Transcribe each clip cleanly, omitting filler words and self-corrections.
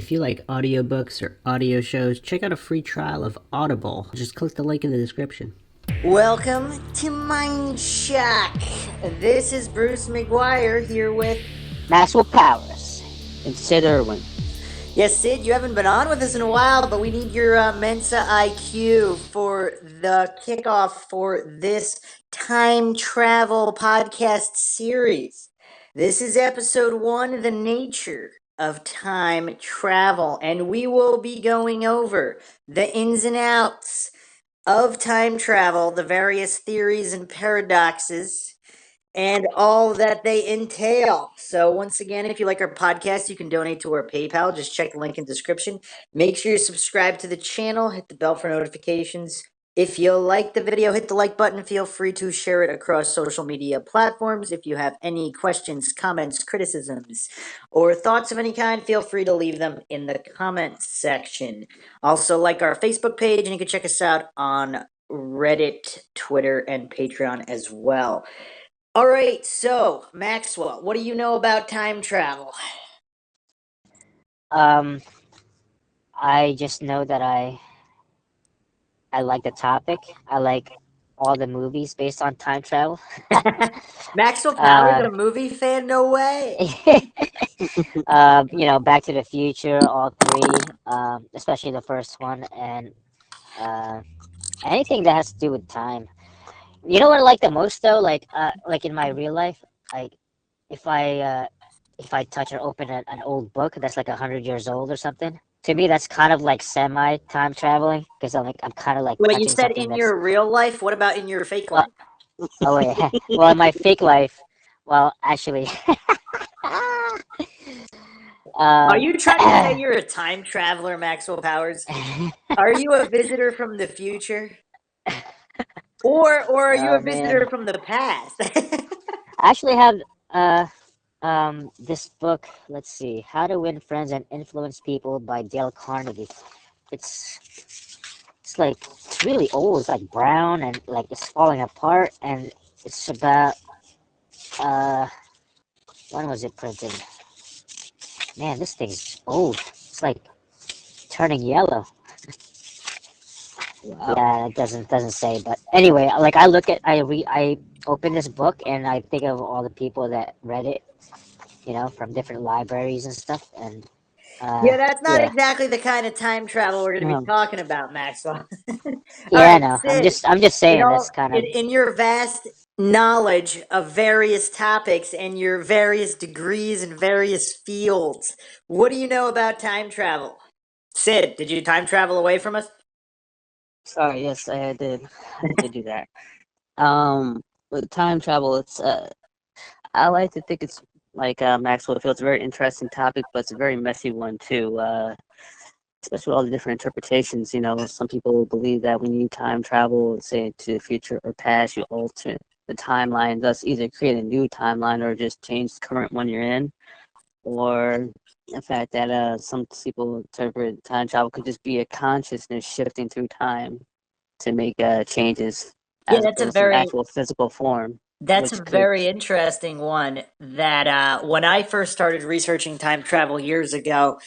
If you like audiobooks or audio shows, check out a free trial of Audible. Just click the link in the description. Welcome to Mindshock. This is Bruce McGuire here with Maxwell Powers and Sid Irwin. Yes, Sid, you haven't been on with us in a while, but we need your Mensa IQ for the kickoff for this time travel podcast series. This is episode 1, The Nature of Time Travel, and we will be going over the ins and outs of time travel, the various theories and paradoxes, and all that they entail. So, once again, if you like our podcast, you can donate to our PayPal. Just check the link in the description. Make sure you subscribe to the channel, hit the bell for notifications. If you like the video, hit the like button. Feel free to share it across social media platforms. If you have any questions, comments, criticisms, or thoughts of any kind, feel free to leave them in the comments section. Also, like our Facebook page, and you can check us out on Reddit, Twitter, and Patreon as well. All right, so Maxwell, what do you know about time travel? I just know that I like the topic. I like all the movies based on time travel. Maxwell Powers, a movie fan? No way. Back to the Future, all three, especially the first one, and anything that has to do with time. You know what I like the most though? Like in my real life, like if I touch or open an old book that's like 100 years old or something. To me, that's kind of like semi time traveling because I'm kind of like Wait, you touching said something in that's your real life? What about in your fake life? well. Oh wait, well in my fake life, well actually, Are um, you trying to say you're a time traveler, Maxwell Powers? Are you a visitor from the future? Or are you a oh visitor man, from the past? I actually have uh this book. Let's see, How to Win Friends and Influence People by Dale Carnegie. It's it's really old. It's like brown and like it's falling apart, and it's about uh when was it printed? Man, this thing's old. It's like turning yellow. Wow. Yeah, it doesn't say, but anyway, like I open this book and I think of all the people that read it, from different libraries and stuff, and Yeah, that's not yeah, exactly the kind of time travel we're going to be um, talking about, Maxwell. All yeah, right, no, Sid. I'm just saying this kind of. In your vast knowledge of various topics and your various degrees in various fields, what do you know about time travel? Sid, did you time travel away from us? Sorry, yes, I did. I did do that. Um, with time travel, I like to think it's like Maxwell feels a very interesting topic, but it's a very messy one too. Especially all the different interpretations. Some people believe that when you time travel, say to the future or past, you alter the timeline, thus either create a new timeline or just change the current one you're in, or the fact that some people interpret time travel could just be a consciousness shifting through time to make changes Yeah, as opposed to actual physical form, that's which a could. very interesting one that when I first started researching time travel years ago,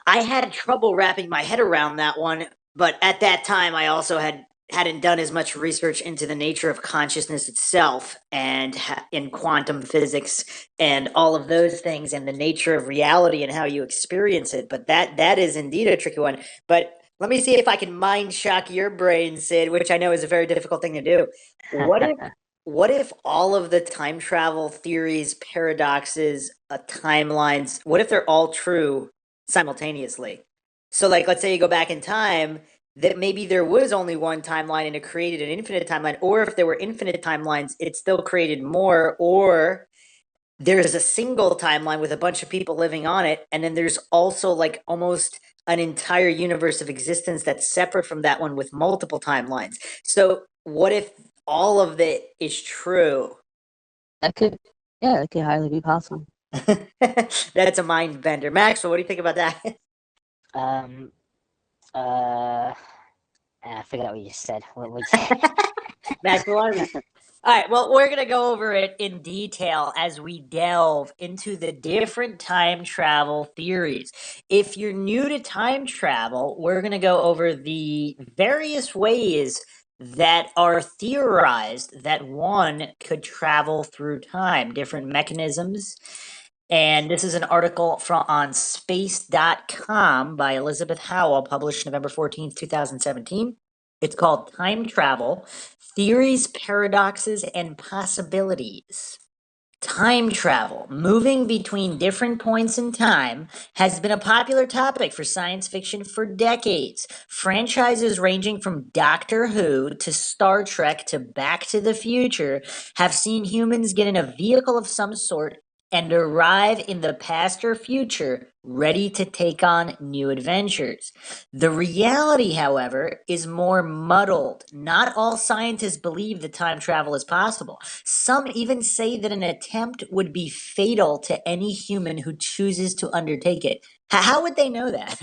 I had trouble wrapping my head around that one, but at that time I also hadn't done as much research into the nature of consciousness itself and in quantum physics and all of those things and the nature of reality and how you experience it. But that is indeed a tricky one. But let me see if I can mind shock your brain, Sid, which I know is a very difficult thing to do. What if what if all of the time travel theories, paradoxes, timelines, what if they're all true simultaneously? So, like, let's say you go back in time, that maybe there was only one timeline and it created an infinite timeline, or if there were infinite timelines, it still created more, or there's a single timeline with a bunch of people living on it, and then there's also like almost an entire universe of existence that's separate from that one with multiple timelines. So, what if all of it is true? That could, yeah, that could highly be possible. That's a mind bender. Maxwell, what do you think about that? um I forgot what you said. What would you? Maxwell, All right, well, we're going to go over it in detail as we delve into the different time travel theories. If you're new to time travel, we're going to go over the various ways that are theorized that one could travel through time, different mechanisms. And this is an article from on space.com by Elizabeth Howell, published November 14th, 2017. It's called Time Travel Theories, Paradoxes, and Possibilities. Time travel, moving between different points in time, has been a popular topic for science fiction for decades. Franchises ranging from Doctor Who to Star Trek to Back to the Future have seen humans get in a vehicle of some sort and arrive in the past or future ready to take on new adventures. The reality, however, is more muddled. Not all scientists believe that time travel is possible. Some even say that an attempt would be fatal to any human who chooses to undertake it. How would they know that?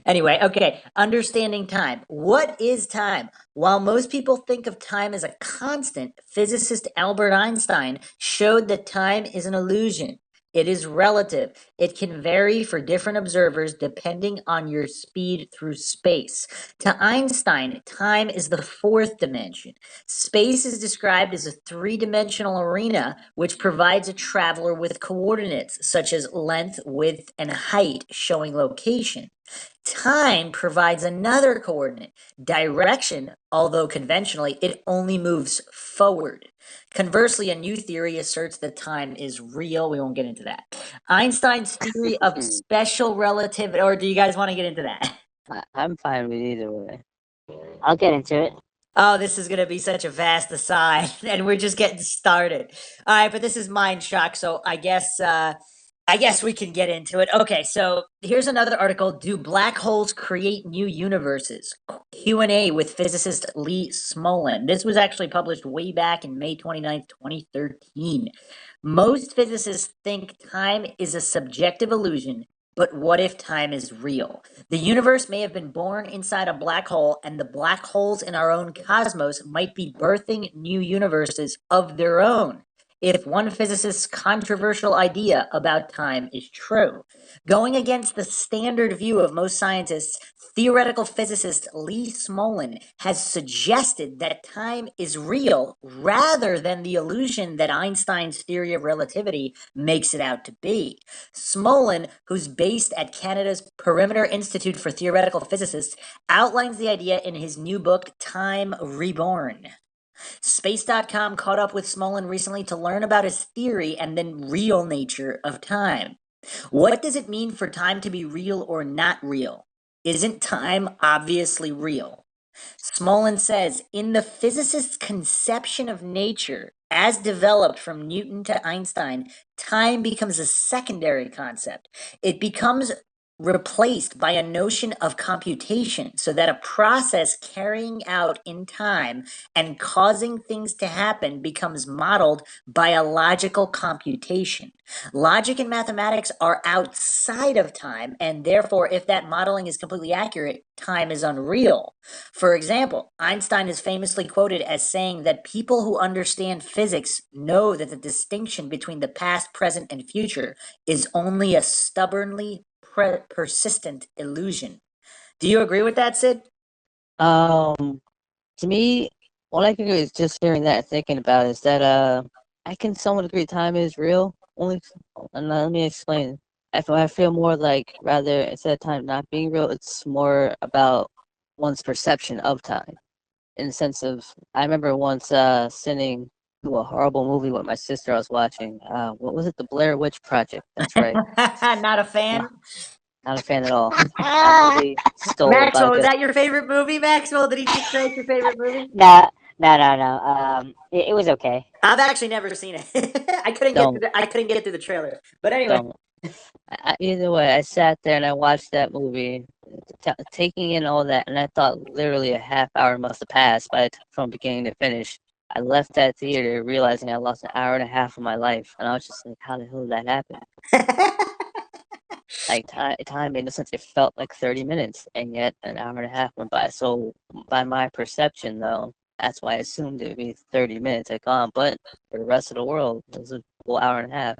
Anyway, okay, understanding time. What is time? While most people think of time as a constant, physicist Albert Einstein showed that time is an illusion. It is relative. It can vary for different observers depending on your speed through space. To Einstein, time is the fourth dimension. Space is described as a three-dimensional arena which provides a traveler with coordinates such as length, width, and height showing location. Time provides another coordinate, direction, although conventionally it only moves forward. Conversely, a new theory asserts that time is real. We won't get into that. Einstein's theory of special relativity, or do you guys want to get into that? I'm fine with either way. I'll get into it. Oh, this is going to be such a vast aside, and we're just getting started. All right, but this is Mindshock, so I guess we can get into it. Okay, so here's another article. Do black holes create new universes? Q&A with physicist Lee Smolin. This was actually published way back in May 29th, 2013. Most physicists think time is a subjective illusion, but what if time is real? The universe may have been born inside a black hole, and the black holes in our own cosmos might be birthing new universes of their own if one physicist's controversial idea about time is true. Going against the standard view of most scientists, theoretical physicist Lee Smolin has suggested that time is real rather than the illusion that Einstein's theory of relativity makes it out to be. Smolin, who's based at Canada's Perimeter Institute for Theoretical Physicists, outlines the idea in his new book, Time Reborn. Space.com caught up with Smolin recently to learn about his theory and the real nature of time. What does it mean for time to be real or not real? Isn't time obviously real? Smolin says, in the physicist's conception of nature, as developed from Newton to Einstein, time becomes a secondary concept. It becomes replaced by a notion of computation, so that a process carrying out in time and causing things to happen becomes modeled by a logical computation. Logic and mathematics are outside of time, and therefore, if that modeling is completely accurate, time is unreal. For example, Einstein is famously quoted as saying that people who understand physics know that the distinction between the past, present, and future is only a stubbornly persistent illusion. Do you agree with that, Sid? To me, all I can do is just hearing that and thinking about is that I can somewhat agree time is real. Only, and let me explain. I feel more like rather instead of time not being real, it's more about one's perception of time. In the sense of, I remember once sitting to a horrible movie with my sister I was watching. What was it? The Blair Witch Project. That's right. Not a fan? Not a fan at all. Absolutely stole about Maxwell, a is good. that your favorite movie, Maxwell? Did he just say it's your favorite movie? No, no. It was okay. I've actually never seen it. Don't I couldn't get it through the trailer. But anyway. don't. Either way, I sat there and I watched that movie, taking in all that, and I thought literally a half hour must have passed from beginning to finish. I left that theater realizing I lost an hour and a half of my life, and I was just like, "How the hell did that happen?" Like time made no sense. It felt like 30 minutes, and yet an hour and a half went by. So by my perception, though, That's why I assumed it'd be 30 minutes. But for the rest of the world, it was a full hour and a half.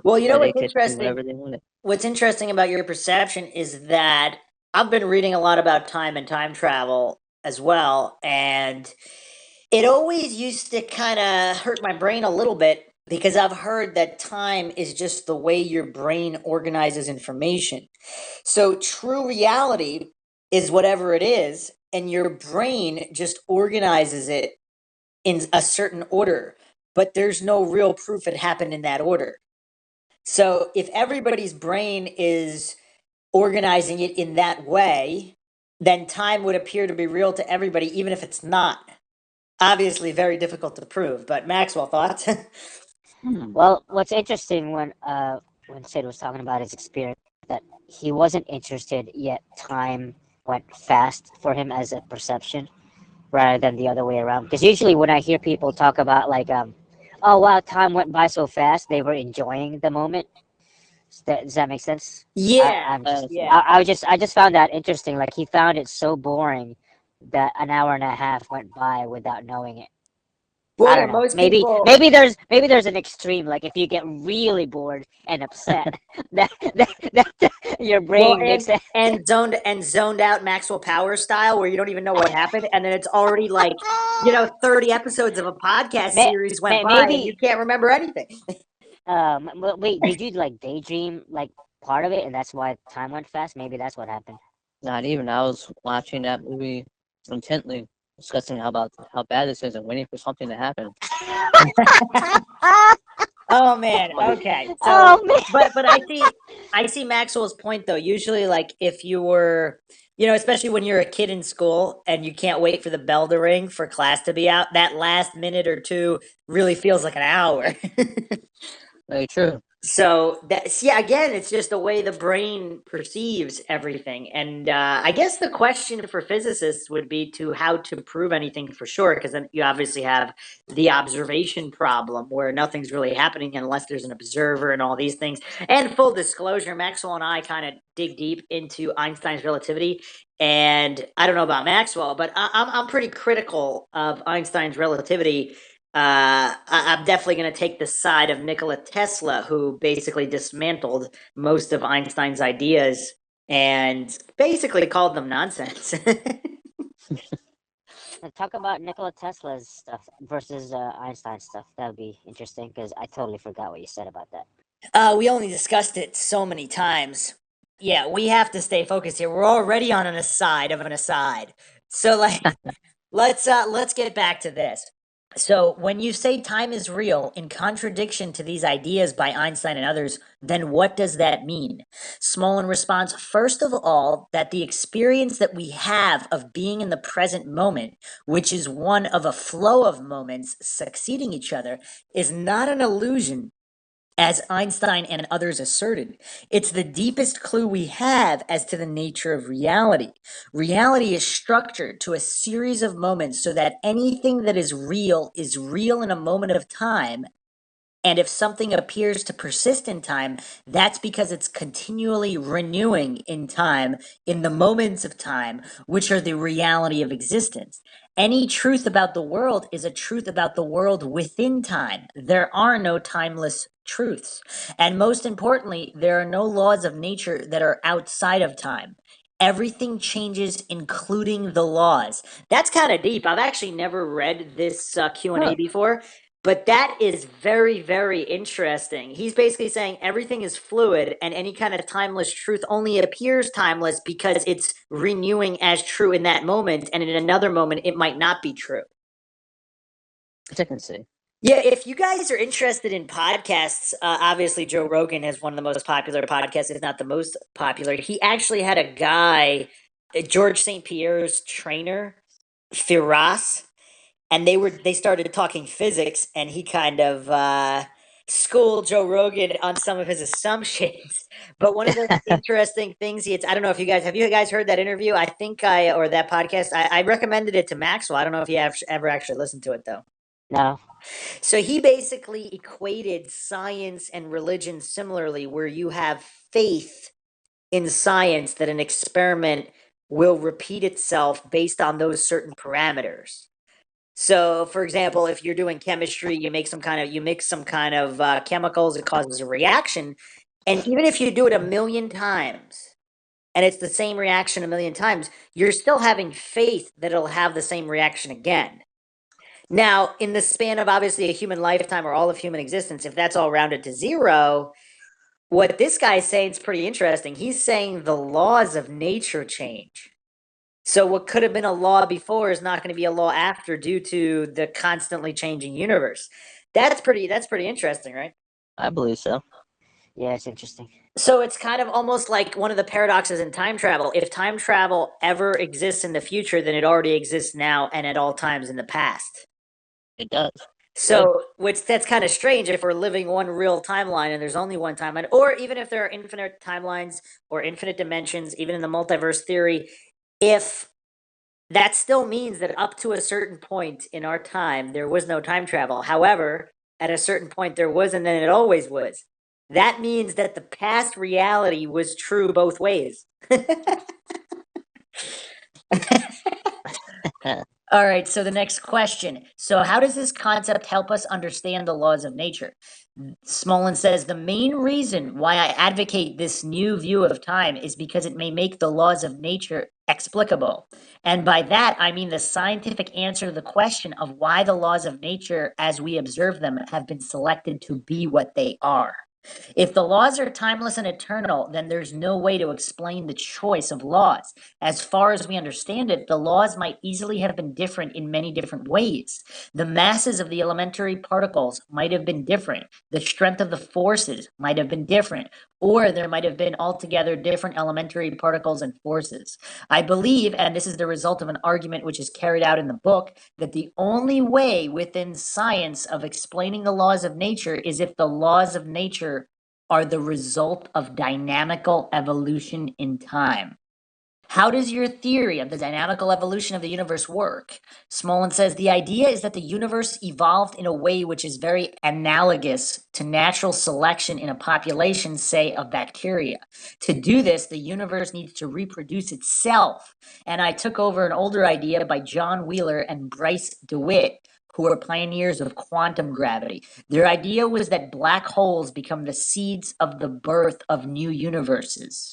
Well, you know Where they what's could do interesting? whatever they wanted. What's interesting about your perception is that I've been reading a lot about time and time travel as well, and it always used to kind of hurt my brain a little bit because I've heard that time is just the way your brain organizes information. So true reality is whatever it is, and your brain just organizes it in a certain order, but there's no real proof it happened in that order. So if everybody's brain is organizing it in that way, then time would appear to be real to everybody, even if it's not. Obviously, very difficult to prove. But Maxwell, thoughts? Well, what's interesting when Sid was talking about his experience, that he wasn't interested, yet time went fast for him as a perception rather than the other way around. Because usually when I hear people talk about like, oh wow, time went by so fast, they were enjoying the moment. Does that make sense? Yeah, I'm just, yeah. I just found that interesting. Like he found it so boring that an hour and a half went by without knowing it. Well, I yeah, don't know. most people. Maybe there's an extreme. Like if you get really bored and upset, that your Well, brain makes it. and zoned out Maxwell Power style, where you don't even know what happened, and then it's already like 30 episodes of a podcast series went by, and you Maybe. can't remember anything. Wait. Did you like daydream like part of it, and that's why time went fast? Maybe that's what happened. Not even. I was watching that movie intently, discussing how bad this is and waiting for something to happen. Oh man. Okay. So, Oh man. but I see Maxwell's point though. Usually, like if you were, especially when you're a kid in school and you can't wait for the bell to ring for class to be out, that last minute or two really feels like an hour. Very true. So that's, yeah, again, it's just the way the brain perceives everything. And I guess the question for physicists would be to how to prove anything for sure, because then you obviously have the observation problem where nothing's really happening unless there's an observer and all these things. And full disclosure, Maxwell and I kind of dig deep into Einstein's relativity. And I don't know about Maxwell, but I'm pretty critical of Einstein's relativity. I'm definitely going to take the side of Nikola Tesla, who basically dismantled most of Einstein's ideas and basically called them nonsense. Talk about Nikola Tesla's stuff versus Einstein stuff. That would be interesting because I totally forgot what you said about that. We only discussed it so many times. Yeah, we have to stay focused here. We're already on an aside of an aside. So let's get back to this. So, when you say time is real, in contradiction to these ideas by Einstein and others, then what does that mean? Small in response, first of all, that the experience that we have of being in the present moment, which is one of a flow of moments succeeding each other, is not an illusion, as Einstein and others asserted. It's the deepest clue we have as to the nature of reality. Reality is structured to a series of moments so that anything that is real in a moment of time. And if something appears to persist in time, that's because it's continually renewing in time, in the moments of time, which are the reality of existence. Any truth about the world is a truth about the world within time. There are no timeless truths. And most importantly, there are no laws of nature that are outside of time. Everything changes, including the laws. That's kind of deep. I've actually never read this Q&A before. But that is very, very interesting. He's basically saying everything is fluid and any kind of timeless truth only appears timeless because it's renewing as true in that moment. And in another moment, it might not be true. Which I can see. Yeah, if you guys are interested in podcasts, obviously Joe Rogan has one of the most popular podcasts, if not the most popular. He actually had a guy, George St. Pierre's trainer, Firas, and they started talking physics, and he kind of schooled Joe Rogan on some of his assumptions. But one of the interesting things I don't know if have you guys heard that interview? I think or that podcast. I recommended it to Maxwell. I don't know if you have ever actually listened to it though. No. So he basically equated science and religion similarly, where you have faith in science that an experiment will repeat itself based on those certain parameters. So, for example, if you're doing chemistry, you mix some kind of chemicals, it causes a reaction, and even if you do it a million times, and it's the same reaction a million times, you're still having faith that it'll have the same reaction again. Now, in the span of obviously a human lifetime or all of human existence, if that's all rounded to zero, what this guy's saying is pretty interesting. He's saying the laws of nature change. So what could have been a law before is not going to be a law after due to the constantly changing universe. That's pretty interesting, right? I believe so. Yeah, it's interesting. So it's kind of almost like one of the paradoxes in time travel. If time travel ever exists in the future, then it already exists now and at all times in the past. It does. So, which that's kind of strange if we're living one real timeline and there's only one timeline, or even if there are infinite timelines or infinite dimensions, even in the multiverse theory, if that still means that up to a certain point in our time, there was no time travel. However, at a certain point, there was, and then it always was. That means that the past reality was true both ways. All right, so the next question. So, how does this concept help us understand the laws of nature? Smolin says the main reason why I advocate this new view of time is because it may make the laws of nature explicable. And by that, I mean the scientific answer to the question of why the laws of nature, as we observe them, have been selected to be what they are. If the laws are timeless and eternal, then there's no way to explain the choice of laws. As far as we understand it, the laws might easily have been different in many different ways. The masses of the elementary particles might have been different. The strength of the forces might have been different, or there might have been altogether different elementary particles and forces. I believe, and this is the result of an argument which is carried out in the book, that the only way within science of explaining the laws of nature is if the laws of nature are the result of dynamical evolution in time. How does your theory of the dynamical evolution of the universe work? Smolin says the idea is that the universe evolved in a way which is very analogous to natural selection in a population, say, of bacteria. To do this, the universe needs to reproduce itself. And I took over an older idea by John Wheeler and Bryce DeWitt, who are pioneers of quantum gravity. Their idea was that black holes become the seeds of the birth of new universes.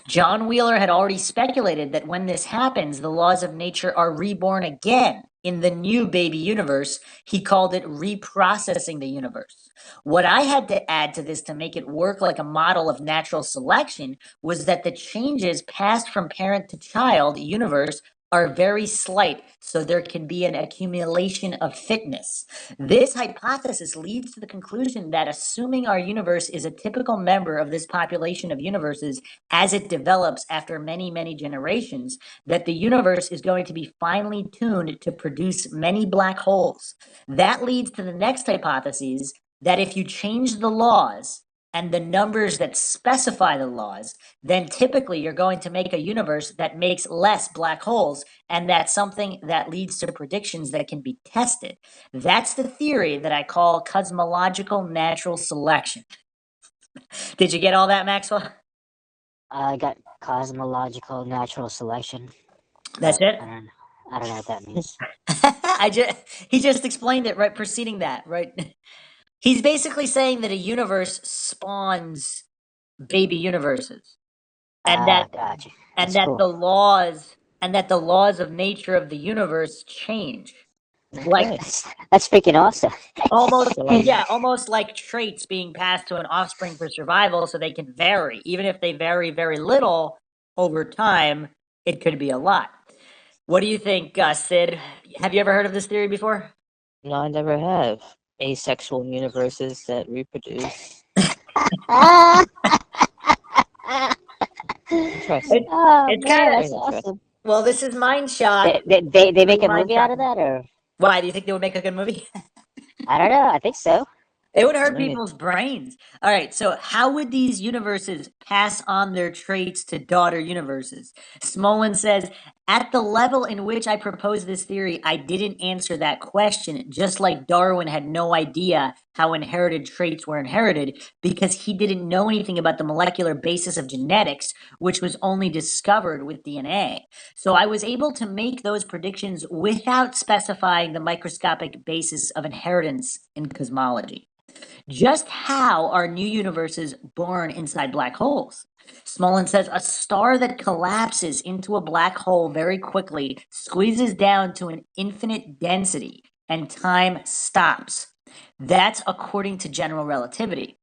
John Wheeler had already speculated that when this happens, the laws of nature are reborn again in the new baby universe. He called it reprocessing the universe. What I had to add to this to make it work like a model of natural selection was that the changes passed from parent to child universe are very slight, so there can be an accumulation of fitness. This hypothesis leads to the conclusion that assuming our universe is a typical member of this population of universes as it develops after many, many generations, that the universe is going to be finely tuned to produce many black holes. That leads to the next hypothesis that if you change the laws and the numbers that specify the laws, then typically you're going to make a universe that makes less black holes, and that's something that leads to predictions that can be tested. That's the theory that I call cosmological natural selection. Did you get all that, Maxwell? I got cosmological natural selection. That's but it? I don't know what that means. He just explained it right preceding that, right? He's basically saying that a universe spawns baby universes. And that Gotcha. and That's that cool. the laws of nature of the universe change. Like Okay. That's freaking awesome. almost So, almost like traits being passed to an offspring for survival so they can vary. Even if they vary very little over time, it could be a lot. What do you think, Sid? Have you ever heard of this theory before? no, I never have asexual universes that reproduce. Ah, Interesting. oh It's man, kind of that's Very interesting. awesome. well. This is Mindshock. They make a movie Mindshock. out of that, or Why do you think they would make a good movie? I don't know. I think so. It would hurt Maybe. people's brains. All right, so how would these universes pass on their traits to daughter universes? Smolin says, At the level in which I proposed this theory, I didn't answer that question, just like Darwin had no idea how inherited traits were inherited because he didn't know anything about the molecular basis of genetics, which was only discovered with DNA. So I was able to make those predictions without specifying the microscopic basis of inheritance in cosmology. Just how are new universes born inside black holes? Smolin says a star that collapses into a black hole very quickly squeezes down to an infinite density and time stops. That's according to general relativity.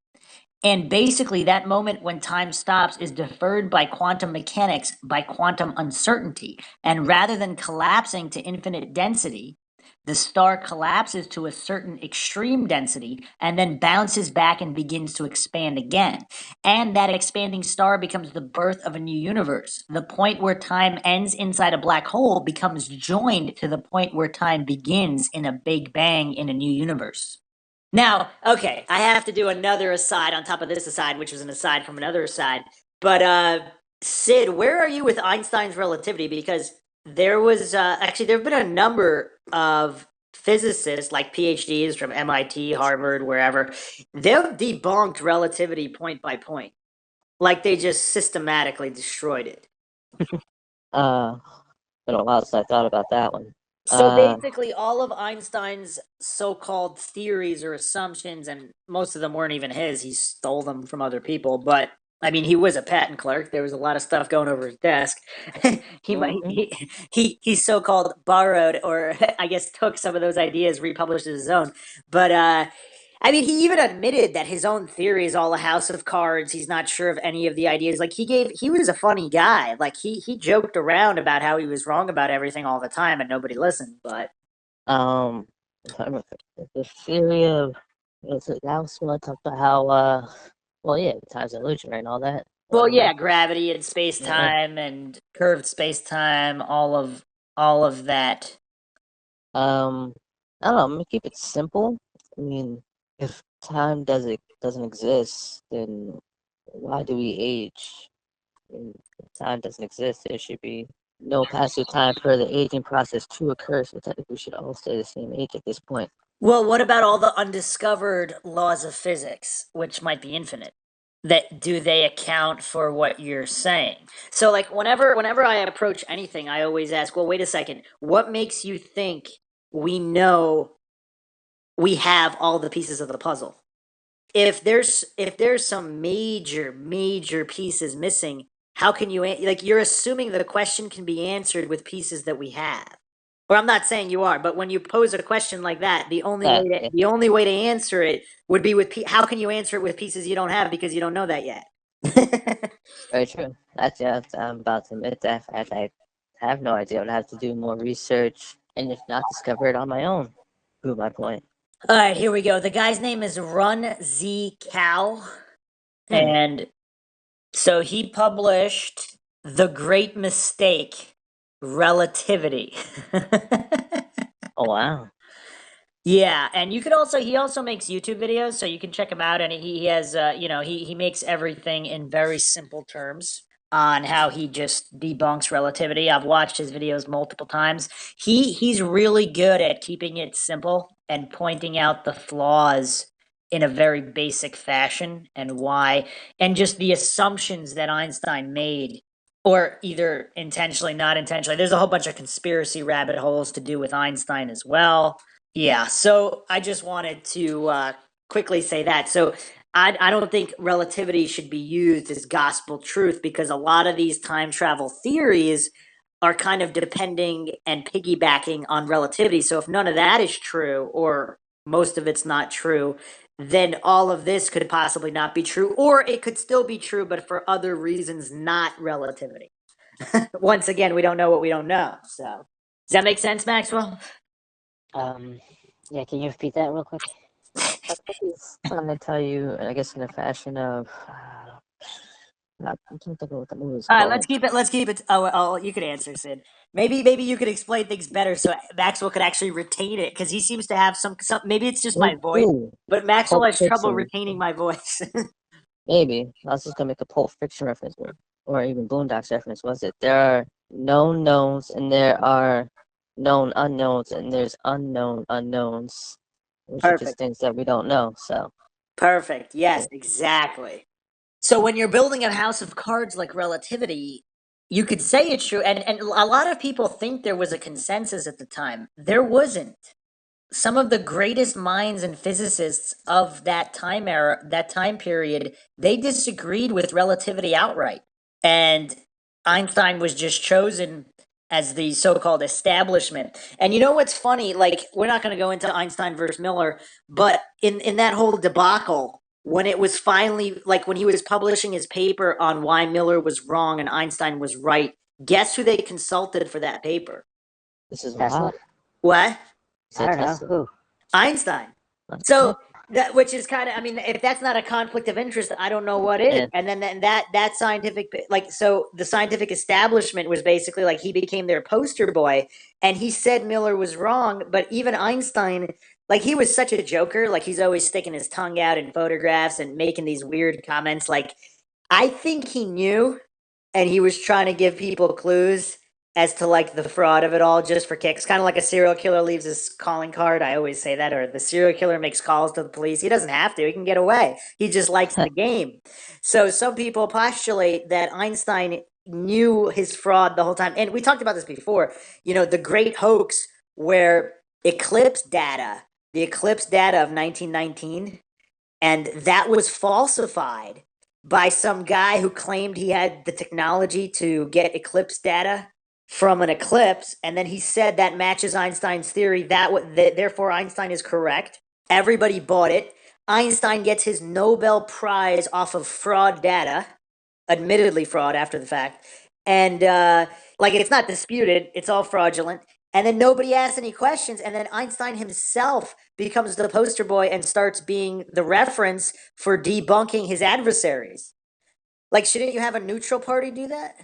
And basically, that moment when time stops is deferred by quantum mechanics by quantum uncertainty. And rather than collapsing to infinite density, the star collapses to a certain extreme density and then bounces back and begins to expand again. And that expanding star becomes the birth of a new universe. The point where time ends inside a black hole becomes joined to the point where time begins in a big bang in a new universe. Now, okay, I have to do another aside on top of this aside, which was an aside from another aside. But Sid, where are you with Einstein's relativity? Because there was actually there have been a number of physicists, like PhDs from MIT, Harvard, wherever, they've debunked relativity point by point, like they just systematically destroyed it. Been a while since I thought about that one. So basically, all of Einstein's so-called theories or assumptions, and most of them weren't even his, he stole them from other people. But I mean, he was a patent clerk. There was a lot of stuff going over his desk. He so-called borrowed, or I guess took some of those ideas, republished as his own. But I mean, he even admitted that his own theory is all a house of cards. He's not sure of any of the ideas. Like he was a funny guy. Like he joked around about how he was wrong about everything all the time and nobody listened. But if I remember, the theory of that was when I talked about how well, yeah, time's an illusion, right, and all that. well, yeah, gravity and space time and curved space time, all of that. I don't know. I'm gonna keep it simple. I mean, if time doesn't exist, then why do we age? If time doesn't exist, there should be no passive time for the aging process to occur. So technically, we should all stay the same age at this point. Well, what about all the undiscovered laws of physics, which might be infinite? That do they account for what you're saying? So like whenever I approach anything, I always ask, well, wait a second, what makes you think we know we have all the pieces of the puzzle? If there's some major pieces missing, how can you like you're assuming the question can be answered with pieces that we have? Or I'm not saying you are, but when you pose a question like that, the only way to answer it would be with how can you answer it with pieces you don't have because you don't know that yet? Very true. I'm about to admit that I have no idea. I would have to do more research and if not discover it on my own. Prove my point. All right, here we go. The guy's name is Run Z Cow, and so he published The Great Mistake, Relativity. Oh wow. Yeah, and you could he also makes YouTube videos, so you can check him out. And he has, he makes everything in very simple terms on how he just debunks relativity. I've watched his videos multiple times. He's really good at keeping it simple and pointing out the flaws in a very basic fashion and why, and just the assumptions that Einstein made, or either intentionally, not intentionally. There's a whole bunch of conspiracy rabbit holes to do with Einstein as well. Yeah, so I just wanted to quickly say that. So I don't think relativity should be used as gospel truth because a lot of these time travel theories are kind of depending and piggybacking on relativity. So if none of that is true, or most of it's not true, then all of this could possibly not be true, or it could still be true, but for other reasons, not relativity. Once again, we don't know what we don't know. So does that make sense, Maxwell? Yeah, can you repeat that real quick? I think he's trying to tell you, I guess, in a fashion of. I'm trying to think of what the movie is All right, called. let's keep it. Oh, you could answer, Sid. Maybe you could explain things better so Maxwell could actually retain it because he seems to have some. Maybe it's just my voice, but Maxwell has trouble retaining my voice. Maybe I was just gonna make a Pulp Fiction reference, or even Boondocks reference. Was it there are known knowns, and there are known unknowns, and there's unknown unknowns, which are just Perfect. things that we don't know. So Perfect. Yes, exactly. So when you're building a house of cards like relativity, you could say it's true. And a lot of people think there was a consensus at the time. There wasn't. Some of the greatest minds and physicists of that time era, that time period, they disagreed with relativity outright. And Einstein was just chosen as the so-called establishment. And you know what's funny? Like, we're not going to go into Einstein versus Miller, but in that whole debacle, when it was finally, like, when he was publishing his paper on why Miller was wrong and Einstein was right, guess who they consulted for that paper? this is Tesla? wild. What? I don't know. Tesla. Who? Einstein. Okay. So that, which is kind of, I mean, if that's not a conflict of interest, I don't know what is. Yeah. And then that scientific, like, so the scientific establishment was basically like he became their poster boy, and he said Miller was wrong. But even Einstein, like, he was such a joker. Like, he's always sticking his tongue out in photographs and making these weird comments. Like, I think he knew, and he was trying to give people clues as to, like, the fraud of it all just for kicks. Kind of like a serial killer leaves his calling card. I always say that. Or the serial killer makes calls to the police. He doesn't have to. He can get away. He just likes the game. So some people postulate that Einstein knew his fraud the whole time. And we talked about this before. You know, the great hoax where eclipse data, the eclipse data of 1919, and that was falsified by some guy who claimed he had the technology to get eclipse data from an eclipse, and then he said that matches Einstein's theory. Therefore Einstein is correct. Everybody bought it. Einstein gets his Nobel Prize off of fraud data, admittedly fraud after the fact, and like, it's not disputed. It's all fraudulent. And then nobody asks any questions, and then Einstein himself becomes the poster boy and starts being the reference for debunking his adversaries. Like, shouldn't you have a neutral party do that?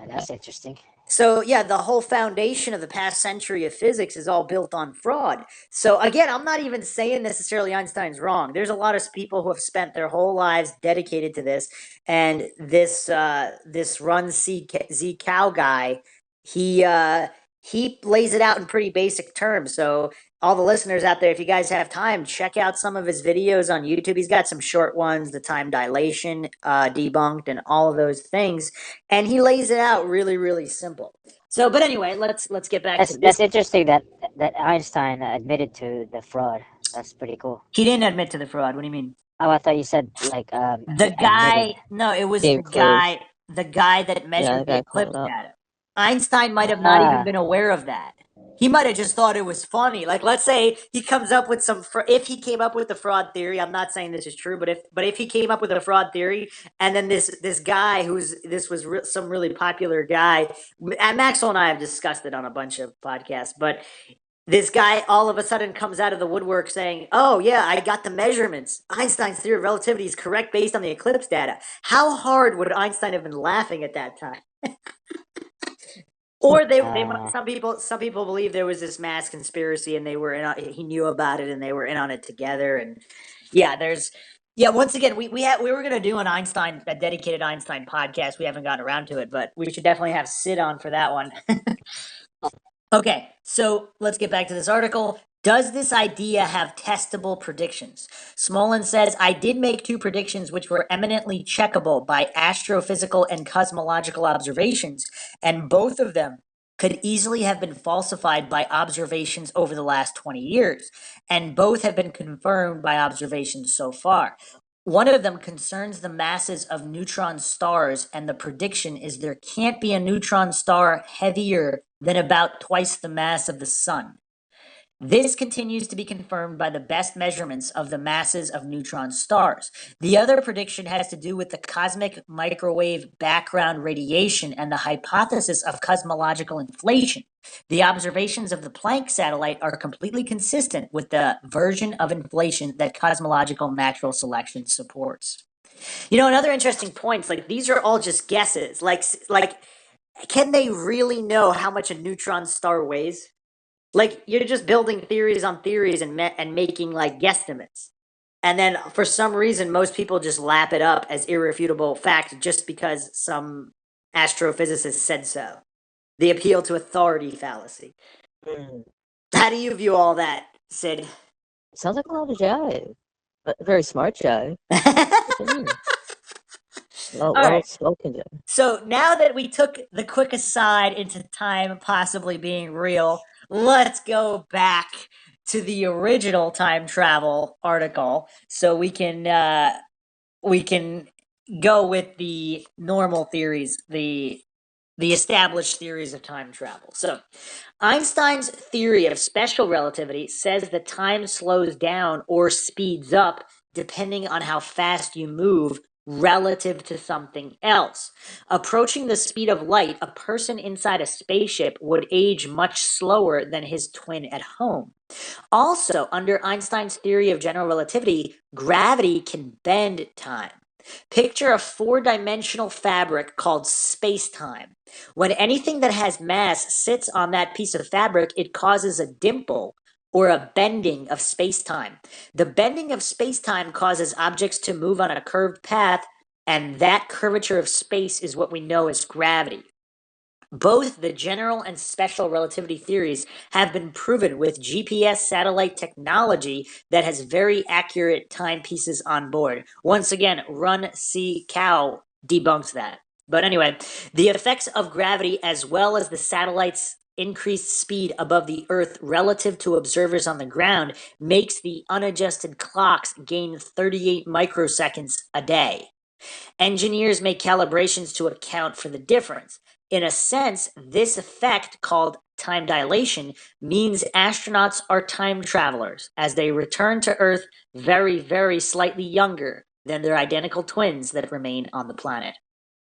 That's interesting. So, yeah, the whole foundation of the past century of physics is all built on fraud. So, again, I'm not even saying necessarily Einstein's wrong. There's a lot of people who have spent their whole lives dedicated to this, and this Run Z Cow guy, he lays it out in pretty basic terms. So, all the listeners out there, if you guys have time, check out some of his videos on YouTube. He's got some short ones, the time dilation debunked, and all of those things, and he lays it out really, really simple. So, but anyway, let's get back to this. That's interesting that Einstein admitted to the fraud. That's pretty cool. He didn't admit to the fraud. What do you mean? Oh, I thought you said like The guy, no, it was Gave the guy that measured the the guy eclipse called up. data. Einstein might have not even Ah. been aware of that. He might have just thought it was funny. Like, let's say he comes up with if he came up with the fraud theory, I'm not saying this is true, but if he came up with a fraud theory, and then this guy some really popular guy, and Maxwell and I have discussed it on a bunch of podcasts, but this guy all of a sudden comes out of the woodwork saying, "Oh yeah, I got the measurements. Einstein's theory of relativity is correct based on the eclipse data." How hard would Einstein have been laughing at that time? Or some people believe there was this mass conspiracy, and they were he knew about it, and they were in on it together. And once again, we were going to do a dedicated Einstein podcast. We haven't gotten around to it, but we should definitely have Sid on for that one. Okay, so let's get back to this article. Does this idea have testable predictions? Smolin says, I did make two predictions which were eminently checkable by astrophysical and cosmological observations, and both of them could easily have been falsified by observations over the last 20 years, and both have been confirmed by observations so far. One of them concerns the masses of neutron stars, and the prediction is there can't be a neutron star heavier than about twice the mass of the sun. This continues to be confirmed by the best measurements of the masses of neutron stars. The other prediction has to do with the cosmic microwave background radiation and the hypothesis of cosmological inflation. The observations of the Planck satellite are completely consistent with the version of inflation that cosmological natural selection supports. You know, another interesting point, like, these are all just guesses. Like, can they really know how much a neutron star weighs? Like, you're just building theories on theories and making, like, guesstimates. And then for some reason, most people just lap it up as irrefutable fact just because some astrophysicist said so. The appeal to authority fallacy. How do you view all that, Sid? Sounds like a lot of jive. But very smart jive. All Well right. spoken jive. So now that we took the quick aside into time possibly being real, let's go back to the original time travel article so we can go with the normal theories, the established theories of time travel. So, Einstein's theory of special relativity says that time slows down or speeds up depending on how fast you move relative to something else. Approaching the speed of light, a person inside a spaceship would age much slower than his twin at home. Also, under Einstein's theory of general relativity, gravity can bend time. Picture a four-dimensional fabric called space-time. When anything that has mass sits on that piece of fabric, it causes a dimple or a bending of space-time. The bending of space-time causes objects to move on a curved path, and that curvature of space is what we know as gravity. Both the general and special relativity theories have been proven with GPS satellite technology that has very accurate timepieces on board. Once again, Run See Cow debunks that. But anyway, the effects of gravity as well as the satellite's increased speed above the Earth relative to observers on the ground makes the unadjusted clocks gain 38 microseconds a day. Engineers make calibrations to account for the difference. In a sense, this effect, called time dilation, means astronauts are time travelers as they return to Earth very, very slightly younger than their identical twins that remain on the planet.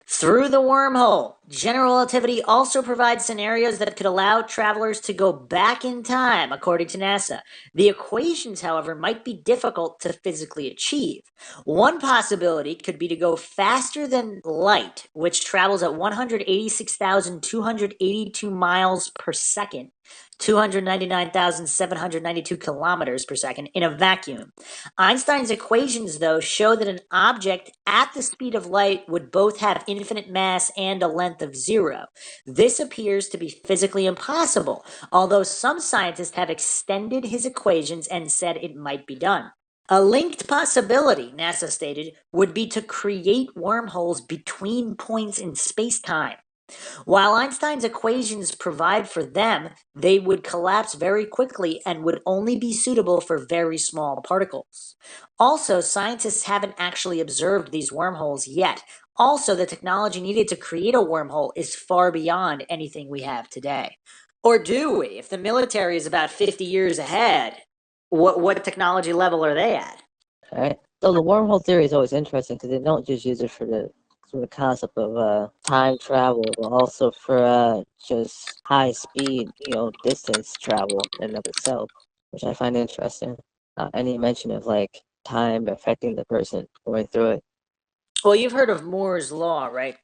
Through the wormhole, general relativity also provides scenarios that could allow travelers to go back in time, according to NASA. The equations, however, might be difficult to physically achieve. One possibility could be to go faster than light, which travels at 186,282 miles per second, 299,792 kilometers per second, in a vacuum. Einstein's equations, though, show that an object at the speed of light would both have infinite mass and a length of zero. This appears to be physically impossible, although some scientists have extended his equations and said it might be done. A linked possibility, NASA stated, would be to create wormholes between points in space-time. While Einstein's equations provide for them, they would collapse very quickly and would only be suitable for very small particles. Also, scientists haven't actually observed these wormholes yet. Also, the technology needed to create a wormhole is far beyond anything we have today. Or do we? If the military is about 50 years ahead, what technology level are they at? Right. So the wormhole theory is always interesting because they don't just use it for the concept of time travel, but also for just high speed, distance travel in and of itself, which I find interesting. Any mention of like time affecting the person going through it. Well, you've heard of Moore's Law, right?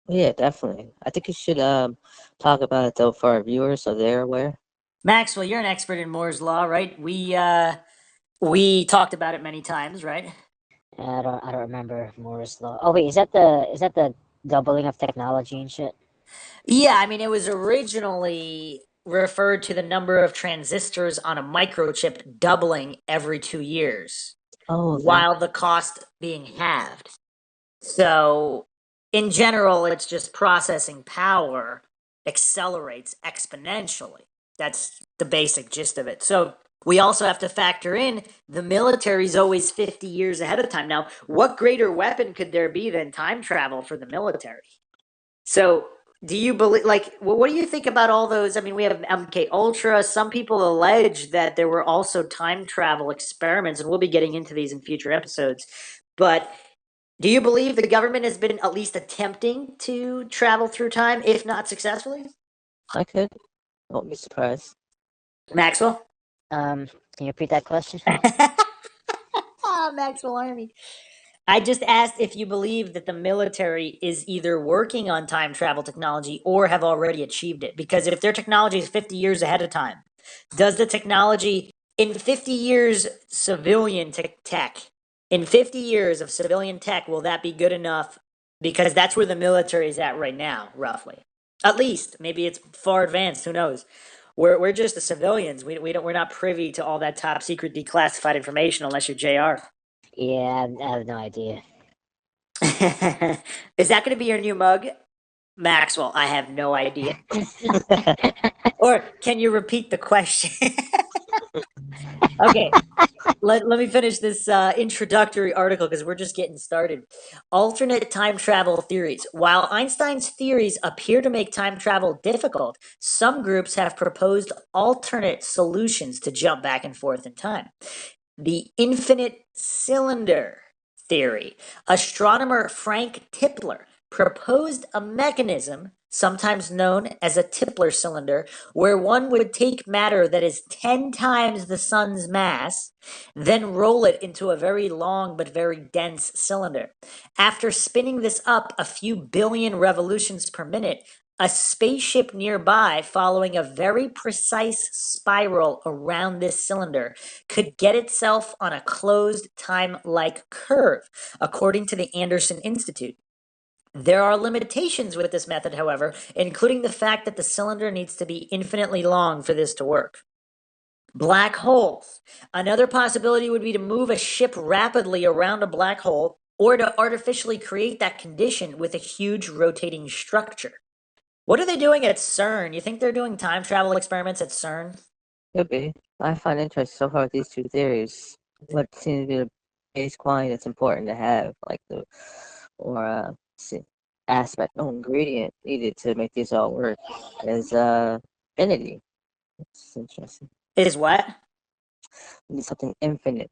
Yeah, definitely. I think you should talk about it though for our viewers so they're aware. Maxwell, you're an expert in Moore's Law, right? We talked about it many times, right? I don't remember Moore's law. Oh wait, is that the doubling of technology and shit? Yeah, I mean, it was originally referred to the number of transistors on a microchip doubling every 2 years, Oh, while the cost being halved. So, in general, it's just processing power accelerates exponentially. That's the basic gist of it. So, we also have to factor in the military's always 50 years ahead of time. Now, what greater weapon could there be than time travel for the military? So, do you believe, like, what do you think about all those? I mean, we have MK Ultra. Some people allege that there were also time travel experiments, and we'll be getting into these in future episodes. But do you believe the government has been at least attempting to travel through time, if not successfully? I could. Won't be surprised. Maxwell? Can you repeat that question? Maxwell Army. I just asked if you believe that the military is either working on time travel technology or have already achieved it. Because if their technology is 50 years ahead of time, does the technology in 50 years civilian tech, in 50 years of civilian tech, will that be good enough? Because that's where the military is at right now, roughly. At least, maybe it's far advanced. Who knows? We're just the civilians. We're not privy to all that top secret declassified information unless you're Jr. Yeah, I have no idea. Is that going to be your new mug, Maxwell? I have no idea. Or can you repeat the question? Okay, let me finish this introductory article because we're just getting started. Alternate time travel theories. While Einstein's theories appear to make time travel difficult, some groups have proposed alternate solutions to jump back and forth in time. The infinite cylinder theory. Astronomer Frank Tipler proposed a mechanism, sometimes known as a Tipler cylinder, where one would take matter that is 10 times the sun's mass, then roll it into a very long but very dense cylinder. After spinning this up a few billion revolutions per minute, a spaceship nearby, following a very precise spiral around this cylinder, could get itself on a closed time-like curve, according to the Anderson Institute. There are limitations with this method, however, including the fact that the cylinder needs to be infinitely long for this to work. Black holes. Another possibility would be to move a ship rapidly around a black hole or to artificially create that condition with a huge rotating structure. What are they doing at CERN? You think they're doing time travel experiments at CERN? Could be. I find interest so far with these two theories. What seems to be the base quantity that's important to have, like the or aspect or ingredient needed to make this all work is infinity. It's interesting. Is what? You need something infinite.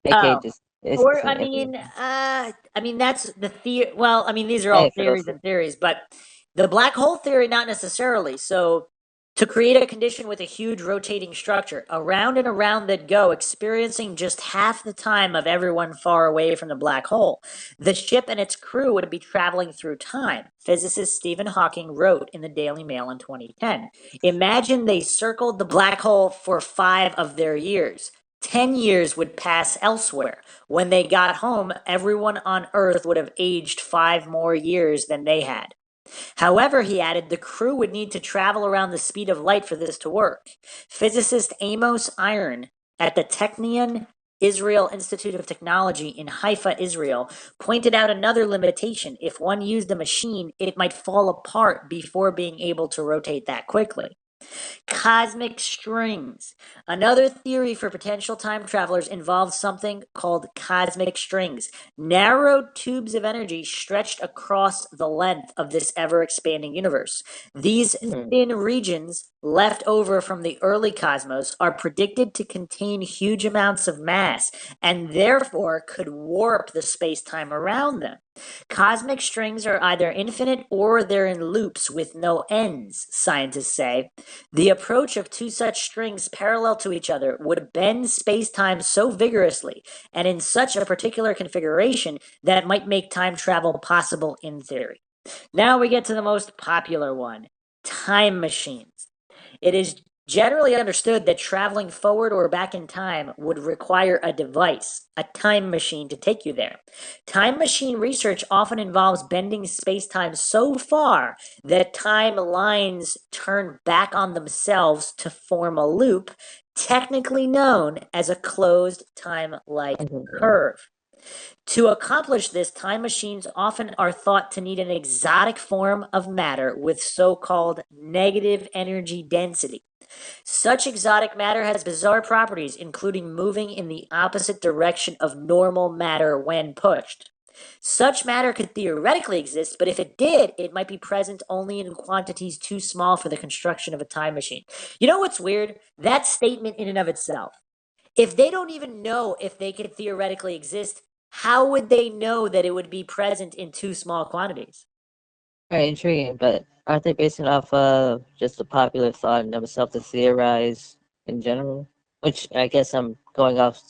Oh, AKA just it's or something infinite. I mean that's the theory. Well, I mean these are all Hey, for those theories and theories, but the black hole theory not necessarily. So to create a condition with a huge rotating structure, around and around that go, experiencing just half the time of everyone far away from the black hole. The ship and its crew would be traveling through time. Physicist Stephen Hawking wrote in the Daily Mail in 2010. Imagine they circled the black hole for 5 of their years. 10 years would pass elsewhere. When they got home, everyone on Earth would have aged 5 more years than they had. However, he added, the crew would need to travel around the speed of light for this to work. Physicist Amos Iron at the Technion Israel Institute of Technology in Haifa, Israel, pointed out another limitation. If one used a machine, it might fall apart before being able to rotate that quickly. Cosmic strings. Another theory for potential time travelers involves something called cosmic strings, narrow tubes of energy stretched across the length of this ever expanding universe. These thin regions left over from the early cosmos are predicted to contain huge amounts of mass and therefore could warp the space time around them. Cosmic strings are either infinite or they're in loops with no ends, scientists say. The approach of two such strings parallel to each other would bend space-time so vigorously and in such a particular configuration that it might make time travel possible in theory. Now we get to the most popular one, time machines. It is generally understood that traveling forward or back in time would require a device, a time machine, to take you there. Time machine research often involves bending space-time so far that time lines turn back on themselves to form a loop, technically known as a closed time-like curve. To accomplish this, time machines often are thought to need an exotic form of matter with so-called negative energy density. Such exotic matter has bizarre properties, including moving in the opposite direction of normal matter when pushed. Such matter could theoretically exist, but if it did, it might be present only in quantities too small for the construction of a time machine. You know what's weird? That statement in and of itself. If they don't even know if they could theoretically exist, how would they know that it would be present in too small quantities? very intriguing, but aren't they basing it off of just the popular thought in themselves to theorize in general? Which I guess I'm going off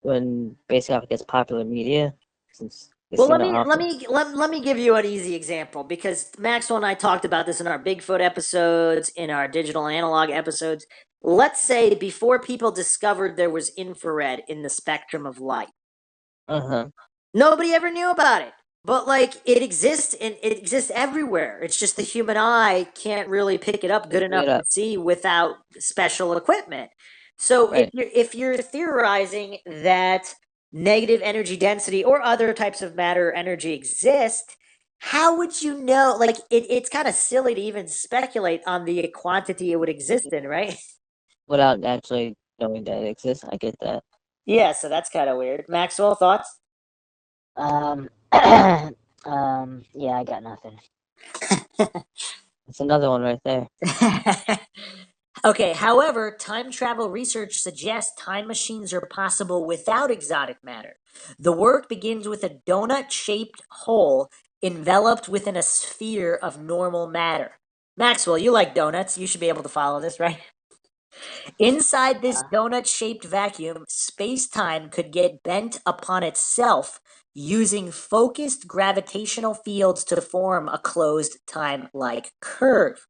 when basing off against popular media, since they Well, seem let to me let often. me let me give you an easy example because Maxwell and I talked about this in our Bigfoot episodes, in our digital analog episodes. Let's say before people discovered there was infrared in the spectrum of light. Uh huh. Nobody ever knew about it. But like it exists and it exists everywhere. It's just the human eye can't really pick it up good Pick enough it to up. see without special equipment. So Right. if you're theorizing that negative energy density or other types of matter energy exist, how would you know? Like it's kind of silly to even speculate on the quantity it would exist in, right? Without actually knowing that it exists. I get that. Yeah, so that's kind of weird. Maxwell, thoughts? Um, yeah, I got nothing. It's another one right there. Okay, however, time travel research suggests time machines are possible without exotic matter. The work begins with a donut shaped hole enveloped within a sphere of normal matter. Maxwell, you like donuts. You should be able to follow this, right? Inside this Uh, donut shaped vacuum, space time could get bent upon itself using focused gravitational fields to form a closed time like curve.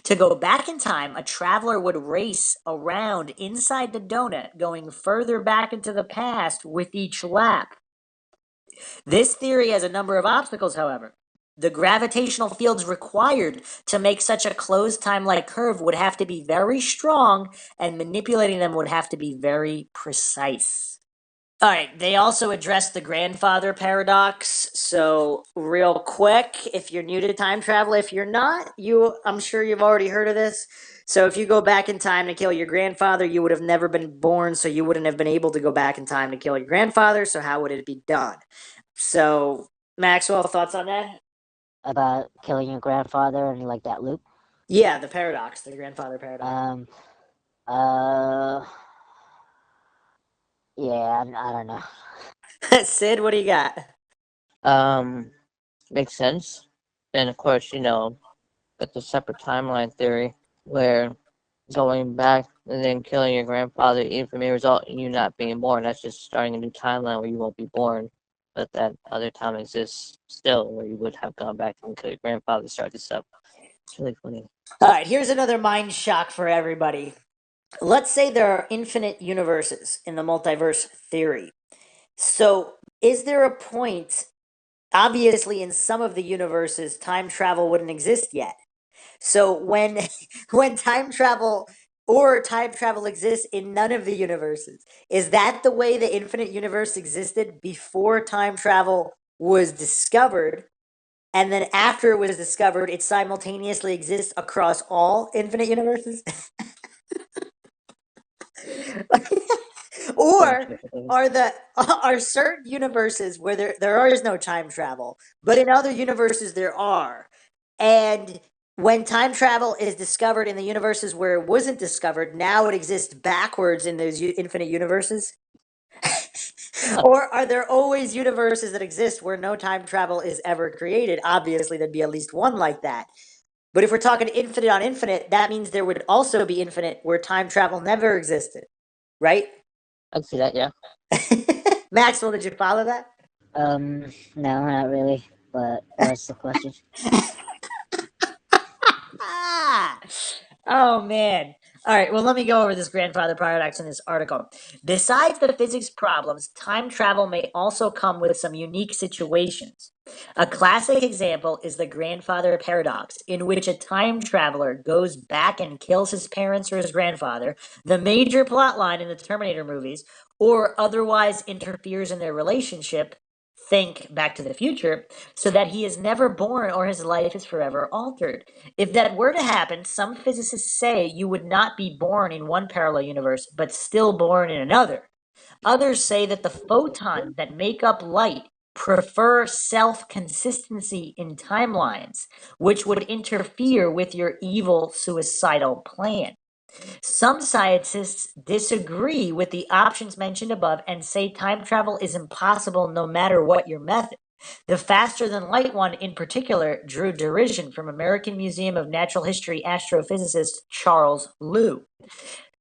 To go back in time, a traveler would race around inside the donut, going further back into the past with each lap. This theory has a number of obstacles, however. The gravitational fields required to make such a closed time like curve would have to be very strong, and manipulating them would have to be very precise. All right, they also address the grandfather paradox. So, real quick, if you're new to time travel, if you're not, I'm sure you've already heard of this. So, if you go back in time to kill your grandfather, you would have never been born, so you wouldn't have been able to go back in time to kill your grandfather. So, how would it be done? So, Maxwell, thoughts on that? about killing your grandfather and like that loop. Yeah, the paradox, the grandfather paradox. Um, uh, yeah, I don't know. Sid, what do you got? Um, Makes sense. And of course, with the separate timeline theory, where going back and then killing your grandfather, even if it may result in you not being born, that's just starting a new timeline where you won't be born. But that other time exists still, where you would have gone back and killed your grandfather to start this up. It's really funny. All right, here's another mind shock for everybody. Let's say there are infinite universes in the multiverse theory. So, is there a point? Obviously, in some of the universes, time travel wouldn't exist yet. So, when when time travel exists in none of the universes, is that the way the infinite universe existed before time travel was discovered? And then after it was discovered, it simultaneously exists across all infinite universes? Or are certain universes where there is no time travel, but in other universes there are. And when time travel is discovered in the universes where it wasn't discovered, now it exists backwards in those infinite universes? Or are there always universes that exist where no time travel is ever created? Obviously, there'd be at least one like that. But if we're talking infinite on infinite, that means there would also be infinite where time travel never existed, right? I can see that, yeah. Maxwell, did you follow that? No, not really. But what's the question? Ah! Oh man. All right, well, let me go over this grandfather paradox in this article. Besides the physics problems, time travel may also come with some unique situations. A classic example is the grandfather paradox, in which a time traveler goes back and kills his parents or his grandfather, the major plot line in the Terminator movies, or otherwise interferes in their relationship. Think Back to the Future, so that he is never born or his life is forever altered. If that were to happen, some physicists say you would not be born in one parallel universe, but still born in another. Others say that the photons that make up light prefer self consistency in timelines, which would interfere with your evil suicidal plan. Some scientists disagree with the options mentioned above and say time travel is impossible no matter what your method. The faster than light one, in particular, drew derision from American Museum of Natural History astrophysicist Charles Liu.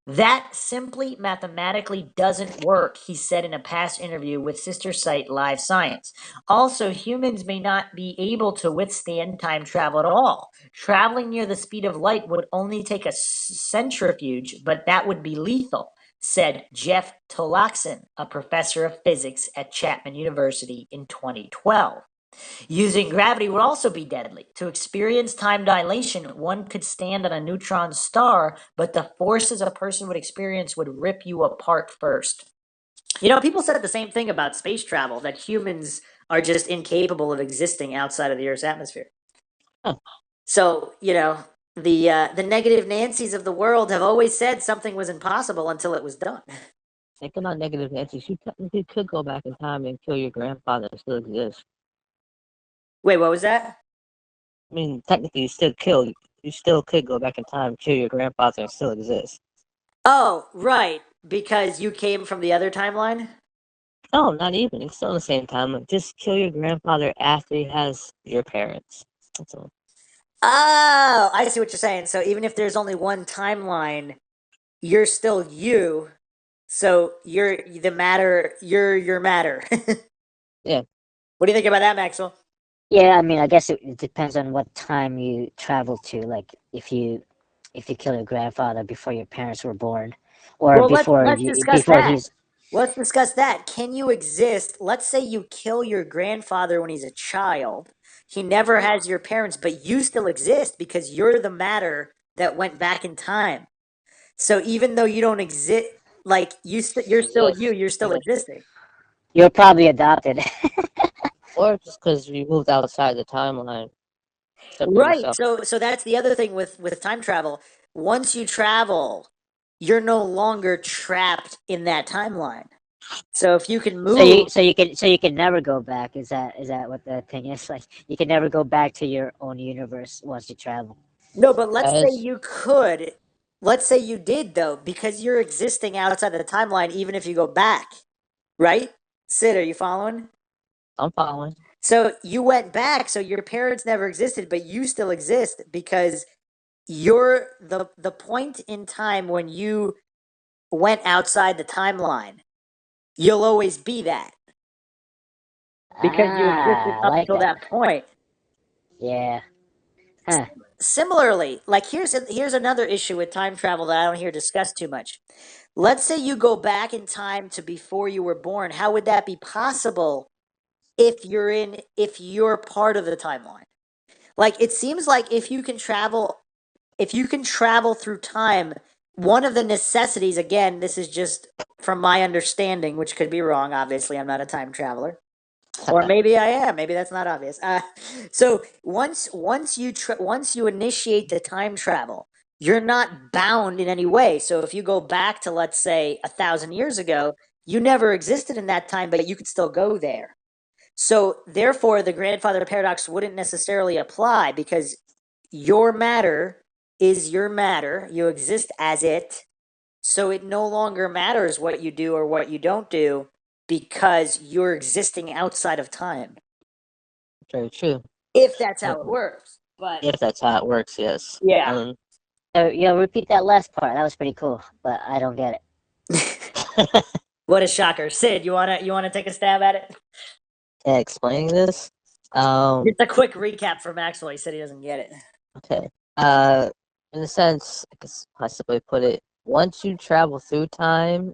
That simply mathematically doesn't work, he said in a past interview with sister site Live Science. Also, humans may not be able to withstand time travel at all. Traveling near the speed of light would only take a centrifuge, but that would be lethal, said Jeff Toloxen, a professor of physics at Chapman University in 2012. Using gravity would also be deadly. To experience time dilation, one could stand on a neutron star, but the forces a person would experience would rip you apart first. You know, people said the same thing about space travel, that humans are just incapable of existing outside of the Earth's atmosphere. Huh. So, you know, the negative Nancys of the world have always said something was impossible until it was done. Think about negative Nancy. You technically could go back in time and kill your grandfather and still exist. Wait, what was that? I mean, technically, you still could go back in time, kill your grandfather, and still exist. Oh, right, because you came from the other timeline? No, not even. It's still the same time. Like, just kill your grandfather after he has your parents. That's all. Oh, I see what you're saying. So even if there's only one timeline, you're still you. So you're the matter. You're your matter. Yeah. What do you think about that, Maxwell? Yeah, I mean, I guess it depends on what time you travel to. Like, if you kill your grandfather before your parents were born, or Well, let's discuss before that. he's Let's discuss that. Can you exist? Let's say you kill your grandfather when he's a child. He never has your parents, but you still exist because you're the matter that went back in time. So even though you don't exist, like you're still Yes. you. You're still existing. you're probably adopted. Or just because you moved outside the timeline, separate Right. yourself. So that's the other thing with time travel. Once you travel, you're no longer trapped in that timeline. So if you can move, So you can never go back. Is that what the thing is? Like, you can never go back to your own universe once you travel. no, but let's say As you could. Let's say you did though, because you're existing outside of the timeline, even if you go back, right? Sid, are you following? I'm following. So you went back, so your parents never existed, but you still exist because you're the point in time when you went outside the timeline. You'll always be that because you existed Ah, I up like till that. that point. Yeah. Huh. Similarly, like here's another issue with time travel that I don't hear discussed too much. Let's say you go back in time to before you were born. How would that be possible if you're part of the timeline? Like it seems like if you can travel through time, one of the necessities, again, this is just from my understanding, which could be wrong. Obviously, I'm not a time traveler, or maybe I am. Maybe that's not obvious. So once you initiate the time travel, you're not bound in any way. So if you go back to, let's say, 1,000 years ago, you never existed in that time, but you could still go there. So therefore, the grandfather paradox wouldn't necessarily apply because your matter is your matter. You exist as it. So it no longer matters what you do or what you don't do because you're existing outside of time. Very true. If that's how it Um, works. But If that's how it works, yes. yeah. Repeat that last part. That was pretty cool, but I don't get it. What a shocker. Sid, you wanna take a stab at it? Explaining this. Um, Just a quick recap for Maxwell. He said he doesn't get it. okay. In a sense, I guess how simply put it, once you travel through time,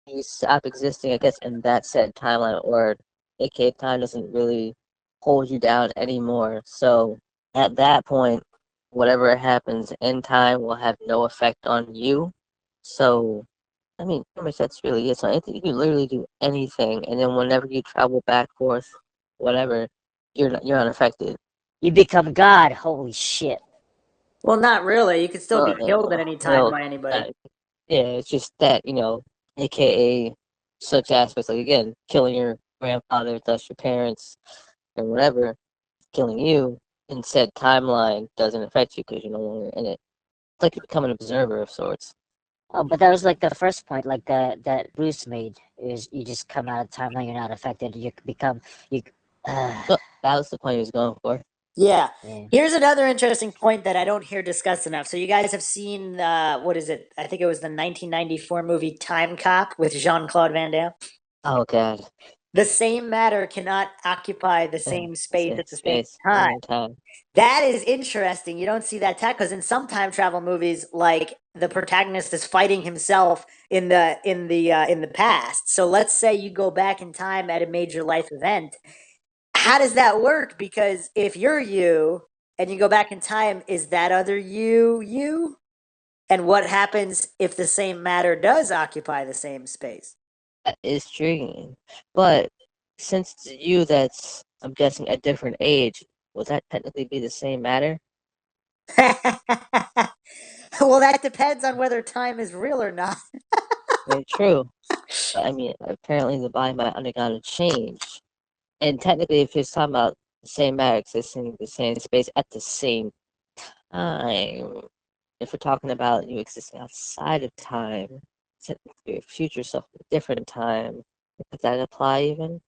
you stop existing, I guess, in that said timeline, or aka time doesn't really hold you down anymore. So at that point, whatever happens in time will have no effect on you. So I mean, pretty much that's really it. So anything, you can literally do anything, and then whenever you travel back forth, whatever, you're unaffected. You become God. Holy shit. Well, not really. You could still be killed at any time Well, by anybody. yeah, it's just that aka such aspects like again, killing your grandfather, thus your parents, and whatever, killing you in said timeline doesn't affect you because you're no longer in it. It's like you become an observer of sorts. Oh, but that was like the first point, like that Bruce made, is you just come out of timeline, you're not affected. You become you. Uh, So that was the point he was going for. Yeah. yeah. Here's another interesting point that I don't hear discussed enough. So you guys have seen what is it? I think it was the 1994 movie Time Cop with Jean-Claude Van Damme. Oh God. The same matter cannot occupy the Yeah, same space same at the same space, time. same time. That is interesting. You don't see that because in some time travel movies, like the protagonist is fighting himself in the past. So let's say you go back in time at a major life event. how does that work? Because if you're you and you go back in time, is that other you? And what happens if the same matter does occupy the same space? That is intriguing. But since it's you that's, I'm guessing, a different age, would that technically be the same matter? Well, that depends on whether time is real or not. Very true. But, I mean, apparently the body might undergo a change. And technically, if it's talking about the same matter existing in the same space at the same time, if we're talking about you existing outside of time, technically your future self in a different time, could that apply even?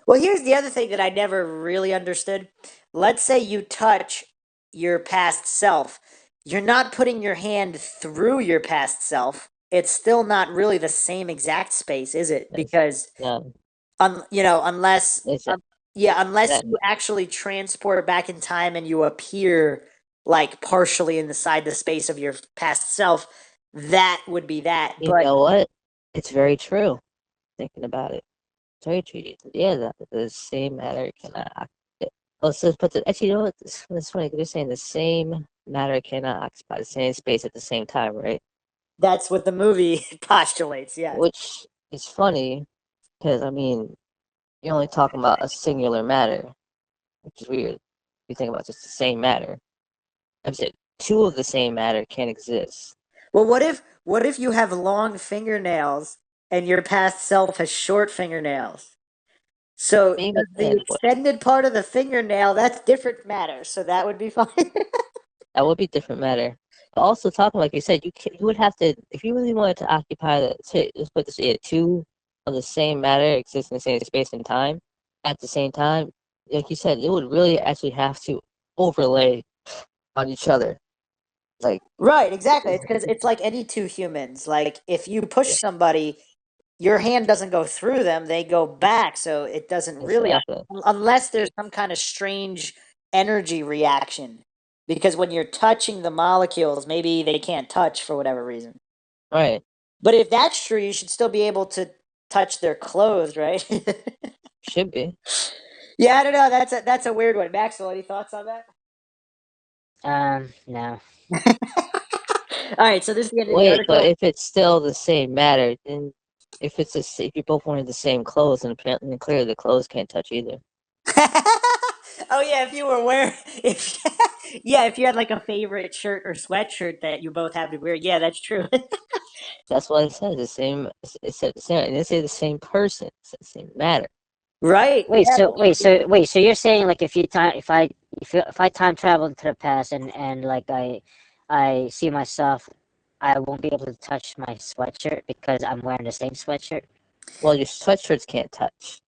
Well, here's the other thing that I never really understood. Let's say you touch your past self. You're not putting your hand through your past self. It's still not really the same exact space, is it? Because No, unless is it unless that? you actually transport back in time and you appear like partially inside the space of your past self, that would be that. You But know what? It's very true. Thinking about it, it's very true. Yeah, that the same matter cannot. Let's put the actually. You know what? It's funny. They're saying the same matter cannot occupy the same space at the same time, right? that's what the movie postulates, yeah. Which is funny because I mean, you're only talking about a singular matter, which is weird. You think about just the same matter. I'm saying two of the same matter can't exist. Well, what if you have long fingernails and your past self has short fingernails? So Maybe the then, what? extended part of the fingernail, that's different matter, so that would be fine. That would be different matter. But also talking like you said, you would have to if you really wanted to occupy the say, let's put this two of the same matter exist in the same space and time at the same time. Like you said, it would really actually have to overlay on each other. Like Right, exactly. It's because it's like any two humans. Like if you push yeah, somebody, your hand doesn't go through them; they go back. So it doesn't really, exactly. unless there's some kind of strange energy reaction. Because when you're touching the molecules, maybe they can't touch for whatever reason. Right. But if that's true, you should still be able to touch their clothes, right? Should be. Yeah, I don't know. That's a weird one. Maxwell, any thoughts on that? No. All right, so this is the end of the Wait, but article. if it's still the same matter, then if it's if you both wanted the same clothes, then apparently clearly the clothes can't touch either. Oh yeah, if you were wearing if yeah, if you had like a favorite shirt or sweatshirt that you both have to wear, yeah, that's true. That's what it says. The same. It said the same. It didn't say the same person. It said the same matter. Right. Wait, Yeah. so you're saying like if I time travel into the past and like I see myself, I won't be able to touch my sweatshirt because I'm wearing the same sweatshirt. Well, your sweatshirts can't touch.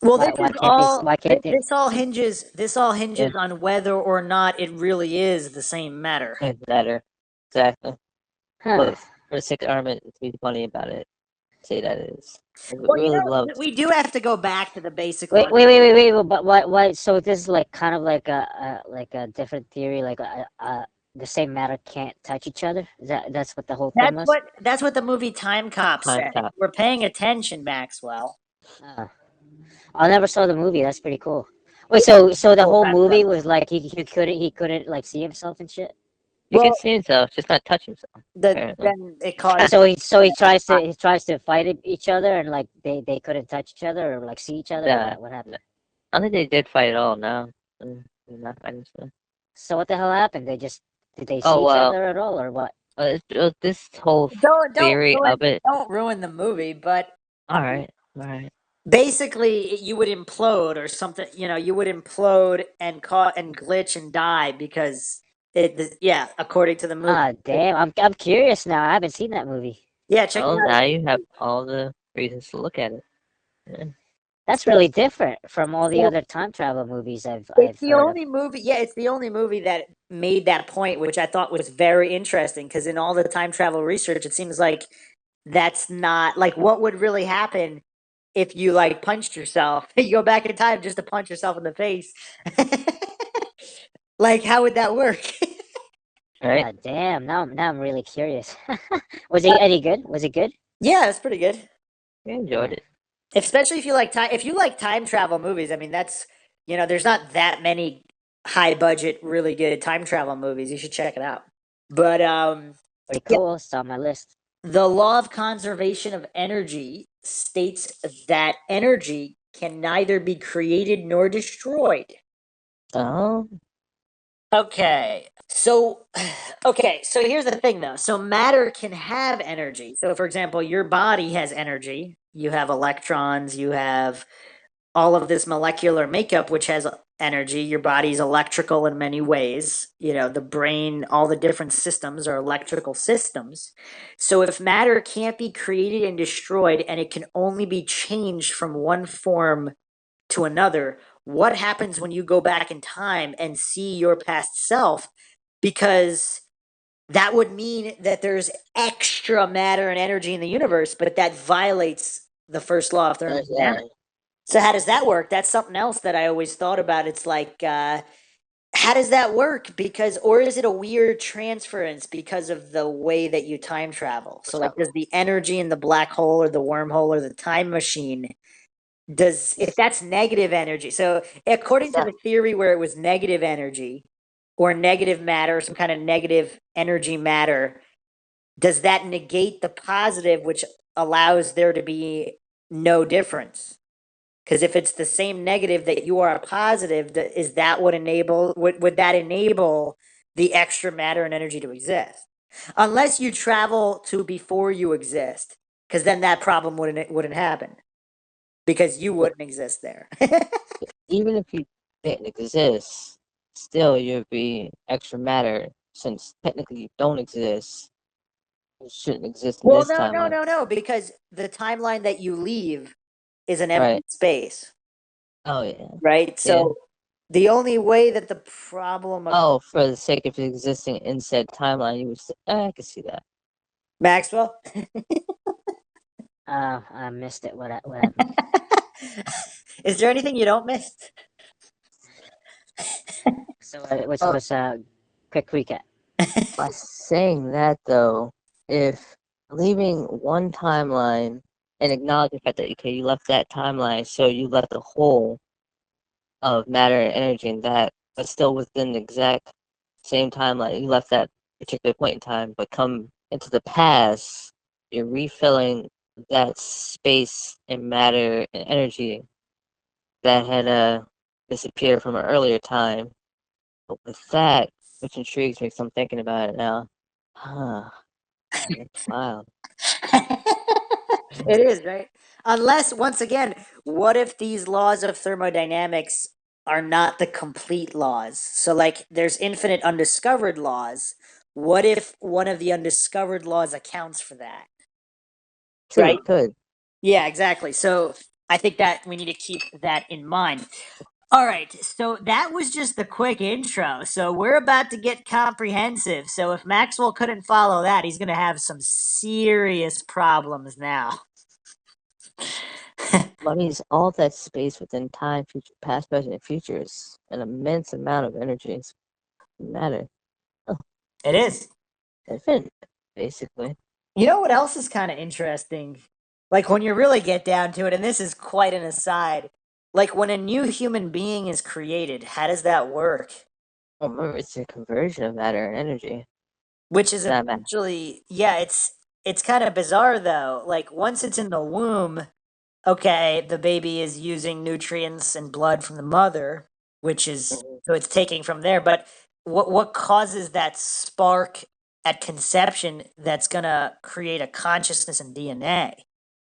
Well, Why why can't they why can't they this all hinges Yeah, on whether or not it really is the same matter. it's matter. Exactly. huh. But for the sake of argument, to be funny about it, say that it is. I would Well, really love. we do have to go back to the basic Wait, but what so this is like kind of like a different theory like the same matter can't touch each other? That's what the whole thing was? That's what the movie Time Cop Time said. cop. We're paying attention, Maxwell. Uh, I never saw the movie. That's pretty cool. Wait, so the Oh, whole that's movie was like he couldn't like see himself and shit. You can well, see himself, just not touch himself. Apparently. then it caused. So he tries to fight each other and like they couldn't touch each other or like see each other or Yeah. what happened? I think they did fight at all now. They're not fighting stuff. So what the hell happened? Did they see Oh each well. other at all or what? This whole Don't theory ruin of it. don't ruin the movie, but All right. All right. basically you would implode or something. You would implode and glitch and die because yeah, according to the movie. Ah, damn! I'm curious now. I haven't seen that movie. Yeah, check it Well, out. now you have all the reasons to look at it. Yeah. That's really different from all the So other time travel movies it's I've the heard of. only movie. Yeah, it's the only movie that made that point, which I thought was very interesting. Because in all the time travel research, it seems like that's not like what would really happen if you like punched yourself. You go back in time just to punch yourself in the face. Like, how would that work? All right. Ah, damn! Now I'm really curious. Was it any good? Was it good? Yeah, it's pretty good. I enjoyed Yeah. it. Especially if you like time travel movies. I mean, There's not that many high budget, really good time travel movies. You should check it out. But Pretty yeah, cool. It's on my list. the law of conservation of energy states that energy can neither be created nor destroyed. Oh, Okay. So here's the thing though. So matter can have energy. So for example, your body has energy. You have electrons, you have all of this molecular makeup which has energy. Your body's electrical in many ways. The brain, all the different systems are electrical systems. So if matter can't be created and destroyed and it can only be changed from one form to another, what happens when you go back in time and see your past self? Because that would mean that there's extra matter and energy in the universe, but that violates the first law of yeah. thermodynamics. So how does that work? That's something else that I always thought about. It's like, how does that work? Or is it a weird transference because of the way that you time travel? So, like, does the energy in the black hole or the wormhole or the time machine, if that's negative energy? So, according to the theory where it was negative energy or negative matter, some kind of negative energy matter, does that negate the positive, which allows there to be no difference? Because if it's the same negative that you are a positive, is that would that enable the extra matter and energy to exist? Unless you travel to before you exist, because then that problem wouldn't happen because you wouldn't exist there. Even if you didn't exist, still you'd be extra matter since technically you don't exist. You shouldn't exist in Well, this no, because the timeline that you leave is an empty Right. space, Oh yeah. right? Yeah. So the only way that the problem Oh, for the sake of existing in said timeline, you would say, I can see that. Maxwell. I missed it. What happened? Is there anything you don't miss? So Oh, what's quick recap? by saying that though, if leaving one timeline and acknowledging the fact that okay, you left that timeline, so you left the whole of matter and energy in that, but still within the exact same timeline, you left that particular point in time, but come into the past, you're refilling that space and matter and energy that had disappeared from an earlier time. But with that, which intrigues me, because I'm thinking about it now. Huh. That's wild. It is, right? Unless, once again, what if these laws of thermodynamics are not the complete laws? So, like, there's infinite undiscovered laws. What if one of the undiscovered laws accounts for that? True, Right? it could. Yeah, exactly. So, I think that we need to keep that in mind. All right, so that was just the quick intro. So we're about to get comprehensive. So if Maxwell couldn't follow that, he's going to have some serious problems now. That means all that space within time, future, past, present, and future is an immense amount of energy and matter. Oh, It is. infinite, basically. You know what else is kind of interesting? Like when you really get down to it, and this is quite an aside, like when a new human being is created, how does that work? Well, remember, it's a conversion of matter and energy. Which is Not matter. essentially, yeah, it's kind of bizarre though. Like once it's in the womb, okay, the baby is using nutrients and blood from the mother, which is so it's taking from there. But what causes that spark at conception that's gonna create a consciousness in DNA?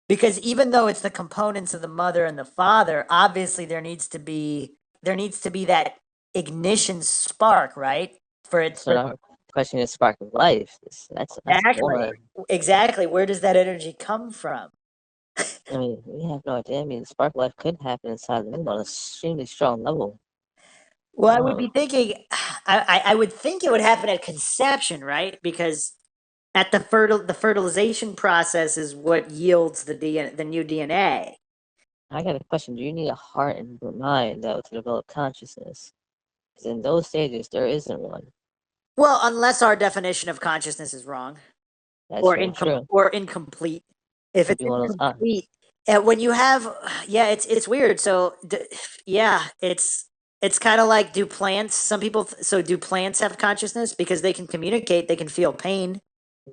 Because even though it's the components of the mother and the father, obviously there needs to be that ignition spark, right? For it So now, the question is spark of life. That's exactly one. exactly where does that energy come from? I mean, we have no idea. I mean, spark of life could happen inside the womb on an extremely strong level. Well, I would be thinking, I would think it would happen at conception, right? Because at the fertilization process is what yields the new DNA. I got a question. Do you need a heart and mind, though, to develop consciousness? Because in those stages, there isn't one. Well, unless our definition of consciousness is wrong That's very true. or incomplete. If Could it's be one of those. incomplete, when you have, yeah, it's weird. So, yeah, It's kind of like, do plants? Some people. So do plants have consciousness because they can communicate? They can feel pain.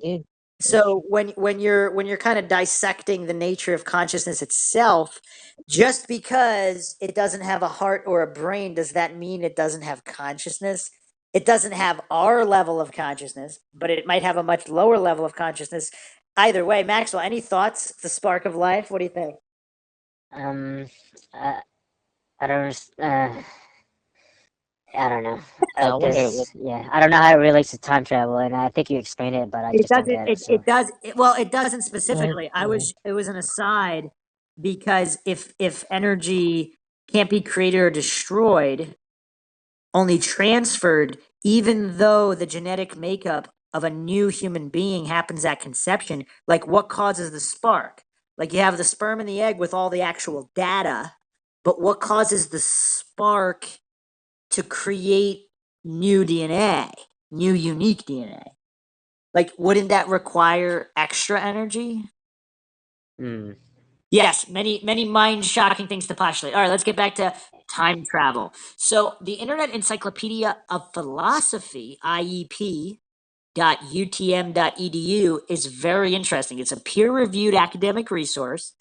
Yeah. So when you're kind of dissecting the nature of consciousness itself, just because it doesn't have a heart or a brain, does that mean it doesn't have consciousness? It doesn't have our level of consciousness, but it might have a much lower level of consciousness. Either way, Maxwell, any thoughts? The spark of life. What do you think? Um, uh, I don't, I don't know. I wonder what. Yeah, I don't know how it relates to time travel, and I think you explained it, but I It just don't doesn't. get it. It, So, it does. Well, it doesn't What? specifically. It was an aside because if energy can't be created or destroyed, only transferred, even though the genetic makeup of a new human being happens at conception, like what causes the spark? Like you have the sperm and the egg with all the actual data, but what causes the spark to create new DNA, new unique DNA? Like, wouldn't that require extra energy? hmm. Yes, many mind shocking things to postulate. All right, let's get back to time travel. So, the Internet Encyclopedia of Philosophy, IEP.utm.edu, is very interesting. It's a peer reviewed academic resource,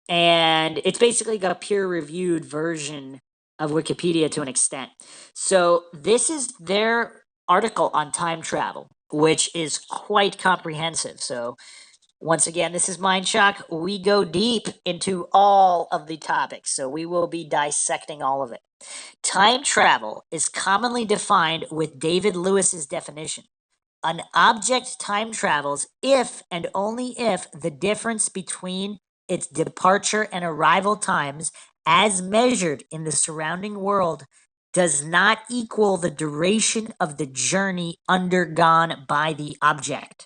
and it's basically got a peer reviewed version of Wikipedia to an extent. So, this is their article on time travel, which is quite comprehensive. So, once again, this is Mindshock. We go deep into all of the topics, so we will be dissecting all of it. Time travel is commonly defined with David Lewis's definition. An object time travels if and only if the difference between its departure and arrival times, as measured in the surrounding world, does not equal the duration of the journey undergone by the object.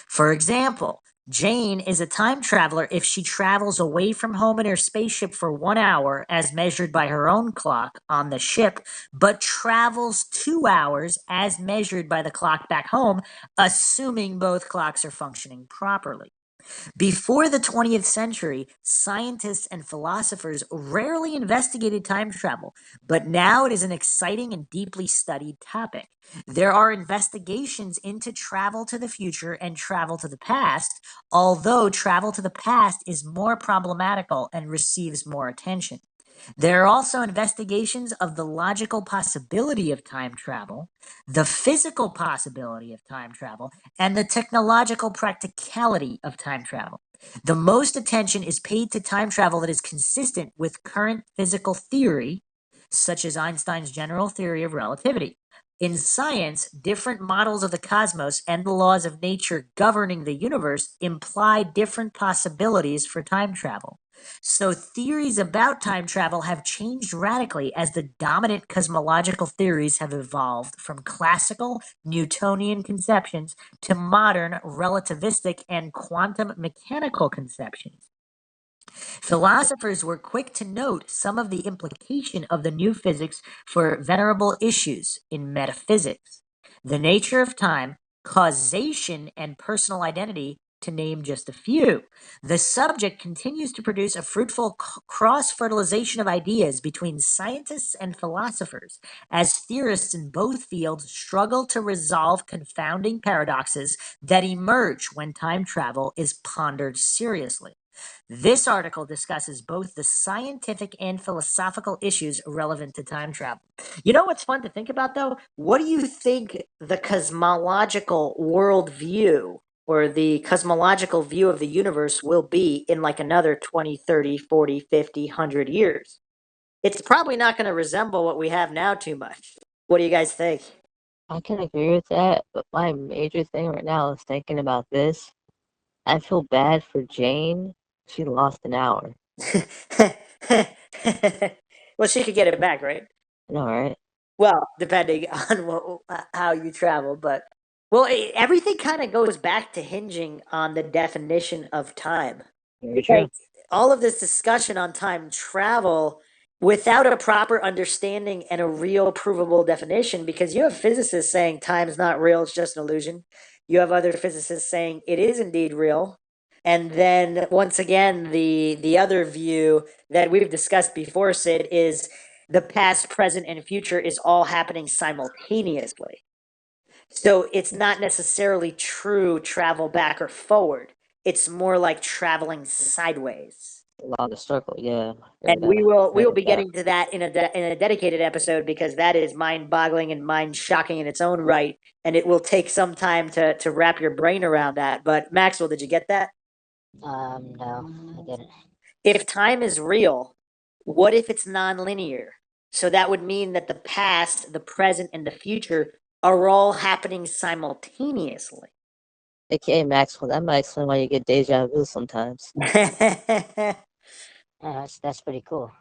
For example, Jane is a time traveler if she travels away from home in her spaceship for 1 hour, as measured by her own clock on the ship, but travels 2 hours, as measured by the clock back home, assuming both clocks are functioning properly. Before the 20th century, scientists and philosophers rarely investigated time travel, but now it is an exciting and deeply studied topic. There are investigations into travel to the future and travel to the past, although travel to the past is more problematical and receives more attention. There are also investigations of the logical possibility of time travel, the physical possibility of time travel, and the technological practicality of time travel. The most attention is paid to time travel that is consistent with current physical theory, such as Einstein's general theory of relativity. In science, different models of the cosmos and the laws of nature governing the universe imply different possibilities for time travel. So theories about time travel have changed radically as the dominant cosmological theories have evolved from classical Newtonian conceptions to modern relativistic and quantum mechanical conceptions. Philosophers were quick to note some of the implication of the new physics for venerable issues in metaphysics, the nature of time, causation, and personal identity, to name just a few. The subject continues to produce a fruitful cross fertilization of ideas between scientists and philosophers, as theorists in both fields struggle to resolve confounding paradoxes that emerge when time travel is pondered seriously. This article discusses both the scientific and philosophical issues relevant to time travel. You know what's fun to think about, though? What do you think the cosmological worldview or the cosmological view of the universe will be in like another 20, 30, 40, 50, 100 years? It's probably not going to resemble what we have now too much. What do you guys think? I can agree with that, but my major thing right now is thinking about this. I feel bad for Jane. She lost an hour. Well, she could get it back, right? I know, right? Well, depending on how you travel, but well, everything kind of goes back to hinging on the definition of time. Very Because true. all of this discussion on time travel without a proper understanding and a real provable definition, because you have physicists saying time's not real, it's just an illusion. You have other physicists saying it is indeed real. And then once again, the other view that we've discussed before, Sid, is the past, present, and future is all happening simultaneously. So it's not necessarily true travel back or forward. It's more like traveling sideways. Along the circle, yeah. And we will be that. getting to that in a dedicated episode, because that is mind-boggling and mind-shocking in its own right, and it will take some time to wrap your brain around that. But Maxwell, did you get that? No, I didn't. If time is real, what if it's non-linear? So that would mean that the past, the present, and the future are all happening simultaneously. AKA Maxwell, that might explain why you get deja vu sometimes. That's pretty cool.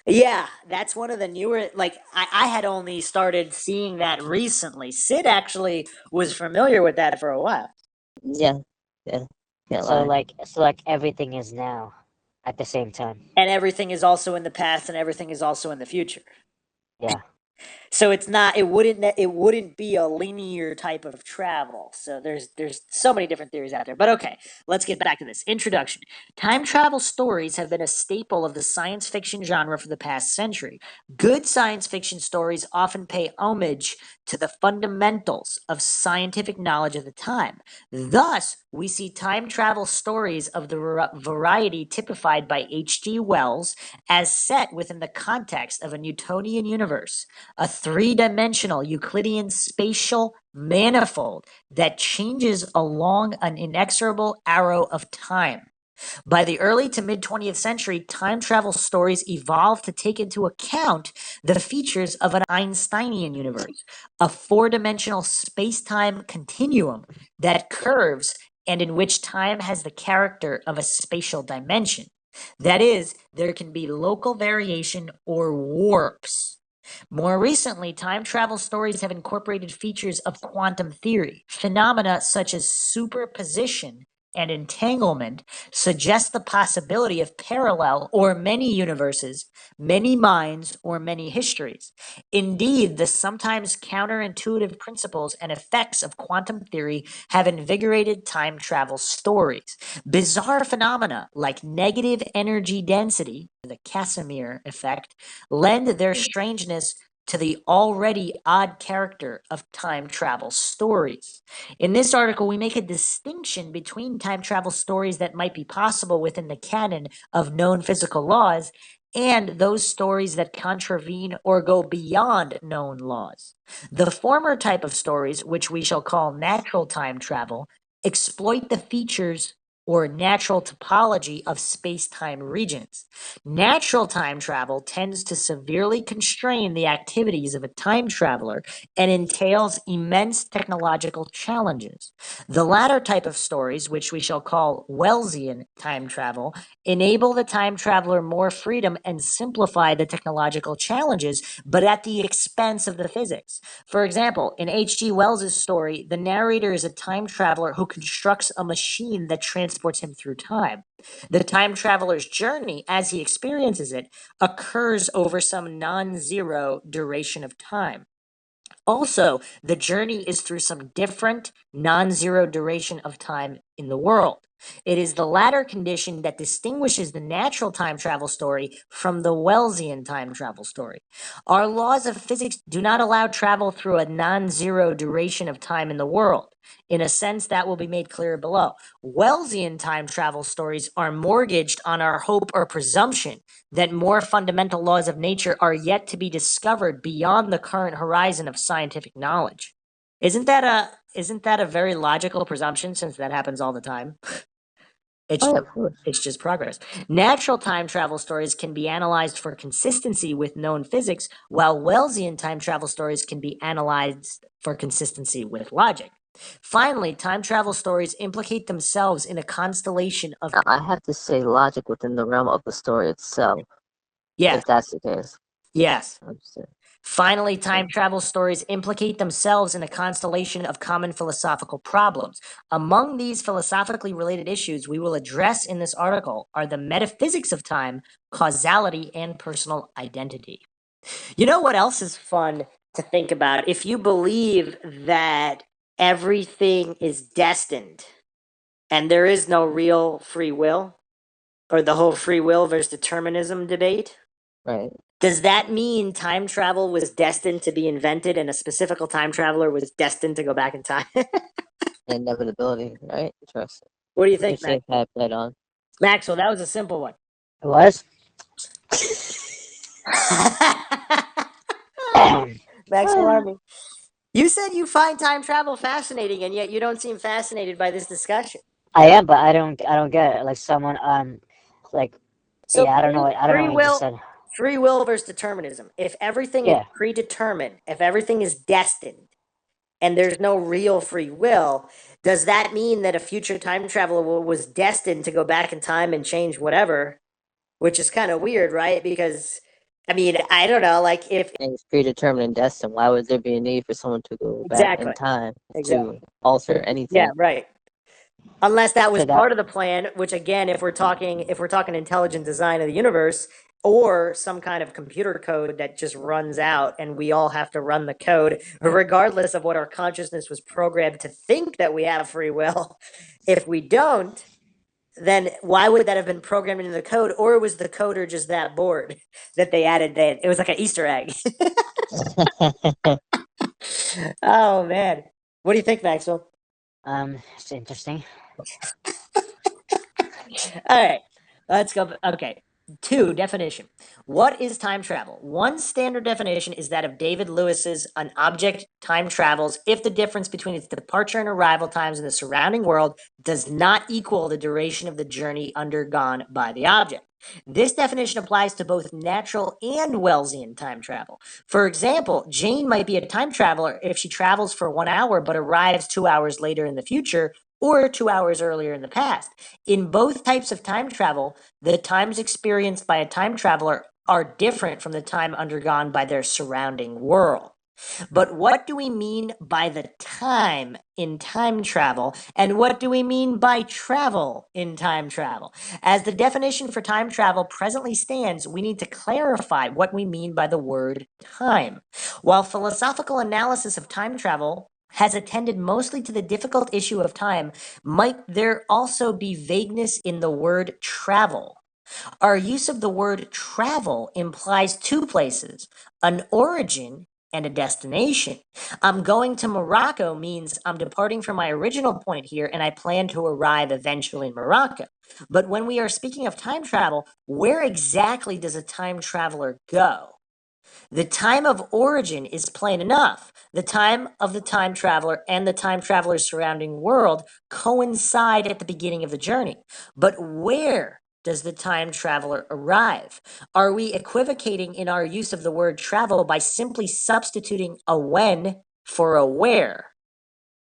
Yeah, that's one of the newer, like, I had only started seeing that recently. Sid actually was familiar with that for a while. Yeah, yeah. Can't So lie. like everything is now at the same time. And everything is also in the past and everything is also in the future. Yeah. So it's not, it wouldn't be a linear type of travel. So there's so many different theories out there. But okay, let's get back to this. Introduction. Time travel stories have been a staple of the science fiction genre for the past century. Good science fiction stories often pay homage to the fundamentals of scientific knowledge of the time. Thus, we see time travel stories of the variety typified by H.G. Wells as set within the context of a Newtonian universe, a three-dimensional Euclidean spatial manifold that changes along an inexorable arrow of time. By the early to mid 20th century, time travel stories evolved to take into account the features of an Einsteinian universe, a four-dimensional space-time continuum that curves and in which time has the character of a spatial dimension. That is, there can be local variation or warps. More recently, time travel stories have incorporated features of quantum theory. Phenomena such as superposition and entanglement suggest the possibility of parallel or many universes, many minds, or many histories. Indeed, the sometimes counterintuitive principles and effects of quantum theory have invigorated time travel stories. Bizarre phenomena like negative energy density, the Casimir effect, lend their strangeness to the already odd character of time travel stories. In this article, we make a distinction between time travel stories that might be possible within the canon of known physical laws and those stories that contravene or go beyond known laws. The former type of stories, which we shall call natural time travel, exploit the features or natural topology of space-time regions. Natural time travel tends to severely constrain the activities of a time traveler and entails immense technological challenges. The latter type of stories, which we shall call Wellesian time travel, enable the time traveler more freedom and simplify the technological challenges, but at the expense of the physics. For example, in H.G. Wells' story, the narrator is a time traveler who constructs a machine that transports him through time. The time traveler's journey, as he experiences it, occurs over some non-zero duration of time. Also, the journey is through some different non-zero duration of time in the world. It is the latter condition that distinguishes the natural time travel story from the Wellesian time travel story. Our laws of physics do not allow travel through a non-zero duration of time in the world. In a sense, that will be made clear below. Wellesian time travel stories are mortgaged on our hope or presumption that more fundamental laws of nature are yet to be discovered beyond the current horizon of scientific knowledge. Isn't that a very logical presumption, since that happens all the time? It's Oh, yeah, of course. it's just progress. Natural time travel stories can be analyzed for consistency with known physics, while Wellesian time travel stories can be analyzed for consistency with logic. Finally, time travel stories implicate themselves in a constellation of Now, I have to say logic within the realm of the story itself, yeah, if that's the case. yes. Understood. Finally, time travel stories implicate themselves in a constellation of common philosophical problems. Among these philosophically related issues we will address in this article are the metaphysics of time, causality, and personal identity. You know what else is fun to think about? If you believe that everything is destined and there is no real free will, or the whole free will versus determinism debate, Right. Does that mean time travel was destined to be invented and a specific time traveler was destined to go back in time? Inevitability, right? Interesting. What do you think, Interesting Max? to have that on. Maxwell, that was a simple one. It was. Maxwell Army. You said you find time travel fascinating, and yet you don't seem fascinated by this discussion. I am, but I don't get it. Like someone like So yeah, I don't know. I don't know free what you just will, said. free will versus determinism. If everything is Yeah. predetermined, if everything is destined, and there's no real free will, does that mean that a future time traveler was destined to go back in time and change whatever? Which is kind of weird, right? Because I mean, I don't know, like if It's predetermined and destined. Why would there be a need for someone to go back exactly, in time exactly, to alter yeah, anything? right. Unless that was So that part of the plan, which again, if we're talking intelligent design of the universe, or some kind of computer code that just runs out and we all have to run the code, regardless of what our consciousness was programmed to think that we have free will. If we don't, then why would that have been programmed into the code? Or was the coder just that bored that they added that? It was like an Easter egg. Oh man. What do you think, Maxwell? it's interesting. All right, let's go. Okay, two definition. What is time travel? One standard definition is that of David Lewis's an object time travels if the difference between its departure and arrival times in the surrounding world does not equal the duration of the journey undergone by the object. This definition applies to both natural and Wellesian time travel. For example, Jane might be a time traveler if she travels for 1 hour but arrives 2 hours later in the future or 2 hours earlier in the past. In both types of time travel, the times experienced by a time traveler are different from the time undergone by their surrounding world. But what do we mean by the time in time travel? And what do we mean by travel in time travel? As the definition for time travel presently stands, we need to clarify what we mean by the word time. While philosophical analysis of time travel has attended mostly to the difficult issue of time, might there also be vagueness in the word travel? Our use of the word travel implies two places, an origin and a destination. I'm going to Morocco means I'm departing from my original point here and I plan to arrive eventually in Morocco. But when we are speaking of time travel, where exactly does a time traveler go? The time of origin is plain enough. The time of the time traveler and the time traveler's surrounding world coincide at the beginning of the journey. But where does the time traveler arrive? Are we equivocating in our use of the word travel by simply substituting a when for a where?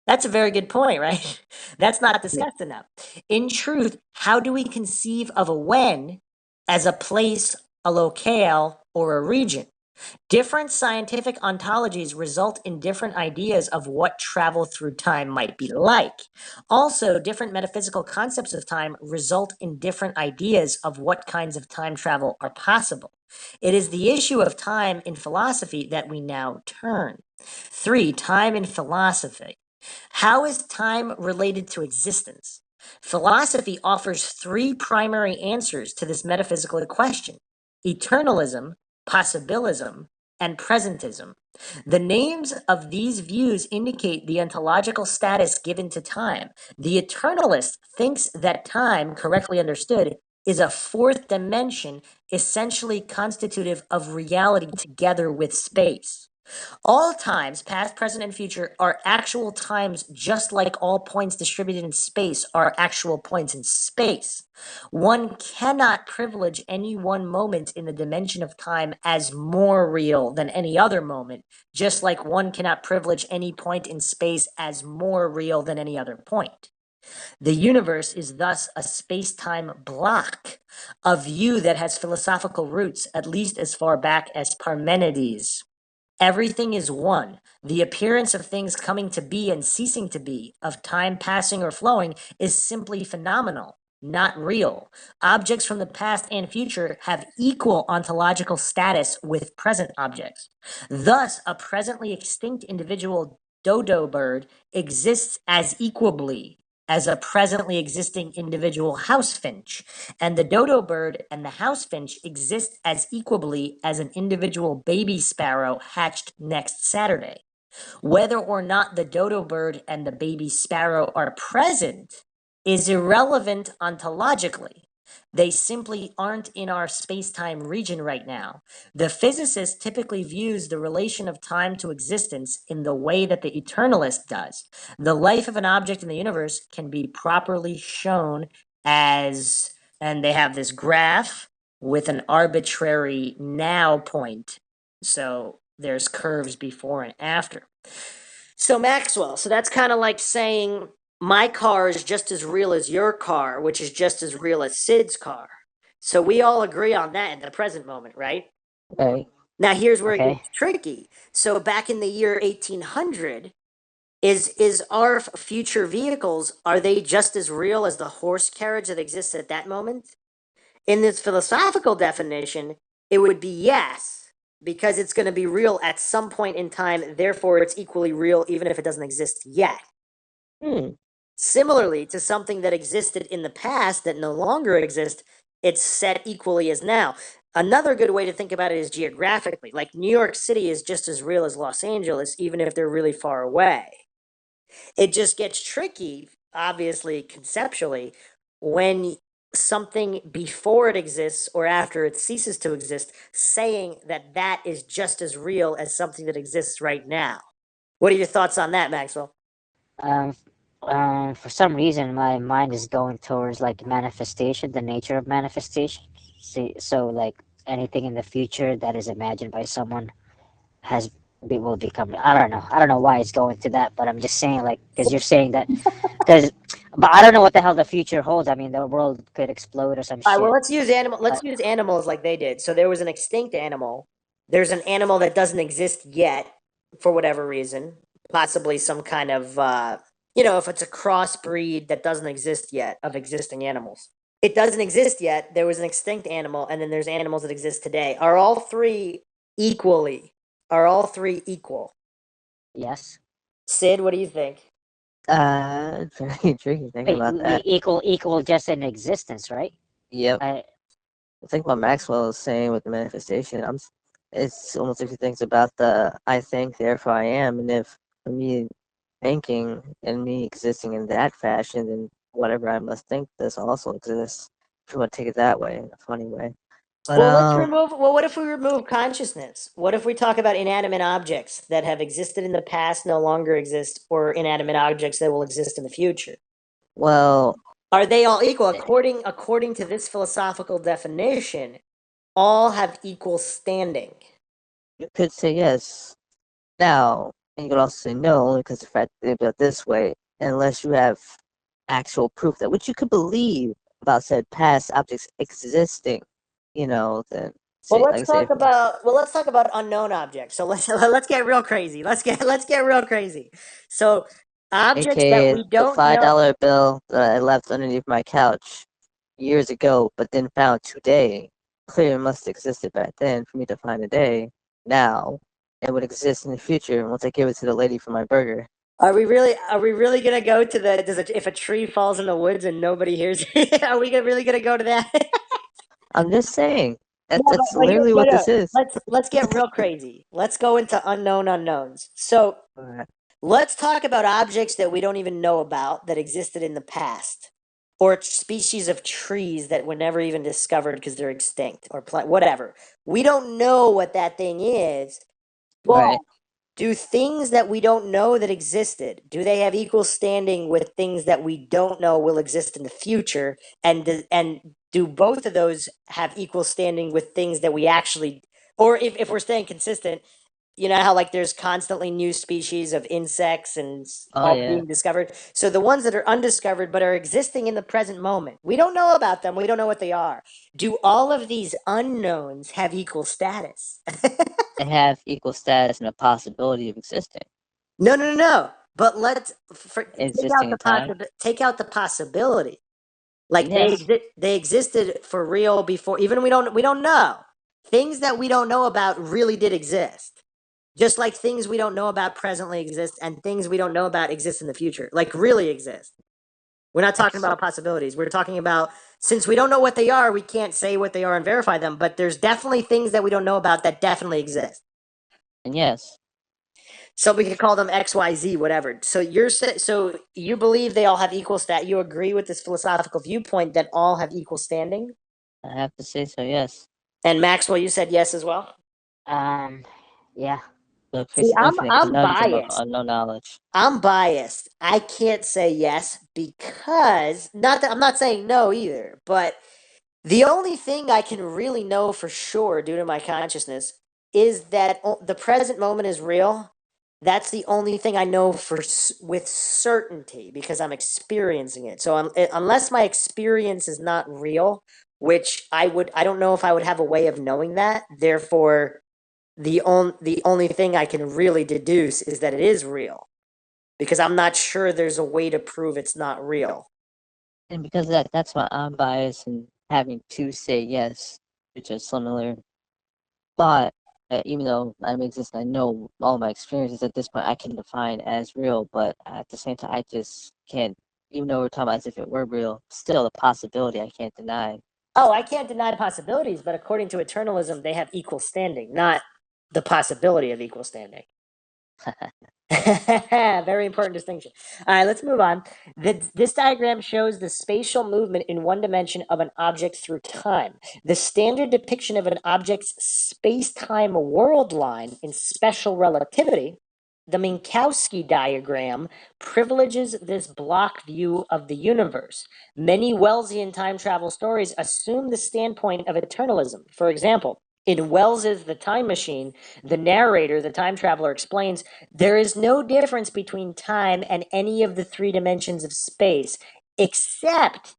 That's a very good point, right? That's not discussed enough. In truth, how do we conceive of a when as a place, a locale, or a region? Different scientific ontologies result in different ideas of what travel through time might be like. Also, different metaphysical concepts of time result in different ideas of what kinds of time travel are possible. It is the issue of time in philosophy that we now turn. 3. Time in philosophy. How is time related to existence? Philosophy offers three primary answers to this metaphysical question: eternalism, possibilism, and presentism. The names of these views indicate the ontological status given to time. The eternalist thinks that time, correctly understood, is a fourth dimension essentially constitutive of reality together with space. All times, past, present, and future, are actual times, just like all points distributed in space are actual points in space. One cannot privilege any one moment in the dimension of time as more real than any other moment, just like one cannot privilege any point in space as more real than any other point. The universe is thus a space-time block, a view that has philosophical roots at least as far back as Parmenides. Everything is one. The appearance of things coming to be and ceasing to be, of time passing or flowing, is simply phenomenal, not real. Objects from the past and future have equal ontological status with present objects. Thus, a presently extinct individual dodo bird exists as equably as a presently existing individual house finch, and the dodo bird and the house finch exist as equably as an individual baby sparrow hatched next Saturday. Whether or not the dodo bird and the baby sparrow are present is irrelevant ontologically. They simply aren't in our space-time region right now. The physicist typically views the relation of time to existence in the way that the eternalist does. The life of an object in the universe can be properly shown as, and they have this graph with an arbitrary now point. So there's curves before and after. So Maxwell, so that's kind of like saying my car is just as real as your car, which is just as real as Sid's car. So we all agree on that in the present moment, right? Right. Now here's where it Okay. gets tricky. So back in the year 1800, is our future vehicles, are they just as real as the horse carriage that exists at that moment? In this philosophical definition, it would be yes, because it's going to be real at some point in time, therefore it's equally real even if it doesn't exist yet. Similarly to something that existed in the past that no longer exists, it's set equally as now. Another good way to think about it is geographically. Like New York City is just as real as Los Angeles, even if they're really far away. It just gets tricky, obviously, conceptually, when something before it exists or after it ceases to exist, saying that that is just as real as something that exists right now. What are your thoughts on that, Maxwell? Um, for some reason, my mind is going towards like manifestation, the nature of manifestation. See, so like anything in the future that is imagined by someone will become. I don't know why it's going to that, but I'm just saying like because you're saying that because, but I don't know what the hell the future holds. I mean, the world could explode or some All right, well, shit. let's use animal. Let's But use animals like they did. So there was an extinct animal. There's an animal that doesn't exist yet for whatever reason, possibly some kind of, if it's a crossbreed that doesn't exist yet of existing animals. It doesn't exist yet. There was an extinct animal, and then there's animals that exist today. Are all three equally? Are all three equal? yes, Sid, what do you think? Very tricky thinking about that. equal just in existence, right? Yep. I I think what Maxwell is saying with the manifestation, it's almost if he thinks about the I think, therefore I am, and if for me thinking and me existing in that fashion, then whatever I must think this also exists. If you want to take it that way, in a funny way. But Well, what if we remove consciousness? What if we talk about inanimate objects that have existed in the past, no longer exist, or inanimate objects that will exist in the future? well, Are they all equal? According to this philosophical definition, all have equal standing. you could say yes. Now, and you could also say no, only because the fact that they built this way, unless you have actual proof that which you could believe about said past objects existing, then Well, say like say let's talk about unknown objects. So let's get real crazy. Let's get real crazy. So objects that aka we the don't five know. dollar bill that I left underneath my couch years ago, but then found today. Clearly must have existed back then for me to find today. Now it would exist in the future once I give it to the lady for my burger. Are we really gonna go to the? If a tree falls in the woods and nobody hears it, are we really gonna go to that? I'm just saying No, that's but here, literally no, what no. this is. Let's get real crazy. Let's go into unknown unknowns. So Alright. let's talk about objects that we don't even know about that existed in the past, or species of trees that were never even discovered because they're extinct, or whatever. We don't know what that thing is, but Right. do things that we don't know that existed, do they have equal standing with things that we don't know will exist in the future? And do both of those have equal standing with things that we actually, or if we're staying consistent, you know how like there's constantly new species of insects and Oh all yeah. being discovered. So the ones that are undiscovered but are existing in the present moment, we don't know about them. We don't know what they are. Do all of these unknowns have equal status? They have equal status and a possibility of existing. No, no, no, no. But Existing in time? take out the possibility. Like Yes. they existed for real before. Even we don't know things that we don't know about really did exist. Just like things we don't know about presently exist, and things we don't know about exist in the future, like really exist. We're not talking about possibilities. We're talking about, since we don't know what they are, we can't say what they are and verify them, but there's definitely things that we don't know about that definitely exist. And yes, So we could call them X, Y, Z, whatever. So so you believe they all have equal stat. You agree with this philosophical viewpoint that all have equal standing? I have to say so, yes. And Maxwell, you said yes as well? Yeah. So See, creates an infinite I'm conundrum of biased. unknown knowledge. I'm biased. I can't say yes because, not that I'm not saying no either, but the only thing I can really know for sure due to my consciousness is that the present moment is real. That's the only thing I know with certainty because I'm experiencing it. So unless my experience is not real, which I don't know if I would have a way of knowing that. Therefore, the only thing I can really deduce is that it is real because I'm not sure there's a way to prove it's not real. And because of that, that's why I'm biased in having to say yes, which is similar. But even though I'm existing, I know all my experiences at this point I can define as real, but at the same time, I just can't, even though we're talking about as if it were real, still a possibility I can't deny. Oh, I can't deny possibilities, but according to eternalism, they have equal standing, not the possibility of equal standing. Very important distinction. All right, let's move on. This diagram shows the spatial movement in one dimension of an object through time. The standard depiction of an object's space-time world line in special relativity, the Minkowski diagram, privileges this block view of the universe. Many Wellesian time travel stories assume the standpoint of eternalism. For example, in Wells's The Time Machine, the narrator, the time traveler, explains there is no difference between time and any of the three dimensions of space, except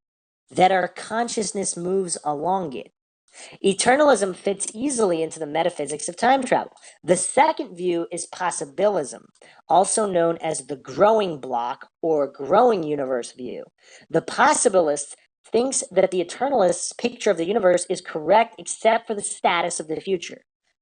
that our consciousness moves along it. Eternalism fits easily into the metaphysics of time travel. The second view is possibilism, also known as the growing block or growing universe view. The possibilist thinks that the eternalist's picture of the universe is correct except for the status of the future.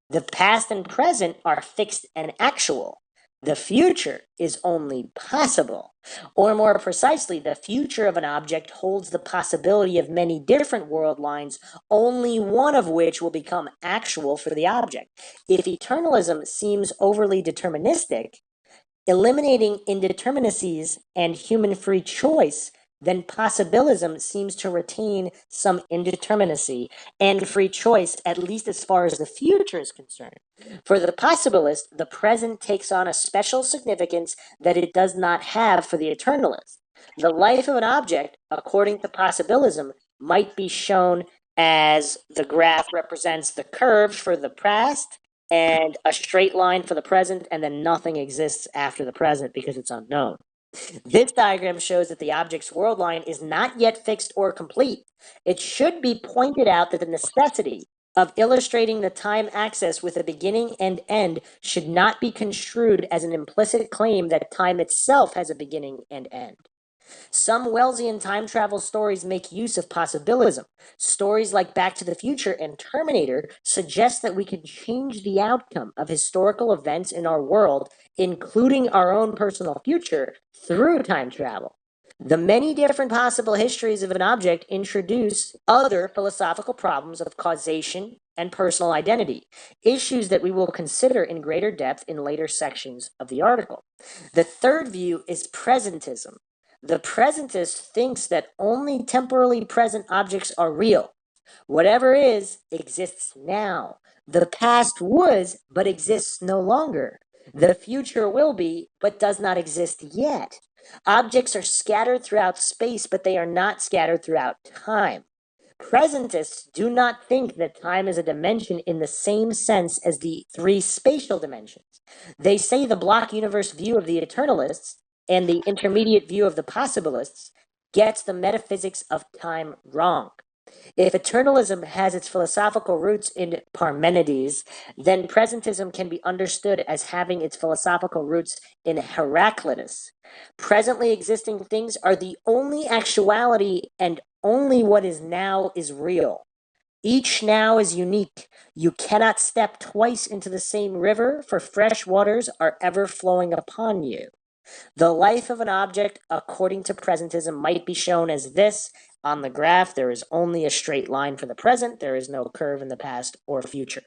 The past and present are fixed and actual. The future is only possible. Or more precisely, the future of an object holds the possibility of many different world lines, only one of which will become actual for the object. If eternalism seems overly deterministic, eliminating indeterminacies and human free choice, then possibilism seems to retain some indeterminacy and free choice, at least as far as the future is concerned. For the possibilist, the present takes on a special significance that it does not have for the eternalist. The life of an object, according to possibilism, might be shown as the graph represents the curve for the past and a straight line for the present, and then nothing exists after the present because it's unknown. This diagram shows that the object's world line is not yet fixed or complete. It should be pointed out that the necessity of illustrating the time axis with a beginning and end should not be construed as an implicit claim that time itself has a beginning and end. Some Wellesian time travel stories make use of possibilism. Stories like Back to the Future and Terminator suggest that we can change the outcome of historical events in our world, including our own personal future, through time travel. The many different possible histories of an object introduce other philosophical problems of causation and personal identity, issues that we will consider in greater depth in later sections of the article. The third view is presentism. The presentist thinks that only temporally present objects are real. Whatever is exists now. The past was, but exists no longer. The future will be, but does not exist yet. Objects are scattered throughout space, but they are not scattered throughout time. Presentists do not think that time is a dimension in the same sense as the three spatial dimensions. They say the block universe view of the eternalists and the intermediate view of the possibilists gets the metaphysics of time wrong. If eternalism has its philosophical roots in Parmenides, then presentism can be understood as having its philosophical roots in Heraclitus. Presently existing things are the only actuality, and only what is now is real. Each now is unique. You cannot step twice into the same river, for fresh waters are ever flowing upon you. The life of an object, according to presentism, might be shown as this. On the graph, there is only a straight line for the present. There is no curve in the past or future.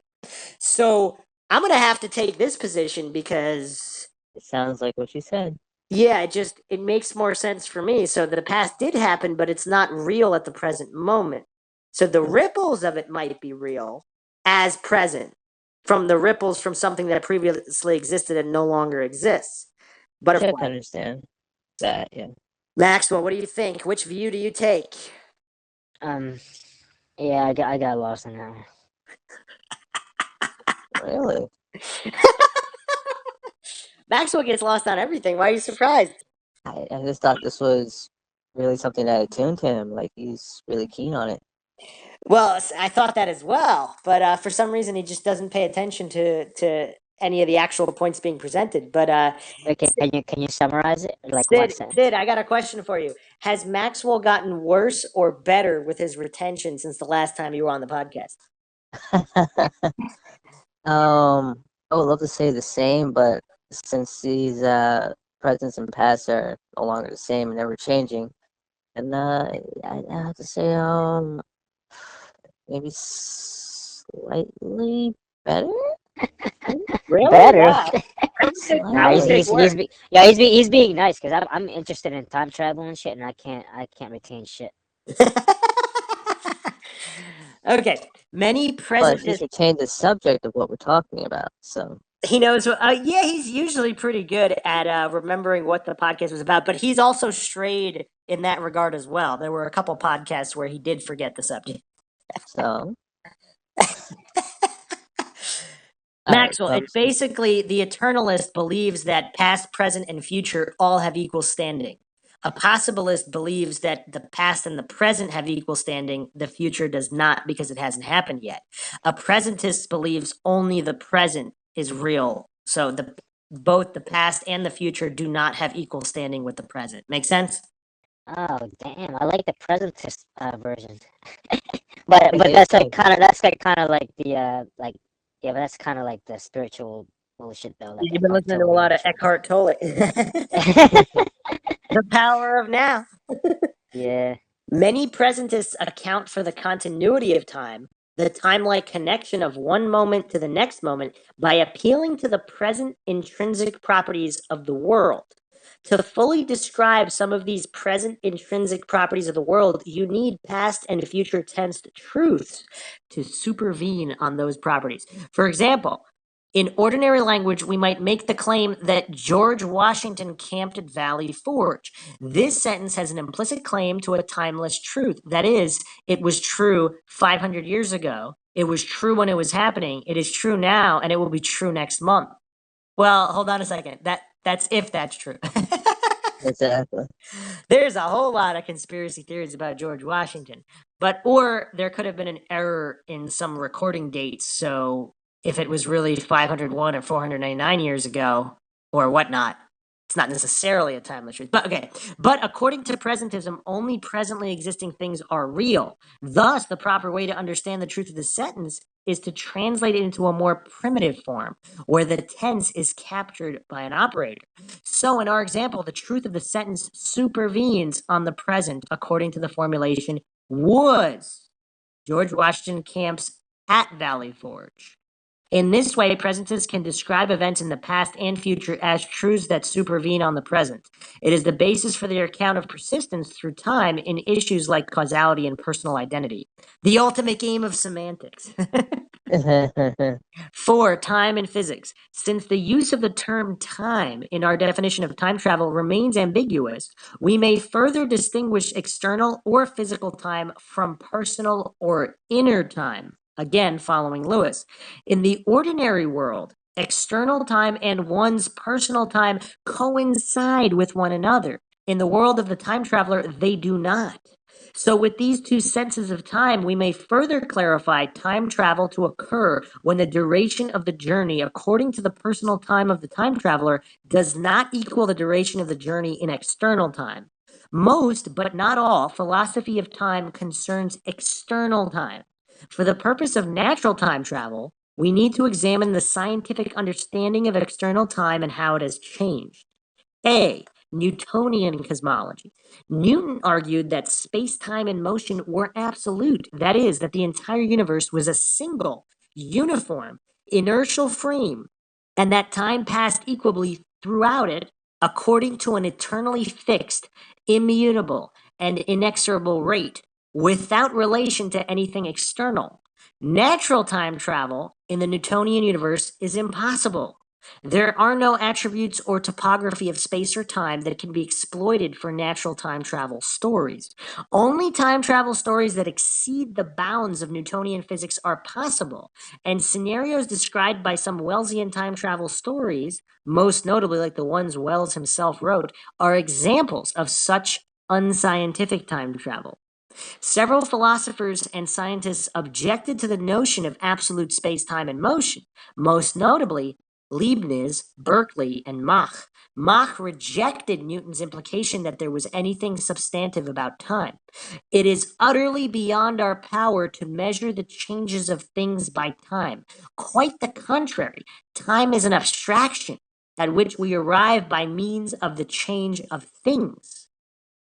So I'm going to have to take this position because, It sounds like what you said. yeah, it makes more sense for me. So the past did happen, but it's not real at the present moment. So the ripples of it might be real as present from the ripples from something that previously existed and no longer exists. I can Butterfly. understand that, yeah. Maxwell, what do you think? Which view do you take? Yeah, I got lost in that. Really? Maxwell gets lost on everything. Why are you surprised? I just thought this was really something that attuned to him. Like, he's really keen on it. Well, I thought that as well, but for some reason he just doesn't pay attention to any of the actual points being presented. But Wait, can you summarize it? Like one Sid, sentence. Sid, I got a question for you. Has Maxwell gotten worse or better with his retention since the last time you were on the podcast? I would love to say the same, but since these presents and past are no longer the same and ever changing, and I have to say maybe slightly better. Really? Better. Wow. Nah, Slightly. he's being nice because I'm interested in time travel and shit, and I can't retain shit. Okay. Many But present. he's retained the subject of what we're talking about, so He knows. Yeah, he's usually pretty good at remembering what the podcast was about, but he's also strayed in that regard as well. There were a couple podcasts where he did forget the subject. so Maxwell, alright, it's basically the eternalist believes that past, present, and future all have equal standing. A possibilist believes that the past and the present have equal standing, the future does not because it hasn't happened yet. A presentist believes only the present is real. So both the past and the future do not have equal standing with the present. Make sense? Oh damn, I like the presentist version. But I do that's too. like kind of like the like yeah, but that's kind of like the spiritual bullshit though. Like You've been listening to a lot of Eckhart Tolle. The power of now. Yeah. Many presentists account for the continuity of time, the time-like connection of one moment to the next moment, by appealing to the present intrinsic properties of the world. To fully describe some of these present intrinsic properties of the world, you need past and future tense truths to supervene on those properties. For example, in ordinary language, we might make the claim that George Washington camped at Valley Forge. This sentence has an implicit claim to a timeless truth. That is, it was true 500 years ago. It was true when it was happening. It is true now, and it will be true next month. Well, hold on a second. That's if that's true. Exactly. There's a whole lot of conspiracy theories about George Washington, or there could have been an error in some recording dates. So if it was really 501 or 499 years ago or whatnot, it's not necessarily a timeless truth. But okay. But according to presentism, only presently existing things are real. Thus, the proper way to understand the truth of the sentence is to translate it into a more primitive form, where the tense is captured by an operator. So, in our example, the truth of the sentence supervenes on the present according to the formulation was George Washington camps at Valley Forge. In this way, presentists can describe events in the past and future as truths that supervene on the present. It is the basis for their account of persistence through time in issues like causality and personal identity. The ultimate game of semantics. 4. Time and physics. Since the use of the term time in our definition of time travel remains ambiguous, we may further distinguish external or physical time from personal or inner time. Again, following Lewis. In the ordinary world, external time and one's personal time coincide with one another. In the world of the time traveler, they do not. So, with these two senses of time, we may further clarify time travel to occur when the duration of the journey, according to the personal time of the time traveler, does not equal the duration of the journey in external time. Most, but not all, philosophy of time concerns external time. For the purpose of natural time travel, we need to examine the scientific understanding of external time and how it has changed. A. Newtonian cosmology. Newton argued that space, time, and motion were absolute. That is, that the entire universe was a single, uniform, inertial frame, and that time passed equably throughout it according to an eternally fixed, immutable, and inexorable rate, without relation to anything external. Natural time travel in the Newtonian universe is impossible. There are no attributes or topography of space or time that can be exploited for natural time travel stories. Only time travel stories that exceed the bounds of Newtonian physics are possible, and scenarios described by some Wellesian time travel stories, most notably like the ones Wells himself wrote, are examples of such unscientific time travel. Several philosophers and scientists objected to the notion of absolute space, time, and motion, most notably Leibniz, Berkeley, and Mach. Mach rejected Newton's implication that there was anything substantive about time. It is utterly beyond our power to measure the changes of things by time. Quite the contrary, time is an abstraction at which we arrive by means of the change of things.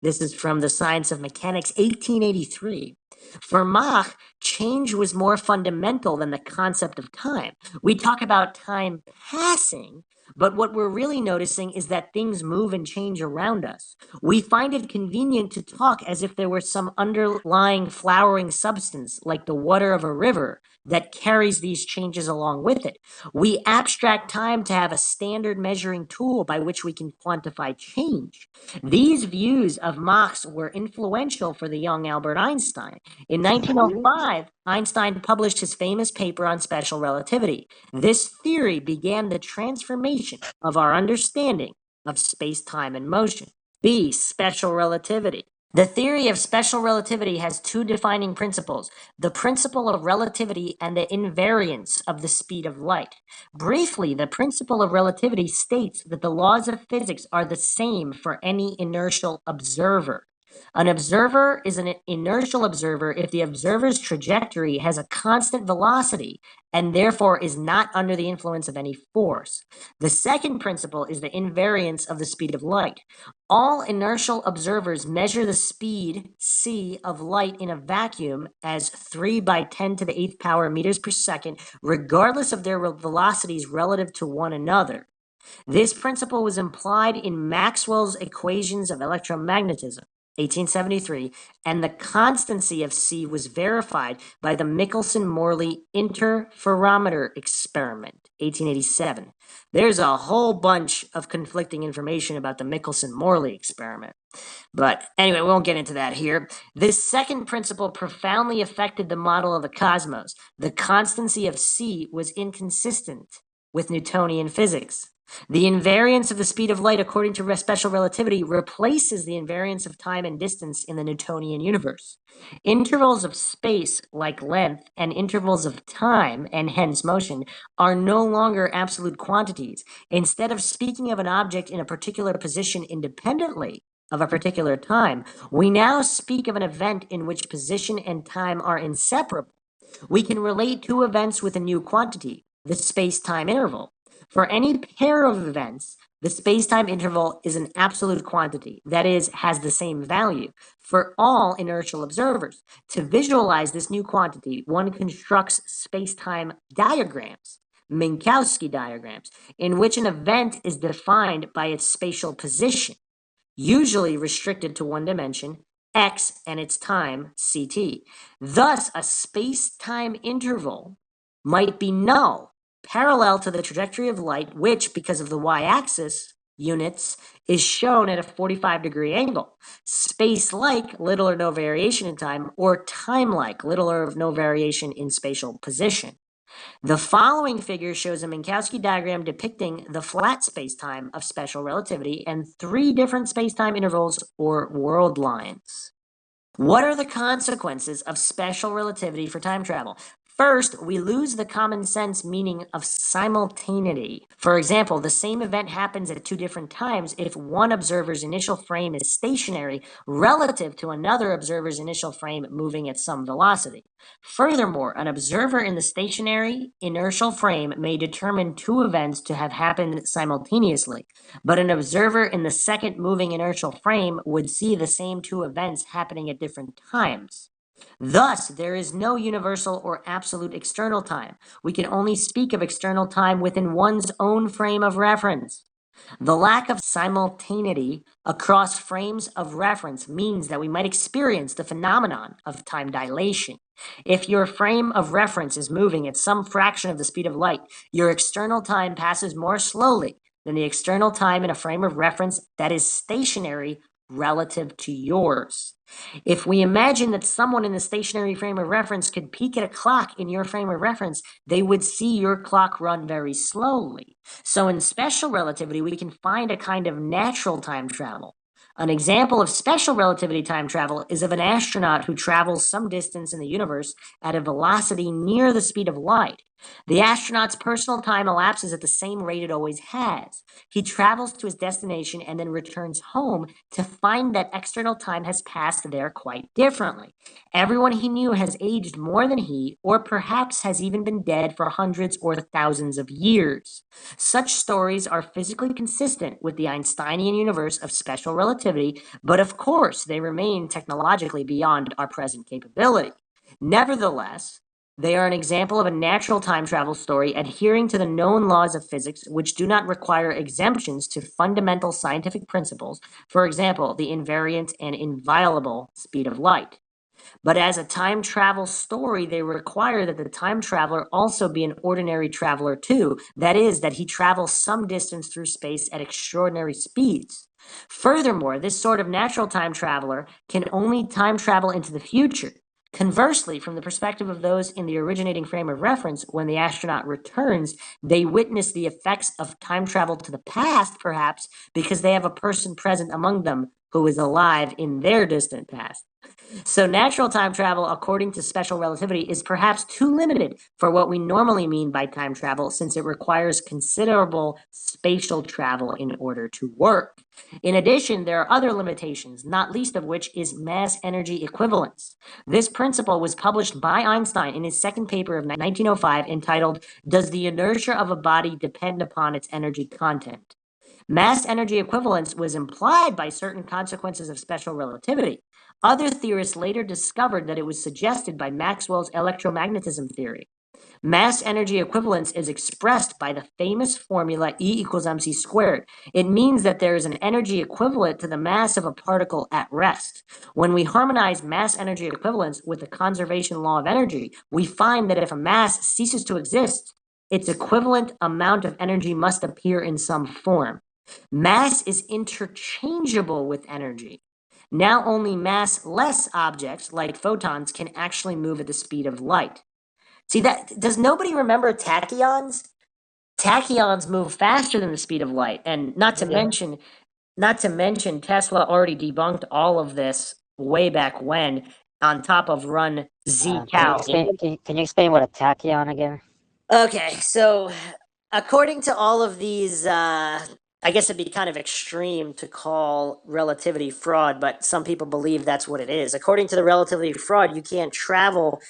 This is from The Science of Mechanics, 1883. For Mach, change was more fundamental than the concept of time. We talk about time passing, but what we're really noticing is that things move and change around us. We find it convenient to talk as if there were some underlying flowering substance, like the water of a river, that carries these changes along with it. We abstract time to have a standard measuring tool by which we can quantify change. These views of Mach's were influential for the young Albert Einstein. In 1905, Einstein published his famous paper on special relativity. This theory began the transformation of our understanding of space, time, and motion. B. Special relativity. The theory of special relativity has two defining principles: the principle of relativity and the invariance of the speed of light. Briefly, the principle of relativity states that the laws of physics are the same for any inertial observer. An observer is an inertial observer if the observer's trajectory has a constant velocity and therefore is not under the influence of any force. The second principle is the invariance of the speed of light. All inertial observers measure the speed, c, of light in a vacuum as 3 by 10 to the 8th power meters per second, regardless of their velocities relative to one another. This principle was implied in Maxwell's equations of electromagnetism, 1873, and the constancy of C was verified by the Michelson-Morley interferometer experiment, 1887. There's a whole bunch of conflicting information about the Michelson-Morley experiment. But anyway, we won't get into that here. This second principle profoundly affected the model of the cosmos. The constancy of C was inconsistent with Newtonian physics. The invariance of the speed of light according to special relativity replaces the invariance of time and distance in the Newtonian universe. Intervals of space, like length, and intervals of time, and hence motion, are no longer absolute quantities. Instead of speaking of an object in a particular position independently of a particular time, we now speak of an event in which position and time are inseparable. We can relate two events with a new quantity, the space-time interval. For any pair of events, the space-time interval is an absolute quantity, that is, has the same value for all inertial observers. To visualize this new quantity, one constructs space-time diagrams, Minkowski diagrams, in which an event is defined by its spatial position, usually restricted to one dimension, x, and its time, ct. Thus, a space-time interval might be null, parallel to the trajectory of light, which, because of the y-axis units, is shown at a 45-degree angle. Space-like, little or no variation in time, or time-like, little or no variation in spatial position. The following figure shows a Minkowski diagram depicting the flat spacetime of special relativity and three different spacetime intervals or world lines. What are the consequences of special relativity for time travel? First, we lose the common sense meaning of simultaneity. For example, the same event happens at two different times if one observer's initial frame is stationary relative to another observer's initial frame moving at some velocity. Furthermore, an observer in the stationary inertial frame may determine two events to have happened simultaneously, but an observer in the second moving inertial frame would see the same two events happening at different times. Thus, there is no universal or absolute external time. We can only speak of external time within one's own frame of reference. The lack of simultaneity across frames of reference means that we might experience the phenomenon of time dilation. If your frame of reference is moving at some fraction of the speed of light, your external time passes more slowly than the external time in a frame of reference that is stationary relative to yours. If we imagine that someone in the stationary frame of reference could peek at a clock in your frame of reference, they would see your clock run very slowly. So in special relativity, we can find a kind of natural time travel. An example of special relativity time travel is of an astronaut who travels some distance in the universe at a velocity near the speed of light. The astronaut's personal time elapses at the same rate it always has. He travels to his destination and then returns home to find that external time has passed there quite differently. Everyone he knew has aged more than he, or perhaps has even been dead for hundreds or thousands of years. Such stories are physically consistent with the Einsteinian universe of special relativity, but of course they remain technologically beyond our present capability. Nevertheless, they are an example of a natural time travel story adhering to the known laws of physics, which do not require exemptions to fundamental scientific principles, for example, the invariant and inviolable speed of light. But as a time travel story, they require that the time traveler also be an ordinary traveler too. That is, that he travels some distance through space at extraordinary speeds. Furthermore, this sort of natural time traveler can only time travel into the future. Conversely, from the perspective of those in the originating frame of reference, when the astronaut returns, they witness the effects of time travel to the past, perhaps, because they have a person present among them who is alive in their distant past. So natural time travel, according to special relativity, is perhaps too limited for what we normally mean by time travel, since it requires considerable spatial travel in order to work. In addition, there are other limitations, not least of which is mass-energy equivalence. This principle was published by Einstein in his second paper of 1905 entitled, "Does the inertia of a body depend upon its energy content?" Mass energy equivalence was implied by certain consequences of special relativity. Other theorists later discovered that it was suggested by Maxwell's electromagnetism theory. Mass energy equivalence is expressed by the famous formula E equals mc squared. It means that there is an energy equivalent to the mass of a particle at rest. When we harmonize mass energy equivalence with the conservation law of energy, we find that if a mass ceases to exist, its equivalent amount of energy must appear in some form. Mass is interchangeable with energy. Now only mass-less objects, like photons, can actually move at the speed of light. See that? Does nobody remember tachyons? Tachyons move faster than the speed of light, and not to mention, Tesla already debunked all of this way back when, on top of run Z cow. Can you explain what a tachyon again? Okay, so according to all of these, I guess it'd be kind of extreme to call relativity fraud, but some people believe that's what it is. According to the relativity fraud, you can't travel,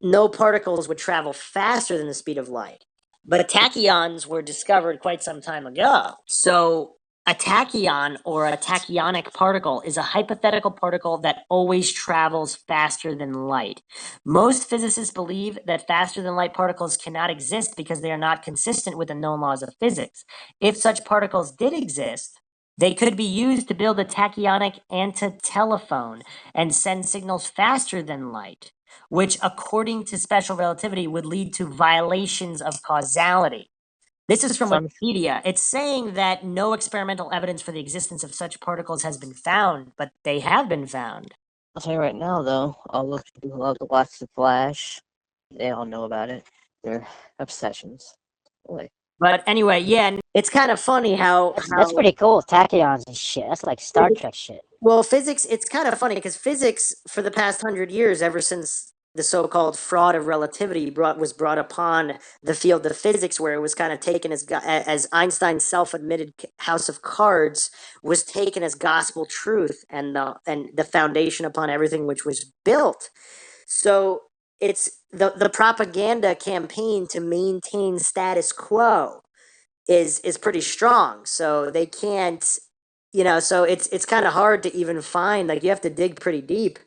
no particles would travel faster than the speed of light. But tachyons were discovered quite some time ago. So a tachyon or a tachyonic particle is a hypothetical particle that always travels faster than light. Most physicists believe that faster than light particles cannot exist because they are not consistent with the known laws of physics. If such particles did exist, they could be used to build a tachyonic antitelephone and send signals faster than light, which, according to special relativity, would lead to violations of causality. This is from Wikipedia. It's saying that no experimental evidence for the existence of such particles has been found, but they have been found. I'll tell you right now, though, all those people who love to watch The Flash, they all know about it. Their obsessions. Boy. But anyway, yeah, it's kind of funny how That's pretty cool. Tachyons and shit. That's like Star Trek shit. well, physics, it's kind of funny because physics for the past 100 years, ever since the so-called fraud of relativity was brought upon the field of physics, where it was kind of taken as Einstein's self-admitted house of cards was taken as gospel truth and the foundation upon everything which was built. So it's the propaganda campaign to maintain status quo is pretty strong. So they can't, so it's kind of hard to even find, like, you have to dig pretty deep.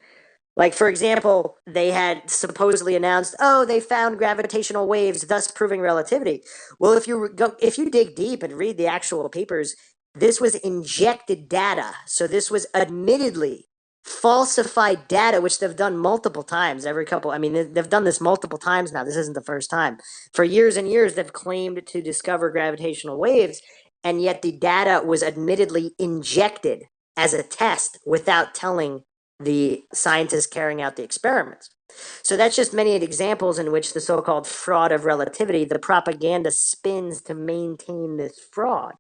Like, for example, they had supposedly announced, oh, they found gravitational waves, thus proving relativity. Well, if you dig deep and read the actual papers, this was injected data. So this was admittedly falsified data, which they've done multiple times. They've done this multiple times now. This isn't the first time. For years and years, they've claimed to discover gravitational waves, and yet the data was admittedly injected as a test without telling the scientists carrying out the experiments. So that's just many examples in which the so-called fraud of relativity, the propaganda spins to maintain this fraud.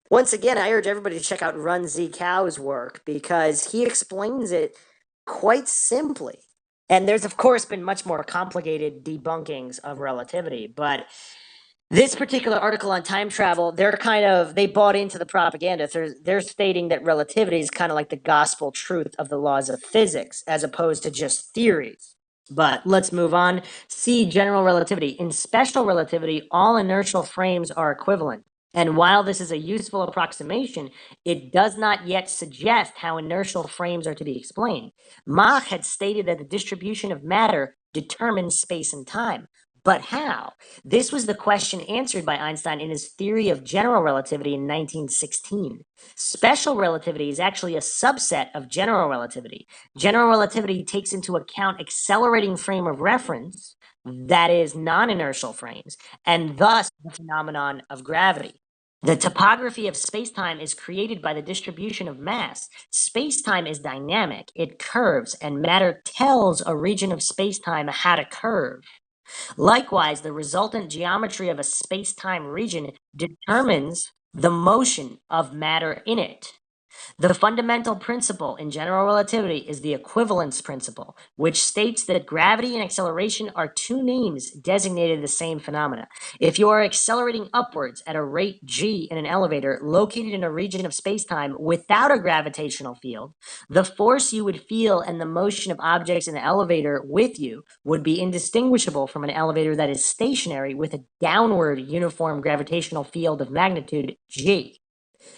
Once again, I urge everybody to check out Run Z Cow's work, because he explains it quite simply. And there's, of course, been much more complicated debunkings of relativity, but this particular article on time travel, they bought into the propaganda. They're stating that relativity is kind of like the gospel truth of the laws of physics, as opposed to just theories. But let's move on. See general relativity. In special relativity, all inertial frames are equivalent. And while this is a useful approximation, it does not yet suggest how inertial frames are to be explained. Mach had stated that the distribution of matter determines space and time. But how? This was the question answered by Einstein in his theory of general relativity in 1916. Special relativity is actually a subset of general relativity. General relativity takes into account accelerating frame of reference, that is, non-inertial frames, and thus the phenomenon of gravity. The topography of spacetime is created by the distribution of mass. Spacetime is dynamic, it curves, and matter tells a region of spacetime how to curve. Likewise, the resultant geometry of a space-time region determines the motion of matter in it. The fundamental principle in general relativity is the equivalence principle, which states that gravity and acceleration are two names designated the same phenomena. If you are accelerating upwards at a rate g in an elevator located in a region of spacetime without a gravitational field, the force you would feel and the motion of objects in the elevator with you would be indistinguishable from an elevator that is stationary with a downward uniform gravitational field of magnitude g.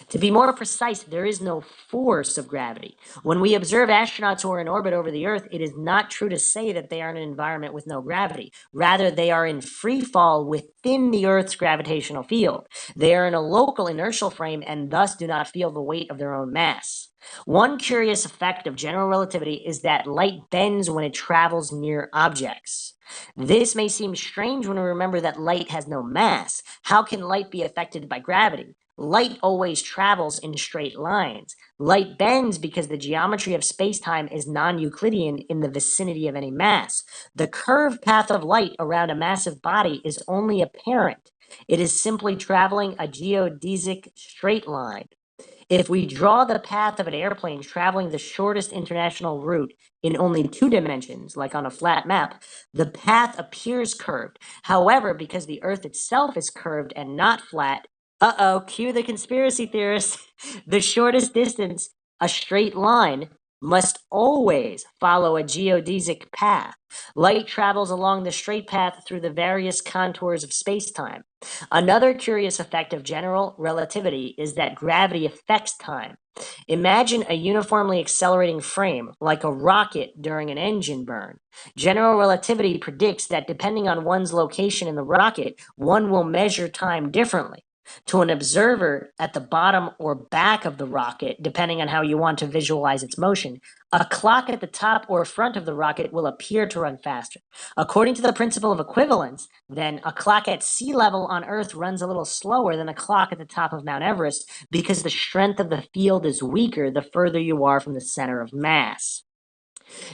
To be more precise, there is no force of gravity. When we observe astronauts who are in orbit over the Earth, it is not true to say that they are in an environment with no gravity. Rather, they are in free fall within the Earth's gravitational field. They are in a local inertial frame and thus do not feel the weight of their own mass. One curious effect of general relativity is that light bends when it travels near objects. This may seem strange when we remember that light has no mass. How can light be affected by gravity? Light always travels in straight lines. Light bends because the geometry of spacetime is non-Euclidean in the vicinity of any mass. The curved path of light around a massive body is only apparent. It is simply traveling a geodesic straight line. If we draw the path of an airplane traveling the shortest international route in only 2 dimensions, like on a flat map, the path appears curved. However, because the Earth itself is curved and not flat, cue the conspiracy theorists, the shortest distance, a straight line, must always follow a geodesic path. Light travels along the straight path through the various contours of spacetime. Another curious effect of general relativity is that gravity affects time. Imagine a uniformly accelerating frame, like a rocket during an engine burn. General relativity predicts that depending on one's location in the rocket, one will measure time differently. To an observer at the bottom or back of the rocket, depending on how you want to visualize its motion, a clock at the top or front of the rocket will appear to run faster. According to the principle of equivalence, then, a clock at sea level on Earth runs a little slower than a clock at the top of Mount Everest because the strength of the field is weaker the further you are from the center of mass.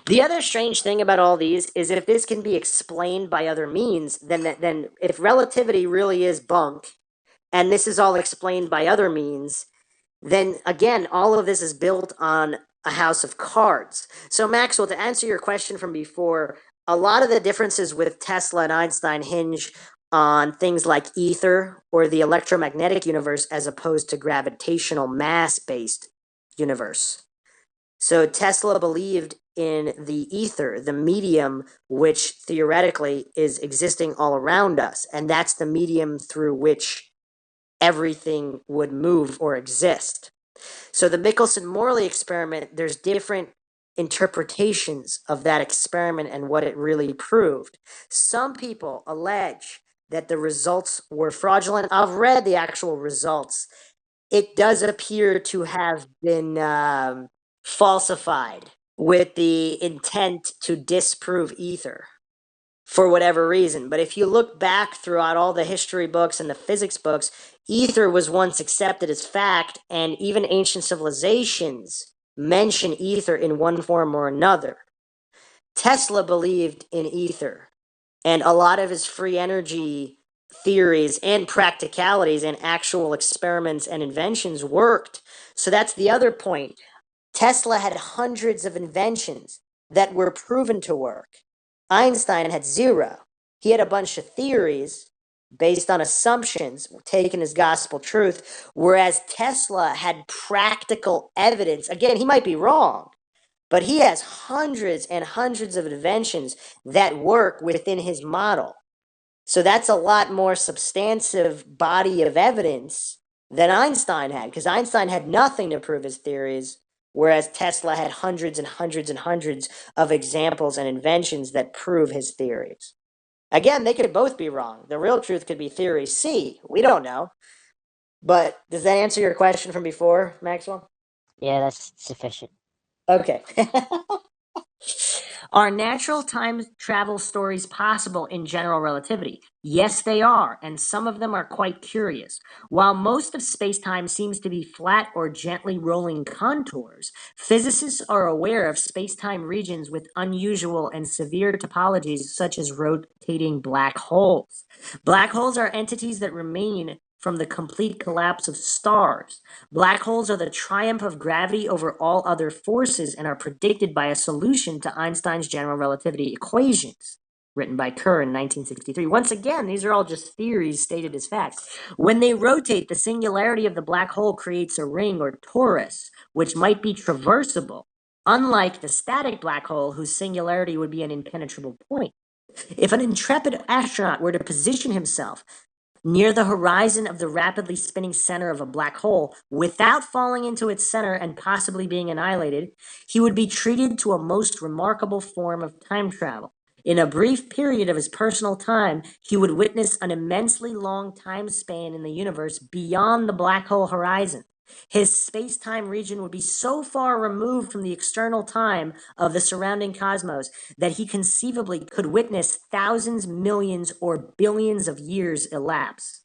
The other strange thing about all these is if this can be explained by other means, then if relativity really is bunk, and this is all explained by other means, then again, all of this is built on a house of cards. So Maxwell, to answer your question from before, a lot of the differences with Tesla and Einstein hinge on things like ether or the electromagnetic universe as opposed to gravitational mass-based universe. So Tesla believed in the ether, the medium which theoretically is existing all around us, and that's the medium through which everything would move or exist. So the Michelson-Morley experiment, there's different interpretations of that experiment and what it really proved. Some people allege that the results were fraudulent. I've read the actual results. It does appear to have been falsified with the intent to disprove ether for whatever reason. But if you look back throughout all the history books and the physics books, ether was once accepted as fact, and even ancient civilizations mention ether in one form or another. Tesla believed in ether, and a lot of his free energy theories and practicalities and actual experiments and inventions worked. So that's the other point. Tesla had hundreds of inventions that were proven to work. Einstein had zero. He had a bunch of theories based on assumptions taken as gospel truth, whereas Tesla had practical evidence. Again, he might be wrong, but he has hundreds and hundreds of inventions that work within his model. So that's a lot more substantive body of evidence than Einstein had, because Einstein had nothing to prove his theories, whereas Tesla had hundreds and hundreds and hundreds of examples and inventions that prove his theories. Again, they could both be wrong. The real truth could be theory C. We don't know. But does that answer your question from before, Maxwell? Yeah, that's sufficient. Okay. Are natural time travel stories possible in general relativity? Yes, they are, and some of them are quite curious. While most of space-time seems to be flat or gently rolling contours, physicists are aware of space-time regions with unusual and severe topologies such as rotating black holes. Black holes are entities that remain from the complete collapse of stars. Black holes are the triumph of gravity over all other forces and are predicted by a solution to Einstein's general relativity equations, written by Kerr in 1963. Once again, these are all just theories stated as facts. When they rotate, the singularity of the black hole creates a ring or torus, which might be traversable, unlike the static black hole, whose singularity would be an impenetrable point. If an intrepid astronaut were to position himself near the horizon of the rapidly spinning center of a black hole without falling into its center and possibly being annihilated, he would be treated to a most remarkable form of time travel. In a brief period of his personal time, he would witness an immensely long time span in the universe beyond the black hole horizon. His space-time region would be so far removed from the external time of the surrounding cosmos that he conceivably could witness thousands, millions, or billions of years elapse.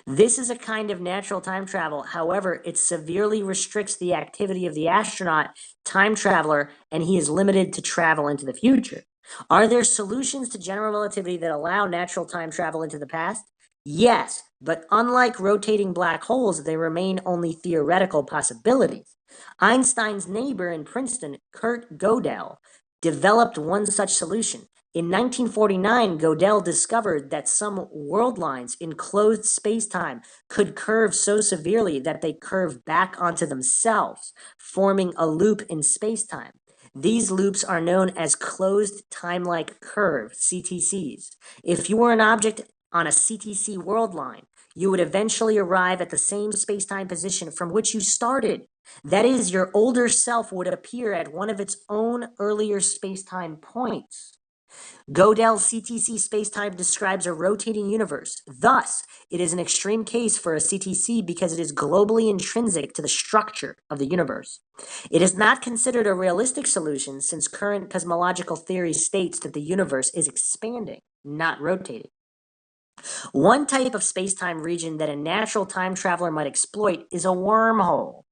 This is a kind of natural time travel. However, it severely restricts the activity of the astronaut, time traveler, and he is limited to travel into the future. Are there solutions to general relativity that allow natural time travel into the past? Yes, but unlike rotating black holes, they remain only theoretical possibilities. Einstein's neighbor in Princeton, Kurt Gödel, developed one such solution. In 1949, Gödel discovered that some world lines in closed spacetime could curve so severely that they curve back onto themselves, forming a loop in spacetime. These loops are known as closed time-like curve, CTCs. If you were an object on a CTC world line, you would eventually arrive at the same spacetime position from which you started. That is, your older self would appear at one of its own earlier spacetime points. Gödel's CTC spacetime describes a rotating universe. Thus, it is an extreme case for a CTC because it is globally intrinsic to the structure of the universe. It is not considered a realistic solution since current cosmological theory states that the universe is expanding, not rotating. One type of spacetime region that a natural time traveler might exploit is a wormhole.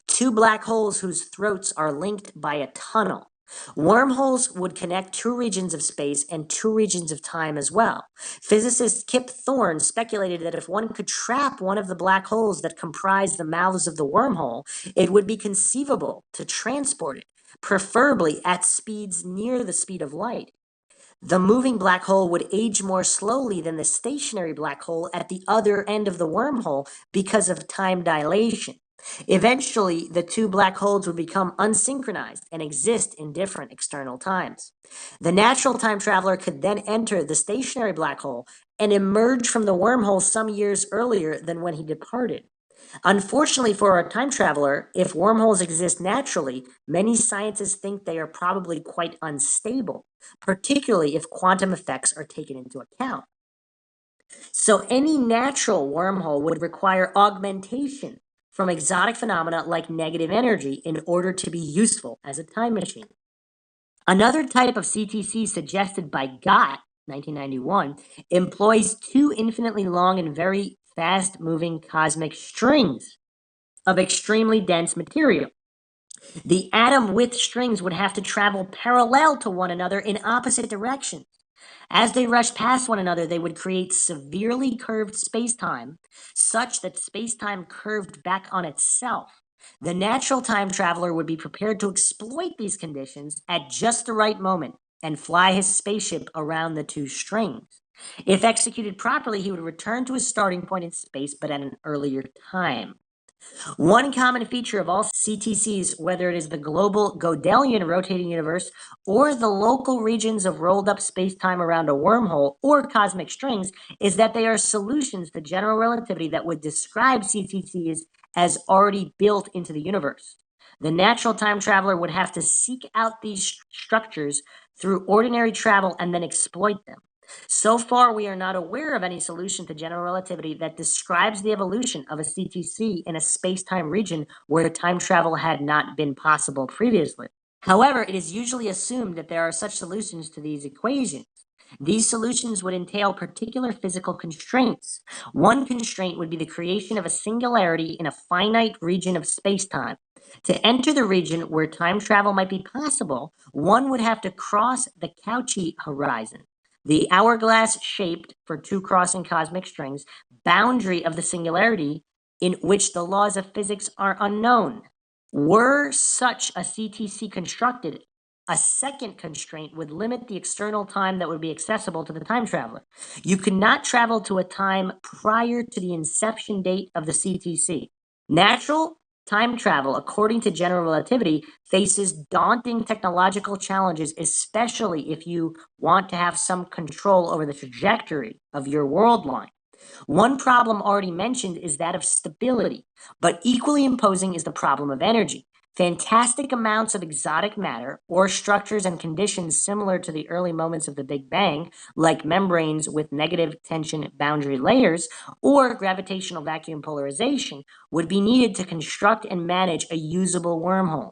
Two black holes whose throats are linked by a tunnel. Wormholes would connect two regions of space and two regions of time as well. Physicist Kip Thorne speculated that if one could trap one of the black holes that comprise the mouths of the wormhole, it would be conceivable to transport it, preferably at speeds near the speed of light. The moving black hole would age more slowly than the stationary black hole at the other end of the wormhole because of time dilation. Eventually, the two black holes would become unsynchronized and exist in different external times. The natural time traveler could then enter the stationary black hole and emerge from the wormhole some years earlier than when he departed. Unfortunately for a time traveler, if wormholes exist naturally, many scientists think they are probably quite unstable, particularly if quantum effects are taken into account. So any natural wormhole would require augmentation from exotic phenomena like negative energy in order to be useful as a time machine. Another type of CTC suggested by Gott, 1991, employs two infinitely long and very fast-moving cosmic strings of extremely dense material. The atom with strings would have to travel parallel to one another in opposite directions. As they rushed past one another, they would create severely curved spacetime, such that spacetime curved back on itself. The natural time traveler would be prepared to exploit these conditions at just the right moment and fly his spaceship around the two strings. If executed properly, he would return to his starting point in space, but at an earlier time. One common feature of all CTCs, whether it is the global Gödelian rotating universe or the local regions of rolled up spacetime around a wormhole or cosmic strings, is that they are solutions to general relativity that would describe CTCs as already built into the universe. The natural time traveler would have to seek out these structures through ordinary travel and then exploit them. So far, we are not aware of any solution to general relativity that describes the evolution of a CTC in a space-time region where time travel had not been possible previously. However, it is usually assumed that there are such solutions to these equations. These solutions would entail particular physical constraints. One constraint would be the creation of a singularity in a finite region of space-time. To enter the region where time travel might be possible, one would have to cross the Cauchy horizon, the hourglass-shaped, for two crossing cosmic strings, boundary of the singularity in which the laws of physics are unknown. Were such a CTC constructed, a second constraint would limit the external time that would be accessible to the time traveler. You could not travel to a time prior to the inception date of the CTC. Natural time travel, according to general relativity, faces daunting technological challenges, especially if you want to have some control over the trajectory of your world line. One problem already mentioned is that of stability, but equally imposing is the problem of energy. Fantastic amounts of exotic matter, or structures and conditions similar to the early moments of the Big Bang, like membranes with negative tension boundary layers, or gravitational vacuum polarization, would be needed to construct and manage a usable wormhole.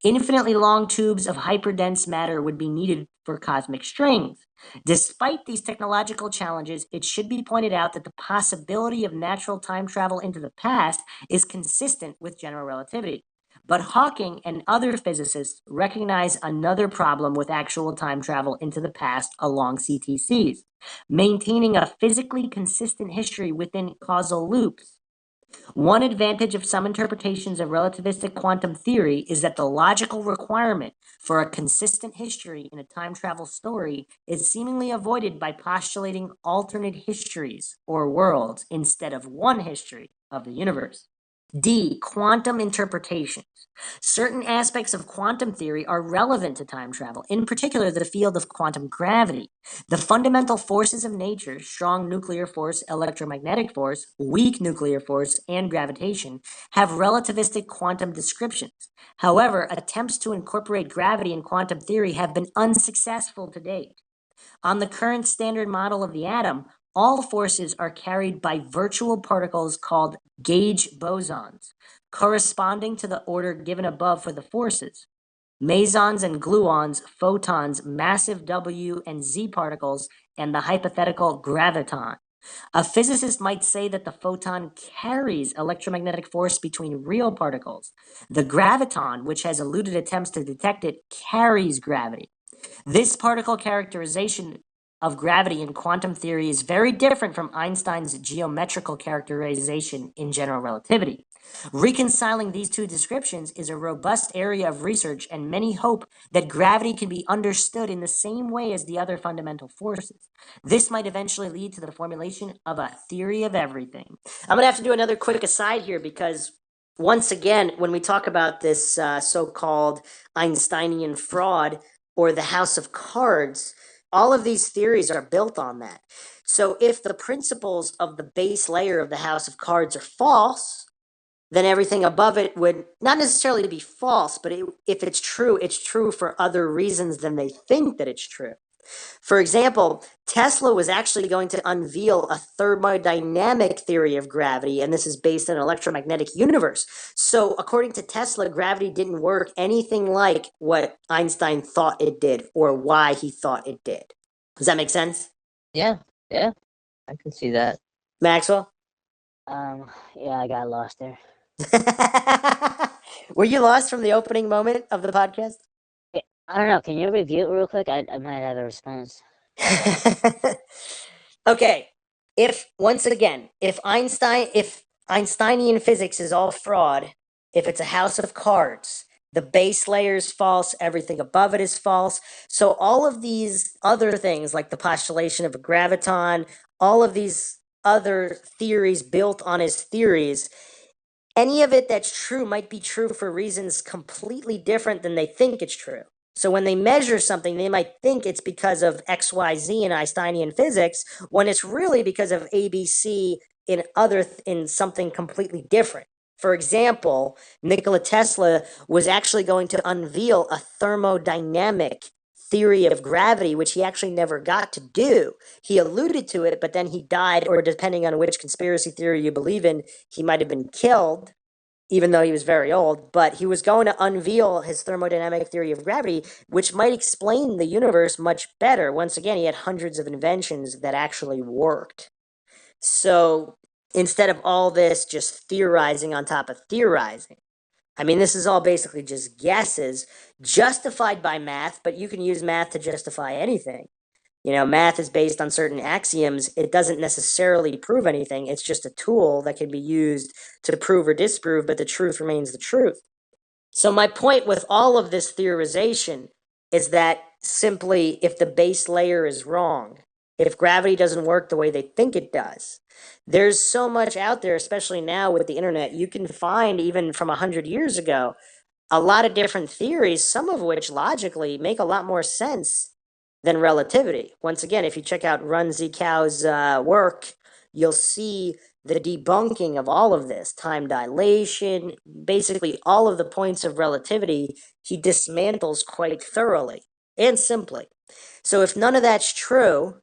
Infinitely long tubes of hyperdense matter would be needed for cosmic strings. Despite these technological challenges, it should be pointed out that the possibility of natural time travel into the past is consistent with general relativity. But Hawking and other physicists recognize another problem with actual time travel into the past along CTCs: maintaining a physically consistent history within causal loops. One advantage of some interpretations of relativistic quantum theory is that the logical requirement for a consistent history in a time travel story is seemingly avoided by postulating alternate histories or worlds instead of one history of the universe. D. Quantum interpretations. Certain aspects of quantum theory are relevant to time travel, in particular the field of quantum gravity. The fundamental forces of nature, strong nuclear force, electromagnetic force, weak nuclear force, and gravitation, have relativistic quantum descriptions. However, attempts to incorporate gravity in quantum theory have been unsuccessful to date. On the current standard model of the atom, all forces are carried by virtual particles called gauge bosons, corresponding to the order given above for the forces: mesons and gluons, photons, massive W and Z particles, and the hypothetical graviton. A physicist might say that the photon carries electromagnetic force between real particles. The graviton, which has eluded attempts to detect it, carries gravity. This particle characterization of gravity in quantum theory is very different from Einstein's geometrical characterization in general relativity. Reconciling these two descriptions is a robust area of research, and many hope that gravity can be understood in the same way as the other fundamental forces. This might eventually lead to the formulation of a theory of everything. I'm going to have to do another quick aside here because, once again, when we talk about this so-called Einsteinian fraud or the house of cards, all of these theories are built on that. So if the principles of the base layer of the house of cards are false, then everything above it would not necessarily be false, but if it's true for other reasons than they think that it's true. For example, Tesla was actually going to unveil a thermodynamic theory of gravity, and this is based on an electromagnetic universe. So according to Tesla, gravity didn't work anything like what Einstein thought it did or why he thought it did. Does that make sense? Yeah, I can see that. Maxwell? Yeah, I got lost there. Were you lost from the opening moment of the podcast? I don't know. Can you review it real quick? I might have a response. Okay. If Einsteinian physics is all fraud, if it's a house of cards, the base layer is false, everything above it is false. So all of these other things, like the postulation of a graviton, all of these other theories built on his theories, any of it that's true might be true for reasons completely different than they think it's true. So when they measure something, they might think it's because of XYZ in Einsteinian physics, when it's really because of ABC in something completely different. For example, Nikola Tesla was actually going to unveil a thermodynamic theory of gravity, which he actually never got to do. He alluded to it, but then he died, or depending on which conspiracy theory you believe in, he might have been killed, even though he was very old. But he was going to unveil his thermodynamic theory of gravity, which might explain the universe much better. Once again, he had hundreds of inventions that actually worked. So instead of all this just theorizing on top of theorizing, I mean, this is all basically just guesses justified by math, but you can use math to justify anything. You know, math is based on certain axioms. It doesn't necessarily prove anything. It's just a tool that can be used to prove or disprove, but the truth remains the truth. So my point with all of this theorization is that simply if the base layer is wrong, if gravity doesn't work the way they think it does, there's so much out there, especially now with the internet, you can find even from 100 years ago, a lot of different theories, some of which logically make a lot more sense than relativity. Once again, if you check out Run Zkow's work, you'll see the debunking of all of this, time dilation, basically all of the points of relativity, he dismantles quite thoroughly and simply. So if none of that's true,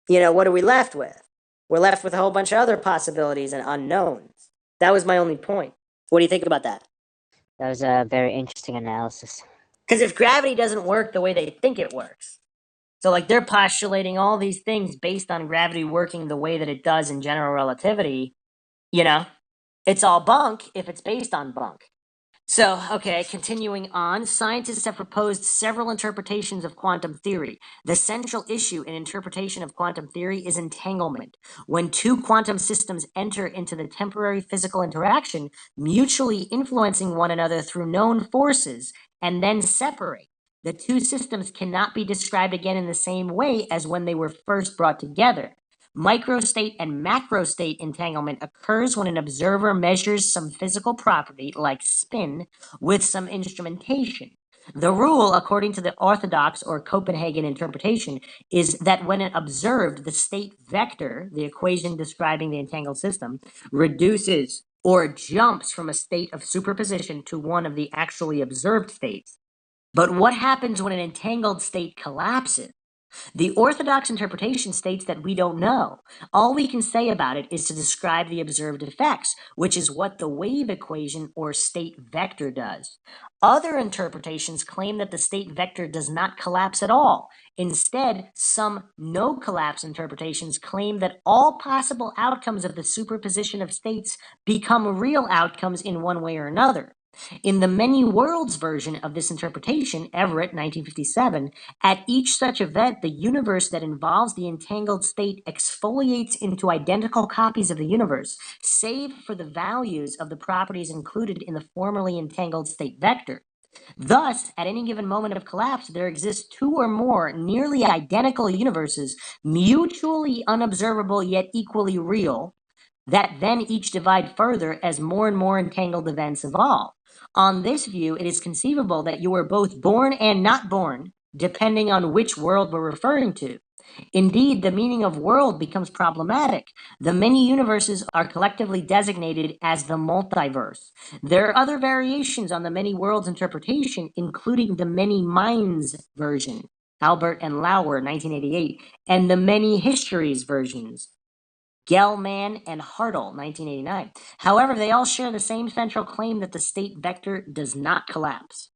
you know, what are we left with? We're left with a whole bunch of other possibilities and unknowns. That was my only point. What do you think about that? That was a very interesting analysis. Because if gravity doesn't work the way they think it works, so like they're postulating all these things based on gravity working the way that it does in general relativity, you know, it's all bunk if it's based on bunk. So, okay, continuing on, scientists have proposed several interpretations of quantum theory. The central issue in interpretation of quantum theory is entanglement. When two quantum systems enter into the temporary physical interaction, mutually influencing one another through known forces, and then separate, the two systems cannot be described again in the same way as when they were first brought together. Microstate and macrostate entanglement occurs when an observer measures some physical property, like spin, with some instrumentation. The rule, according to the orthodox or Copenhagen interpretation, is that when observed, the state vector, the equation describing the entangled system, reduces or jumps from a state of superposition to one of the actually observed states. But what happens when an entangled state collapses? The orthodox interpretation states that we don't know. All we can say about it is to describe the observed effects, which is what the wave equation or state vector does. Other interpretations claim that the state vector does not collapse at all. Instead, some no-collapse interpretations claim that all possible outcomes of the superposition of states become real outcomes in one way or another. In the many worlds version of this interpretation, Everett, 1957, at each such event, the universe that involves the entangled state exfoliates into identical copies of the universe, save for the values of the properties included in the formerly entangled state vector. Thus, at any given moment of collapse, there exist two or more nearly identical universes, mutually unobservable yet equally real, that then each divide further as more and more entangled events evolve. On this view, it is conceivable that you were both born and not born, depending on which world we're referring to. Indeed, the meaning of world becomes problematic. The many universes are collectively designated as the multiverse. There are other variations on the many worlds interpretation, including the many minds version, Albert and Lauer, 1988, and the many histories versions, Gell-Mann and Hartle, 1989. However, they all share the same central claim that the state vector does not collapse.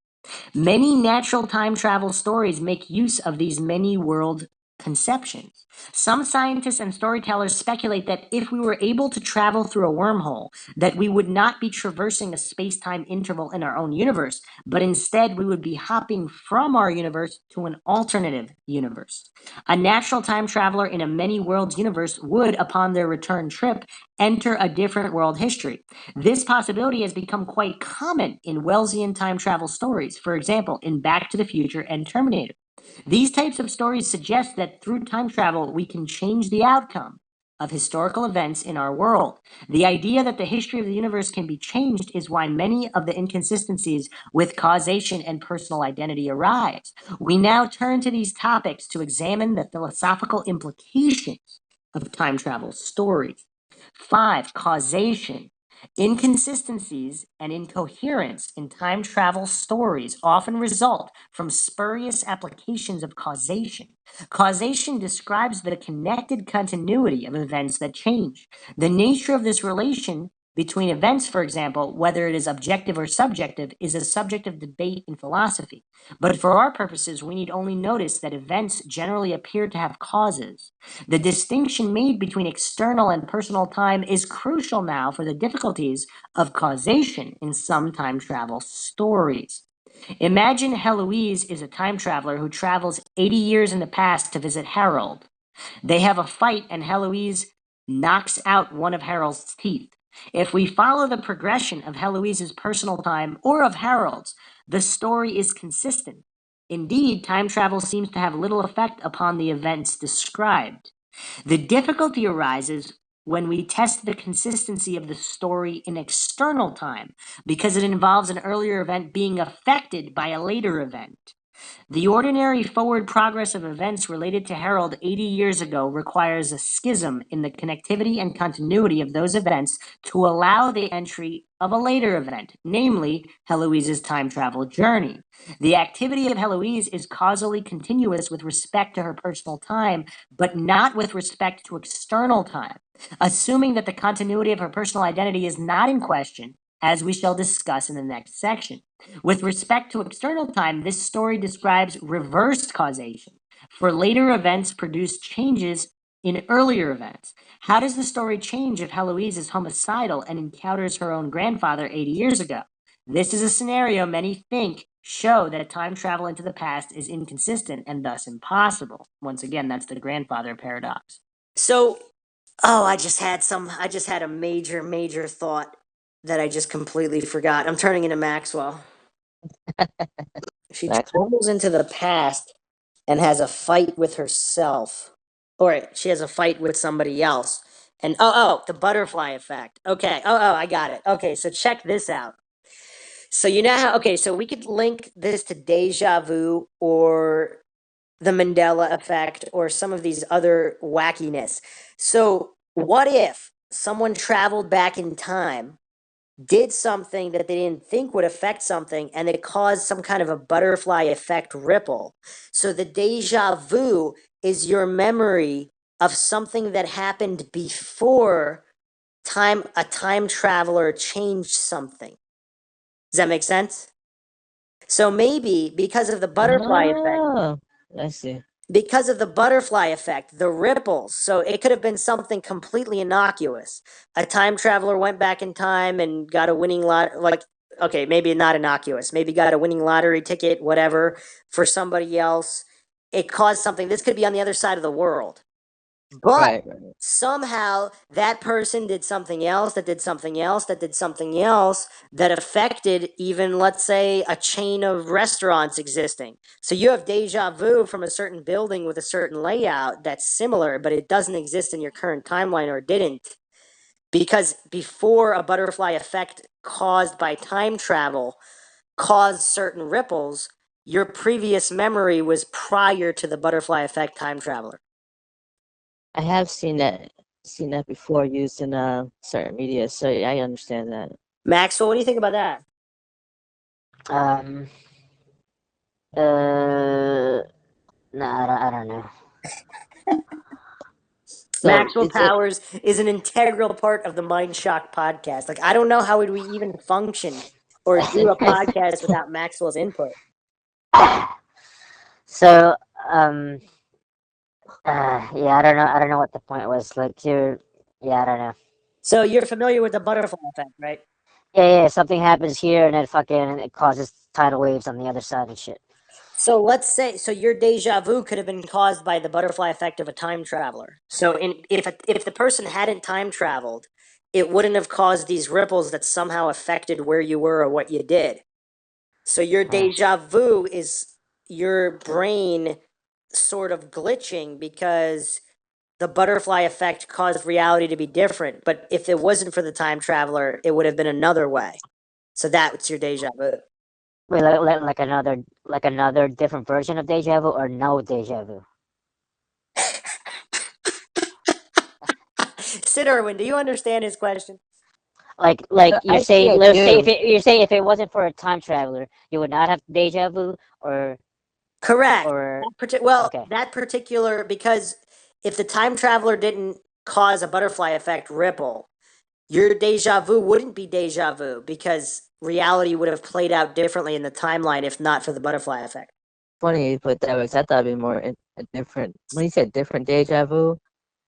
Many natural time travel stories make use of these many world conceptions. Some scientists and storytellers speculate that if we were able to travel through a wormhole, that we would not be traversing a space-time interval in our own universe, but instead we would be hopping from our universe to an alternative universe. A natural time traveler in a many worlds universe would, upon their return trip, enter a different world history. This possibility has become quite common in Wellesian time travel stories, for example, in Back to the Future and Terminator. These types of stories suggest that through time travel, we can change the outcome of historical events in our world. The idea that the history of the universe can be changed is why many of the inconsistencies with causation and personal identity arise. We now turn to these topics to examine the philosophical implications of time travel stories. 5. Causation. Inconsistencies and incoherence in time travel stories often result from spurious applications of causation. Causation describes the connected continuity of events that change. The nature of this relation between events, for example, whether it is objective or subjective, is a subject of debate in philosophy. But for our purposes, we need only notice that events generally appear to have causes. The distinction made between external and personal time is crucial now for the difficulties of causation in some time travel stories. Imagine Heloise is a time traveler who travels 80 years in the past to visit Harold. They have a fight and Heloise knocks out one of Harold's teeth. If we follow the progression of Heloise's personal time or of Harold's, the story is consistent. Indeed, time travel seems to have little effect upon the events described. The difficulty arises when we test the consistency of the story in external time, because it involves an earlier event being affected by a later event. The ordinary forward progress of events related to Harold 80 years ago requires a schism in the connectivity and continuity of those events to allow the entry of a later event, namely Heloise's time travel journey. The activity of Heloise is causally continuous with respect to her personal time, but not with respect to external time. Assuming that the continuity of her personal identity is not in question, as we shall discuss in the next section. With respect to external time, this story describes reversed causation. For later events produce changes in earlier events. How does the story change if Heloise is homicidal and encounters her own grandfather 80 years ago? This is a scenario many think show that time travel into the past is inconsistent and thus impossible. Once again, that's the grandfather paradox. So, I just had a major thought that I just completely forgot. I'm turning into Maxwell. She travels into the past and has a fight with herself. Or she has a fight with somebody else. And the butterfly effect. Okay. I got it. Okay, so check this out. So you know how, so we could link this to deja vu or the Mandela effect or some of these other wackiness. So what if someone traveled back in time, did something that they didn't think would affect something, and it caused some kind of a butterfly effect ripple? So the deja vu is your memory of something that happened before a time traveler changed something. Does that make sense? So maybe because of the butterfly effect, I see. because of the butterfly effect, the ripples. So it could have been something completely innocuous. A time traveler went back in time and got a winning lot, like okay, maybe not innocuous, maybe got a winning lottery ticket, whatever, for somebody else. It caused something. This could be on the other side of the world. But Right, right. somehow that person did something else, that did something else, that did something else that affected even, let's say, a chain of restaurants existing. So you have deja vu from a certain building with a certain layout that's similar, but it doesn't exist in your current timeline or didn't. Because before a butterfly effect caused by time travel caused certain ripples, your previous memory was prior to the butterfly effect time traveler. I have seen that before used in certain media, so yeah, I understand that. Maxwell, what do you think about that? Um. No, I don't know. So Maxwell is it Powers is an integral part of the Mindshock podcast. Like, I don't know how would we even function or do a podcast without Maxwell's input. So, yeah, I don't know. I don't know what the point was. Like, yeah, I don't know. So you're familiar with the butterfly effect, right? Yeah, something happens here and then fucking it causes tidal waves on the other side and shit. So let's say, so your deja vu could have been caused by the butterfly effect of a time traveler. So if the person hadn't time traveled, it wouldn't have caused these ripples that somehow affected where you were or what you did. So your Huh. deja vu is your brain sort of glitching because the butterfly effect caused reality to be different. But if it wasn't for the time traveler, it would have been another way. So that's your deja vu. Wait, like another different version of deja vu or no deja vu? Sid Irwin, do you understand his question? Like you're saying, actually I let's say do. you're saying if it wasn't for a time traveler, you would not have deja vu, Correct. or okay. That particular, because if the time traveler didn't cause a butterfly effect ripple, your deja vu wouldn't be deja vu because reality would have played out differently in the timeline if not for the butterfly effect. Funny you put that way, 'cause I thought it'd be more a different. When you said different deja vu,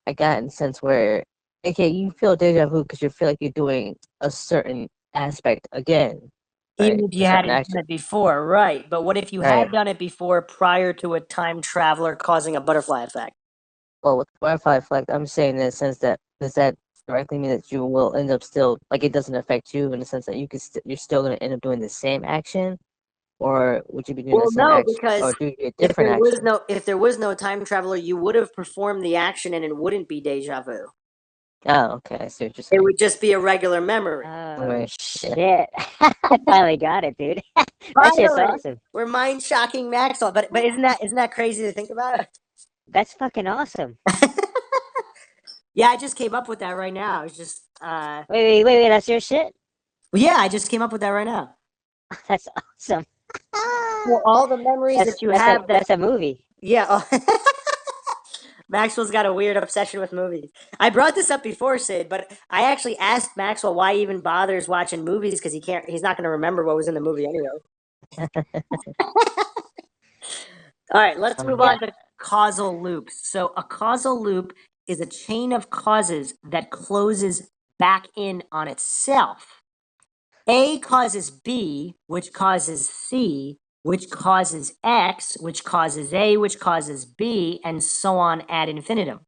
I got in the sense where, okay, you feel deja vu because you feel like you're doing a certain aspect again, Even right? if A you certain hadn't action, done it before, right? But what if you right? had done it before prior to a time traveler causing a butterfly effect? Well, with butterfly effect, I'm saying in the sense that does that directly mean that you will end up still like it doesn't affect you in the sense that you could you're still going to end up doing the same action, or would you be doing the Well, same no, action, because or do a different action? if there was no time traveler, you would have performed the action and it wouldn't be deja vu. Oh, okay, I see what you're It saying. would just be a regular memory. Oh Wait, yeah. shit! I finally got it, dude. That shit's Finally, awesome. we're mind shocking Maxwell, but isn't that crazy to think about? That's fucking awesome. Yeah, I just came up with that right now. It's just Wait. That's your shit. well, yeah, I just came up with that right now. That's awesome. Well, all the memories that you have that That's a movie. yeah. Maxwell's got a weird obsession with movies. I brought this up before, Sid, but I actually asked Maxwell why he even bothers watching movies because he's not going to remember what was in the movie anyway. All right, let's move Yeah. on to causal loops. So, a causal loop is a chain of causes that closes back in on itself. A causes B, which causes C, which causes X, which causes A, which causes B, and so on ad infinitum.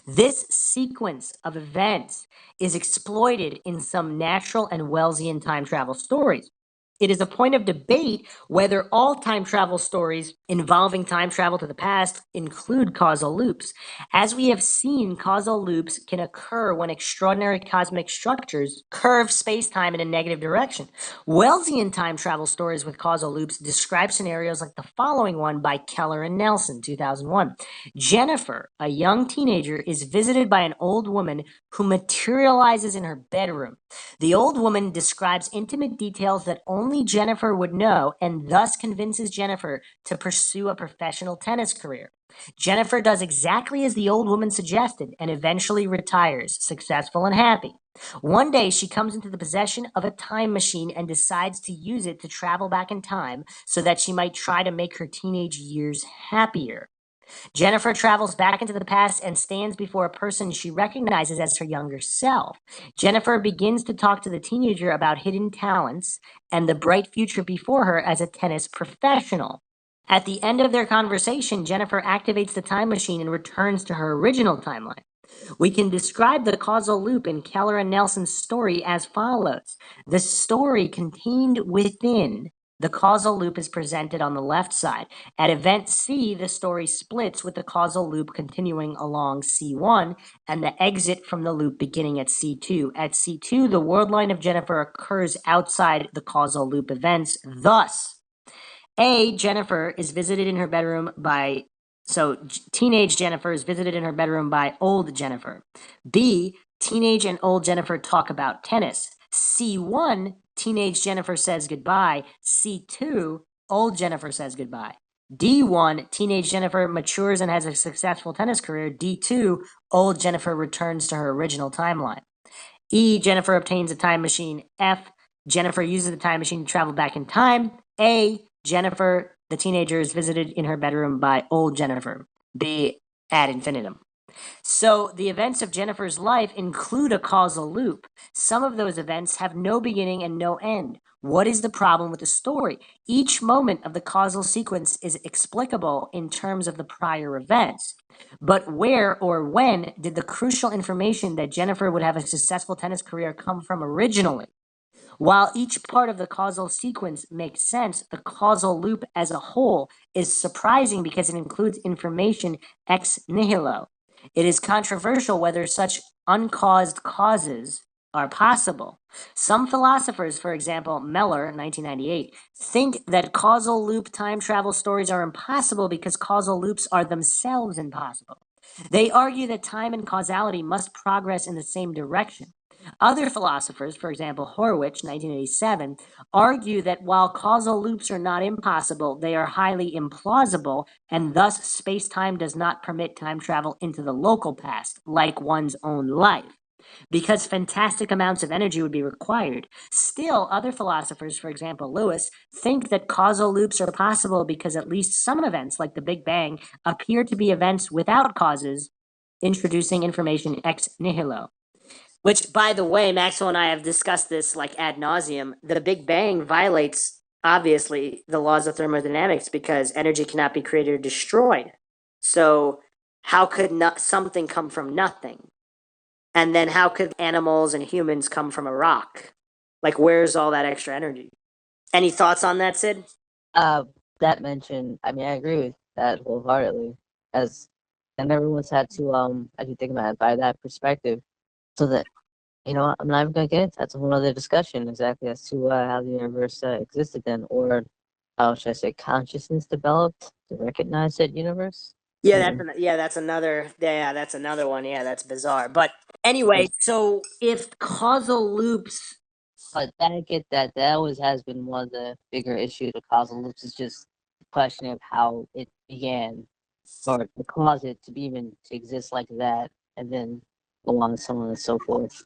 This sequence of events is exploited in some natural and Wellesian time travel stories. It is a point of debate whether all time travel stories involving time travel to the past include causal loops. As we have seen, causal loops can occur when extraordinary cosmic structures curve space-time in a negative direction. Wellesian time travel stories with causal loops describe scenarios like the following one by Keller and Nelson, 2001. Jennifer, a young teenager, is visited by an old woman who materializes in her bedroom. The old woman describes intimate details that only Jennifer would know and thus convinces Jennifer to pursue a professional tennis career. Jennifer does exactly as the old woman suggested and eventually retires, successful and happy. One day, she comes into the possession of a time machine and decides to use it to travel back in time so that she might try to make her teenage years happier. Jennifer travels back into the past and stands before a person she recognizes as her younger self. Jennifer begins to talk to the teenager about hidden talents and the bright future before her as a tennis professional. At the end of their conversation, Jennifer activates the time machine and returns to her original timeline. We can describe the causal loop in Keller and Nelson's story as follows. The story contained within the causal loop is presented on the left side. At event C, the story splits with the causal loop continuing along C1 and the exit from the loop beginning at C2. At C2, the world line of Jennifer occurs outside the causal loop events. Thus, A, Jennifer is visited in her bedroom by teenage Jennifer is visited in her bedroom by old Jennifer. B, teenage and old Jennifer talk about tennis. C1, teenage Jennifer says goodbye. C2, old Jennifer says goodbye. D1, teenage Jennifer matures and has a successful tennis career. D2, old Jennifer returns to her original timeline. E, Jennifer obtains a time machine. F, Jennifer uses the time machine to travel back in time. A, Jennifer, the teenager, is visited in her bedroom by old Jennifer. B, ad infinitum. So the events of Jennifer's life include a causal loop. Some of those events have no beginning and no end. What is the problem with the story? Each moment of the causal sequence is explicable in terms of the prior events. But where or when did the crucial information that Jennifer would have a successful tennis career come from originally? While each part of the causal sequence makes sense, the causal loop as a whole is surprising because it includes information ex nihilo. It is controversial whether such uncaused causes are possible. Some philosophers, for example, Meller, 1998, think that causal loop time travel stories are impossible because causal loops are themselves impossible. They argue that time and causality must progress in the same direction. Other philosophers, for example, Horwich, 1987, argue that while causal loops are not impossible, they are highly implausible, and thus space-time does not permit time travel into the local past, like one's own life, because fantastic amounts of energy would be required. Still, other philosophers, for example, Lewis, think that causal loops are possible because at least some events, like the Big Bang, appear to be events without causes, introducing information ex nihilo. Which, by the way, Maxwell and I have discussed this like ad nauseum. The Big Bang violates, obviously, the laws of thermodynamics because energy cannot be created or destroyed. So, how could something come from nothing? And then, how could animals and humans come from a rock? Like, where's all that extra energy? Any thoughts on that, Sid? That mentioned, I mean, I agree with that wholeheartedly. And everyone's had to, as you think about it, by that perspective, so that I'm not even gonna get into that. That's a whole other discussion exactly as to how the universe existed then, or how should I say, consciousness developed to recognize that universe. Yeah, that's another one. Yeah, that's bizarre. But anyway, so if causal loops. But I get that. That always has been one of the bigger issues with causal loops. Is just the question of how it began, or to cause it to be even to exist like that, and then go on and so on and so forth.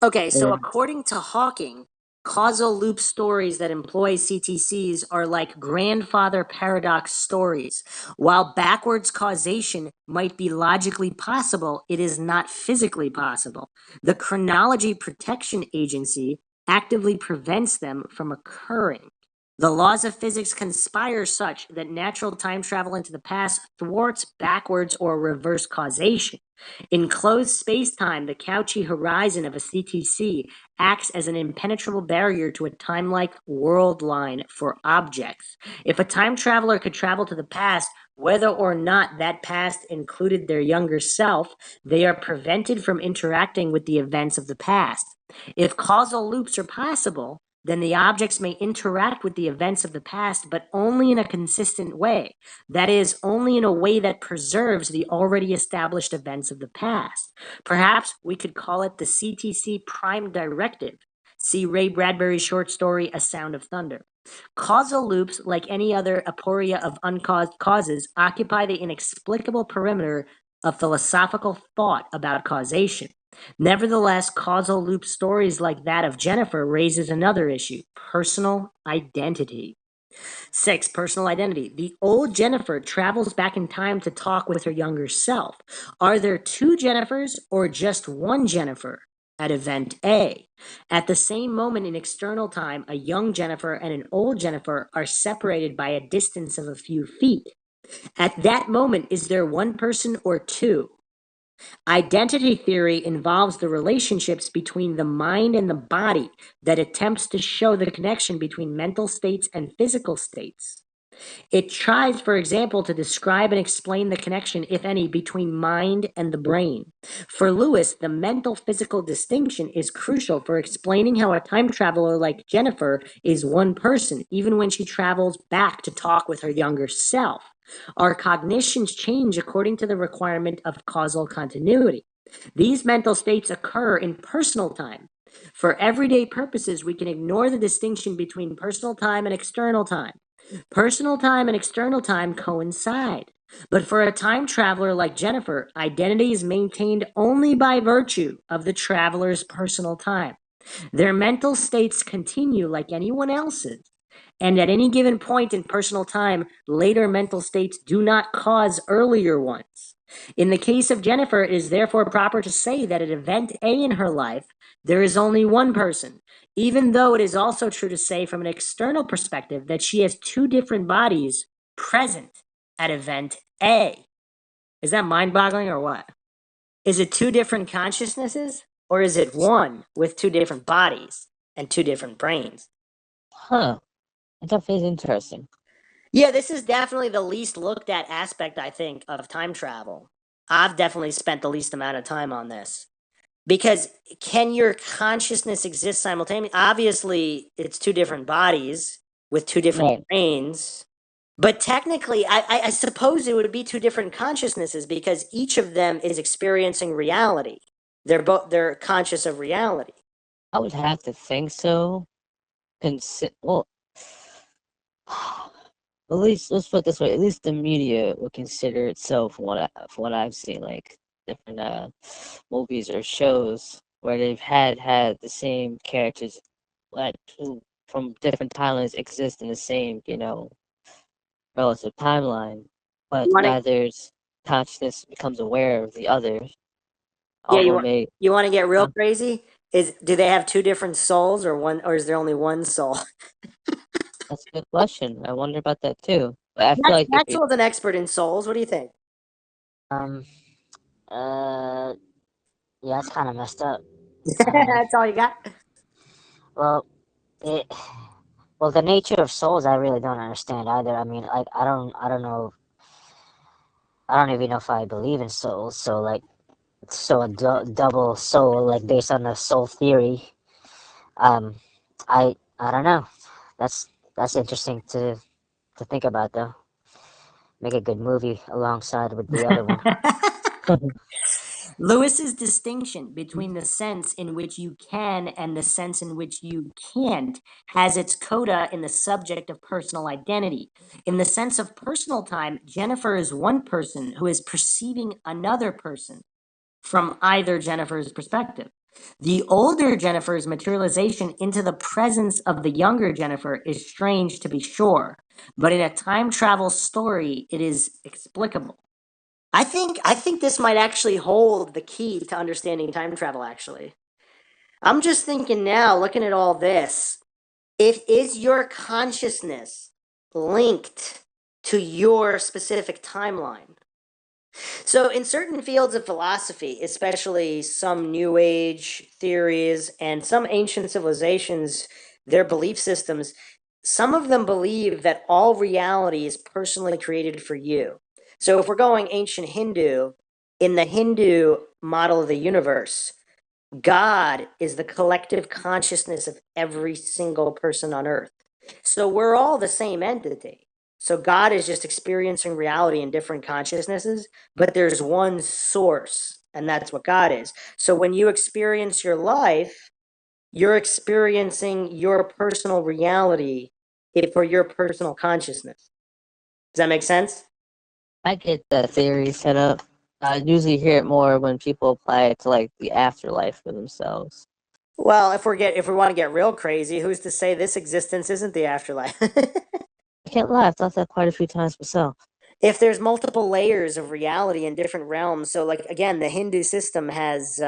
Okay, so according to Hawking, causal loop stories that employ CTCs are like grandfather paradox stories. While backwards causation might be logically possible, it is not physically possible. The Chronology Protection Agency actively prevents them from occurring. The laws of physics conspire such that natural time travel into the past thwarts backwards or reverse causation. In closed space-time, the Cauchy horizon of a CTC acts as an impenetrable barrier to a time-like world line for objects. If a time traveler could travel to the past, whether or not that past included their younger self, they are prevented from interacting with the events of the past. If causal loops are possible, then the objects may interact with the events of the past, but only in a consistent way. That is, only in a way that preserves the already established events of the past. Perhaps we could call it the CTC prime directive. See Ray Bradbury's short story, A Sound of Thunder. Causal loops, like any other aporia of uncaused causes, occupy the inexplicable perimeter of philosophical thought about causation. Nevertheless, causal loop stories like that of Jennifer raises another issue: personal identity. 6, personal identity. The old Jennifer travels back in time to talk with her younger self. Are there two Jennifers or just one Jennifer? At event A. At the same moment in external time, a young Jennifer and an old Jennifer are separated by a distance of a few feet. At that moment, is there one person or two? Identity theory involves the relationships between the mind and the body that attempts to show the connection between mental states and physical states. It tries, for example, to describe and explain the connection, if any, between mind and the brain. For Lewis, the mental-physical distinction is crucial for explaining how a time traveler like Jennifer is one person, even when she travels back to talk with her younger self. Our cognitions change according to the requirement of causal continuity. These mental states occur in personal time. For everyday purposes, we can ignore the distinction between personal time and external time. Personal time and external time coincide. But for a time traveler like Jennifer, identity is maintained only by virtue of the traveler's personal time. Their mental states continue like anyone else's. And at any given point in personal time, later mental states do not cause earlier ones. In the case of Jennifer, it is therefore proper to say that at event A in her life, there is only one person, even though it is also true to say from an external perspective that she has two different bodies present at event A. Is that mind-boggling or what? Is it two different consciousnesses, or is it one with two different bodies and two different brains? Huh. That is interesting. Yeah, this is definitely the least looked at aspect, I think, of time travel. I've definitely spent the least amount of time on this. Because can your consciousness exist simultaneously? Obviously, it's two different bodies with two different Right. brains. But technically, I suppose it would be two different consciousnesses because each of them is experiencing reality. They're conscious of reality. I would have to think so. Well, at least let's put it this way. At least the media would consider itself, from what I've seen, like different movies or shows where they've had the same characters, who from different timelines exist in the same, relative timeline, but You want to neither's consciousness becomes aware of the other. Yeah, Although may you want to get real uh, crazy? Do they have two different souls or is there only one soul? that's a good question. I wonder about that too. But I feel like if you Maxwell's an expert in souls. What do you think? Um. Uh. Yeah, it's kind of messed up. That's all you got? Well, it. Well, the nature of souls, I really don't understand either. I mean, like, I don't know. I don't even know if I believe in souls. So, like, so a double soul, like, based on the soul theory. Um, I don't know. That's interesting to think about, though. Make a good movie alongside with the other one. Lewis's distinction between the sense in which you can and the sense in which you can't has its coda in the subject of personal identity. In the sense of personal time, Jennifer is one person who is perceiving another person from either Jennifer's perspective. The older Jennifer's materialization into the presence of the younger Jennifer is strange, to be sure, but in a time travel story, it is explicable. I think this might actually hold the key to understanding time travel, actually. I'm just thinking now, looking at all this, if is your consciousness linked to your specific timeline? So, in certain fields of philosophy, especially some New Age theories and some ancient civilizations, their belief systems, some of them believe that all reality is personally created for you. So, if we're going ancient Hindu, in the Hindu model of the universe, God is the collective consciousness of every single person on earth. So we're all the same entity. So God is just experiencing reality in different consciousnesses, but there's one source, and that's what God is. So when you experience your life, you're experiencing your personal reality for your personal consciousness. Does that make sense? I get that theory set up. I usually hear it more when people apply it to like the afterlife for themselves. Well, if we want to get real crazy, who's to say this existence isn't the afterlife? I can't lie, I've thought that quite a few times myself. If there's multiple layers of reality in different realms, so like again, the Hindu system has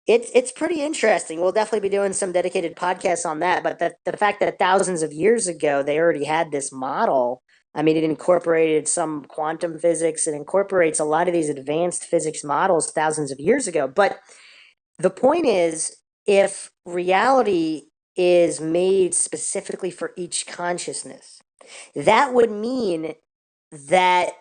it's pretty interesting. We'll definitely be doing some dedicated podcasts on that. But the fact that thousands of years ago they already had this model, I mean, it incorporated some quantum physics. It incorporates a lot of these advanced physics models thousands of years ago. But the point is, if reality is made specifically for each consciousness, that would mean that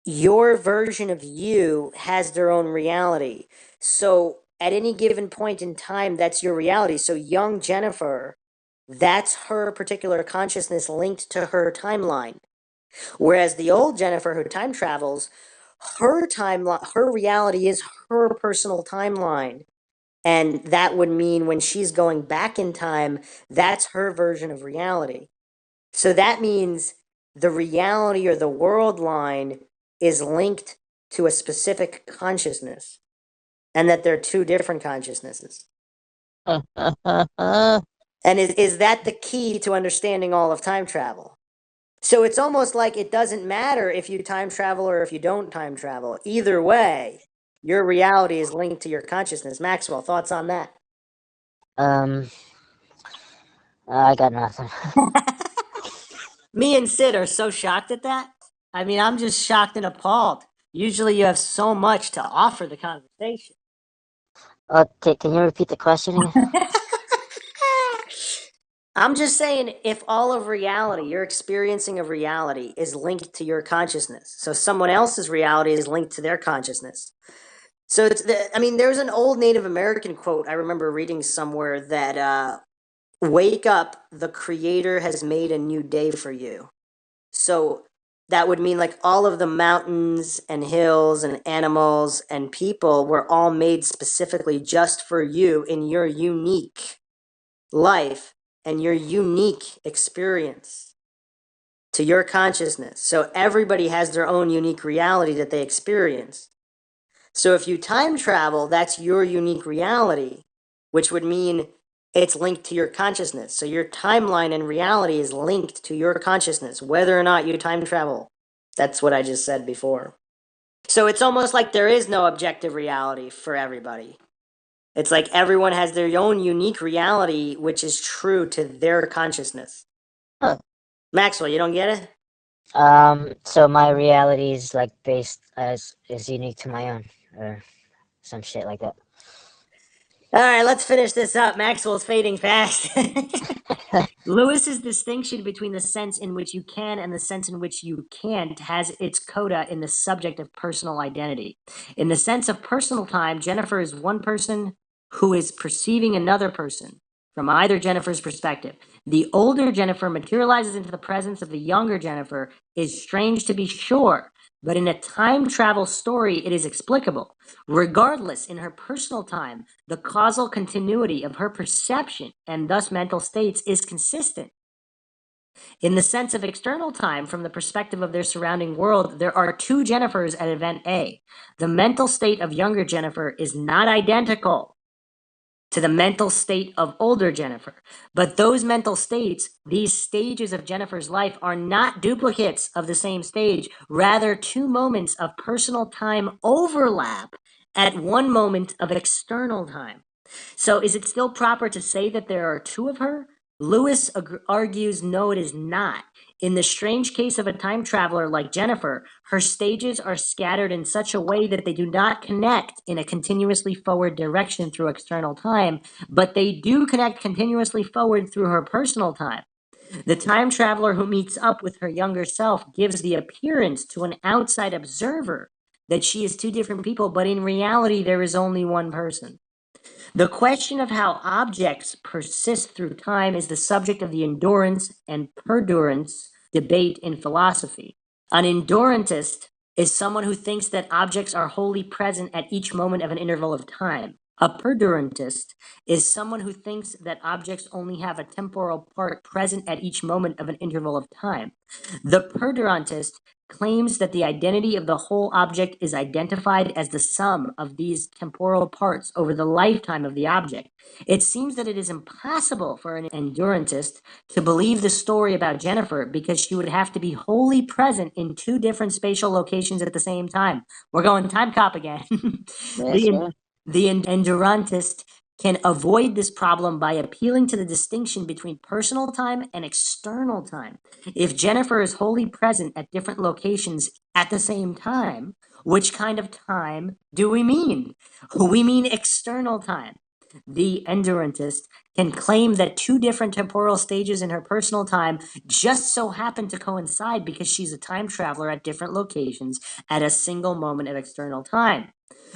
your version of you has their own reality. So at any given point in time, that's your reality. So young Jennifer, that's her particular consciousness linked to her timeline. Whereas the old Jennifer who time travels, her timeline, her reality is her personal timeline. And that would mean when she's going back in time, that's her version of reality. So that means the reality or the world line is linked to a specific consciousness, and that they're two different consciousnesses. And is that the key to understanding all of time travel? So it's almost like it doesn't matter if you time travel or if you don't time travel. Either way, your reality is linked to your consciousness. Maxwell, thoughts on that? I got nothing. Me and Sid are so shocked at that. I mean, I'm just shocked and appalled. Usually you have so much to offer the conversation. Okay, can you repeat the question again? I'm just saying, if all of reality, your experiencing of reality, is linked to your consciousness, so someone else's reality is linked to their consciousness. So I mean, there's an old Native American quote I remember reading somewhere that "Wake up, the Creator has made a new day for you." So that would mean like all of the mountains and hills and animals and people were all made specifically just for you in your unique life and your unique experience to your consciousness. So everybody has their own unique reality that they experience. So if you time travel, that's your unique reality, which would mean it's linked to your consciousness. So your timeline and reality is linked to your consciousness, whether or not you time travel. That's what I just said before. So it's almost like there is no objective reality for everybody. It's like everyone has their own unique reality, which is true to their consciousness. Huh. Maxwell, you don't get it? So my reality is like based as is unique to my own, or some shit like that. All right, let's finish this up. Maxwell's fading fast. Lewis's distinction between the sense in which you can and the sense in which you can't has its coda in the subject of personal identity. In the sense of personal time, Jennifer is one person who is perceiving another person from either Jennifer's perspective. The older Jennifer materializes into the presence of the younger Jennifer is strange to be sure, but in a time travel story, it is explicable. Regardless, in her personal time, the causal continuity of her perception and thus mental states is consistent. In the sense of external time, from the perspective of their surrounding world, there are two Jennifers at event A. The mental state of younger Jennifer is not identical to the mental state of older Jennifer. But those mental states, these stages of Jennifer's life, are not duplicates of the same stage, rather two moments of personal time overlap at one moment of external time. So is it still proper to say that there are two of her? Lewis argues no, it is not. In the strange case of a time traveler like Jennifer, her stages are scattered in such a way that they do not connect in a continuously forward direction through external time, but they do connect continuously forward through her personal time. The time traveler who meets up with her younger self gives the appearance to an outside observer that she is two different people, but in reality, there is only one person. The question of how objects persist through time is the subject of the endurance and perdurance debate in philosophy. An endurantist is someone who thinks that objects are wholly present at each moment of an interval of time. A perdurantist is someone who thinks that objects only have a temporal part present at each moment of an interval of time. The perdurantist claims that the identity of the whole object is identified as the sum of these temporal parts over the lifetime of the object. It seems that it is impossible for an endurantist to believe the story about Jennifer because she would have to be wholly present in two different spatial locations at the same time. We're going time cop again. The endurantist can avoid this problem by appealing to the distinction between personal time and external time. If Jennifer is wholly present at different locations at the same time, which kind of time do we mean? We mean external time. The endurantist can claim that two different temporal stages in her personal time just so happen to coincide because she's a time traveler at different locations at a single moment of external time.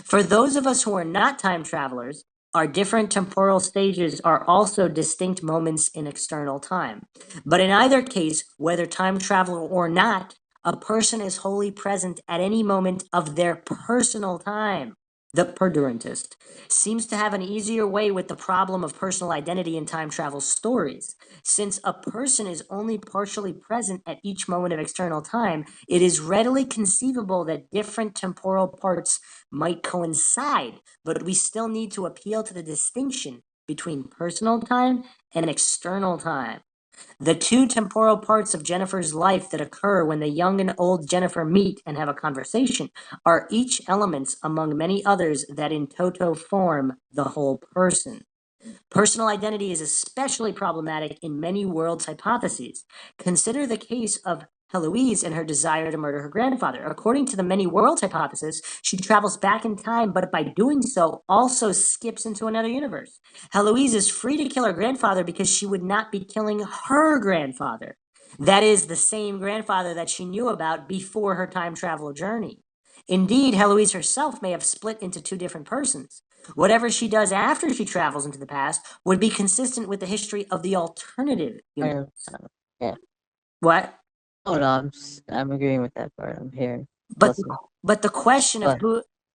For those of us who are not time travelers, our different temporal stages are also distinct moments in external time. But in either case, whether time traveler or not, a person is wholly present at any moment of their personal time. The perdurantist seems to have an easier way with the problem of personal identity in time travel stories. Since a person is only partially present at each moment of external time, it is readily conceivable that different temporal parts might coincide, but we still need to appeal to the distinction between personal time and external time. The two temporal parts of Jennifer's life that occur when the young and old Jennifer meet and have a conversation are each elements among many others that in toto form the whole person. Personal identity is especially problematic in many worlds hypotheses. Consider the case of Heloise and her desire to murder her grandfather. According to the many worlds hypothesis, she travels back in time, but by doing so, also skips into another universe. Heloise is free to kill her grandfather because she would not be killing her grandfather. That is the same grandfather that she knew about before her time travel journey. Indeed, Heloise herself may have split into two different persons. Whatever she does after she travels into the past would be consistent with the history of the alternative universe. Yeah. What? Oh no, I'm agreeing with that part. I'm here. But the question of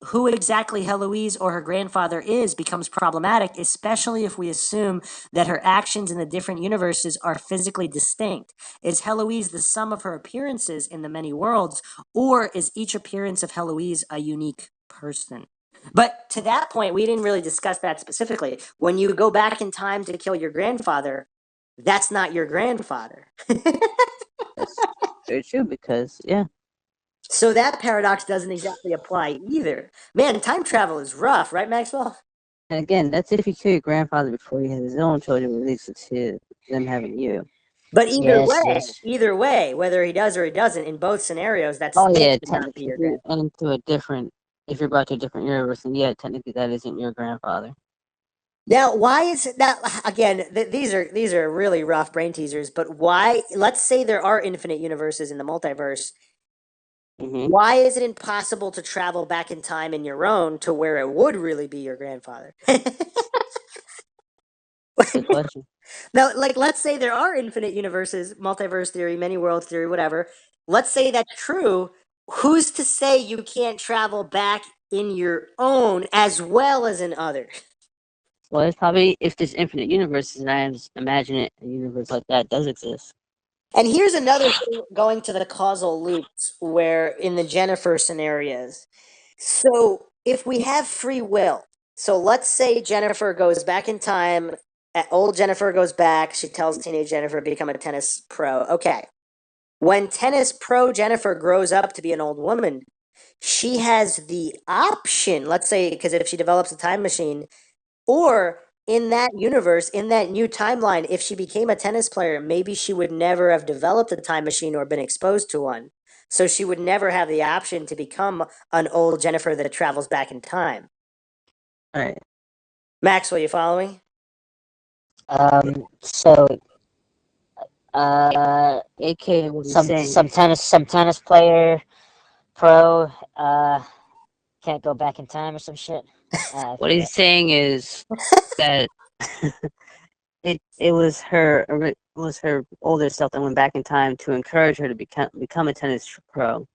who exactly Heloise or her grandfather is becomes problematic, especially if we assume that her actions in the different universes are physically distinct. Is Heloise the sum of her appearances in the many worlds, or is each appearance of Heloise a unique person? But to that point, we didn't really discuss that specifically. When you go back in time to kill your grandfather, that's not your grandfather. That's very true because So that paradox doesn't exactly apply either. Man, time travel is rough, right, Maxwell? and again, that's if you kill your grandfather before he has his own children, at least it's them having you. But Yes. either way, whether he does or he doesn't, in both scenarios, that's Oh still yeah, should not be technically, your grandfather. and to a different. If you're brought to a different universe, then yeah, technically that isn't your grandfather. Now, why is it that again? These are really rough brain teasers. But why? Let's say there are infinite universes in the multiverse. Mm-hmm. Why is it impossible to travel back in time in your own to where it would really be your grandfather? Good question. Now, like, let's say there are infinite universes, multiverse theory, many worlds theory, whatever. Let's say that's true. Who's to say you can't travel back in your own as well as in others? Well, it's probably if there's infinite universes, and I imagine it, a universe like that does exist. And here's another thing going to the causal loops where in the Jennifer scenarios. So if we have free will, so let's say Jennifer goes back in time, old Jennifer goes back, she tells teenage Jennifer to become a tennis pro. Okay. When tennis pro Jennifer grows up to be an old woman, she has the option, let's say, because if she develops a time machine, or in that universe, in that new timeline, if she became a tennis player, maybe she would never have developed a time machine or been exposed to one. So she would never have the option to become an old Jennifer that travels back in time. All right. Maxwell, you following? So AK, what he's saying. some tennis player pro can't go back in time or some shit. What he's saying is that it was her older self that went back in time to encourage her to become a tennis pro.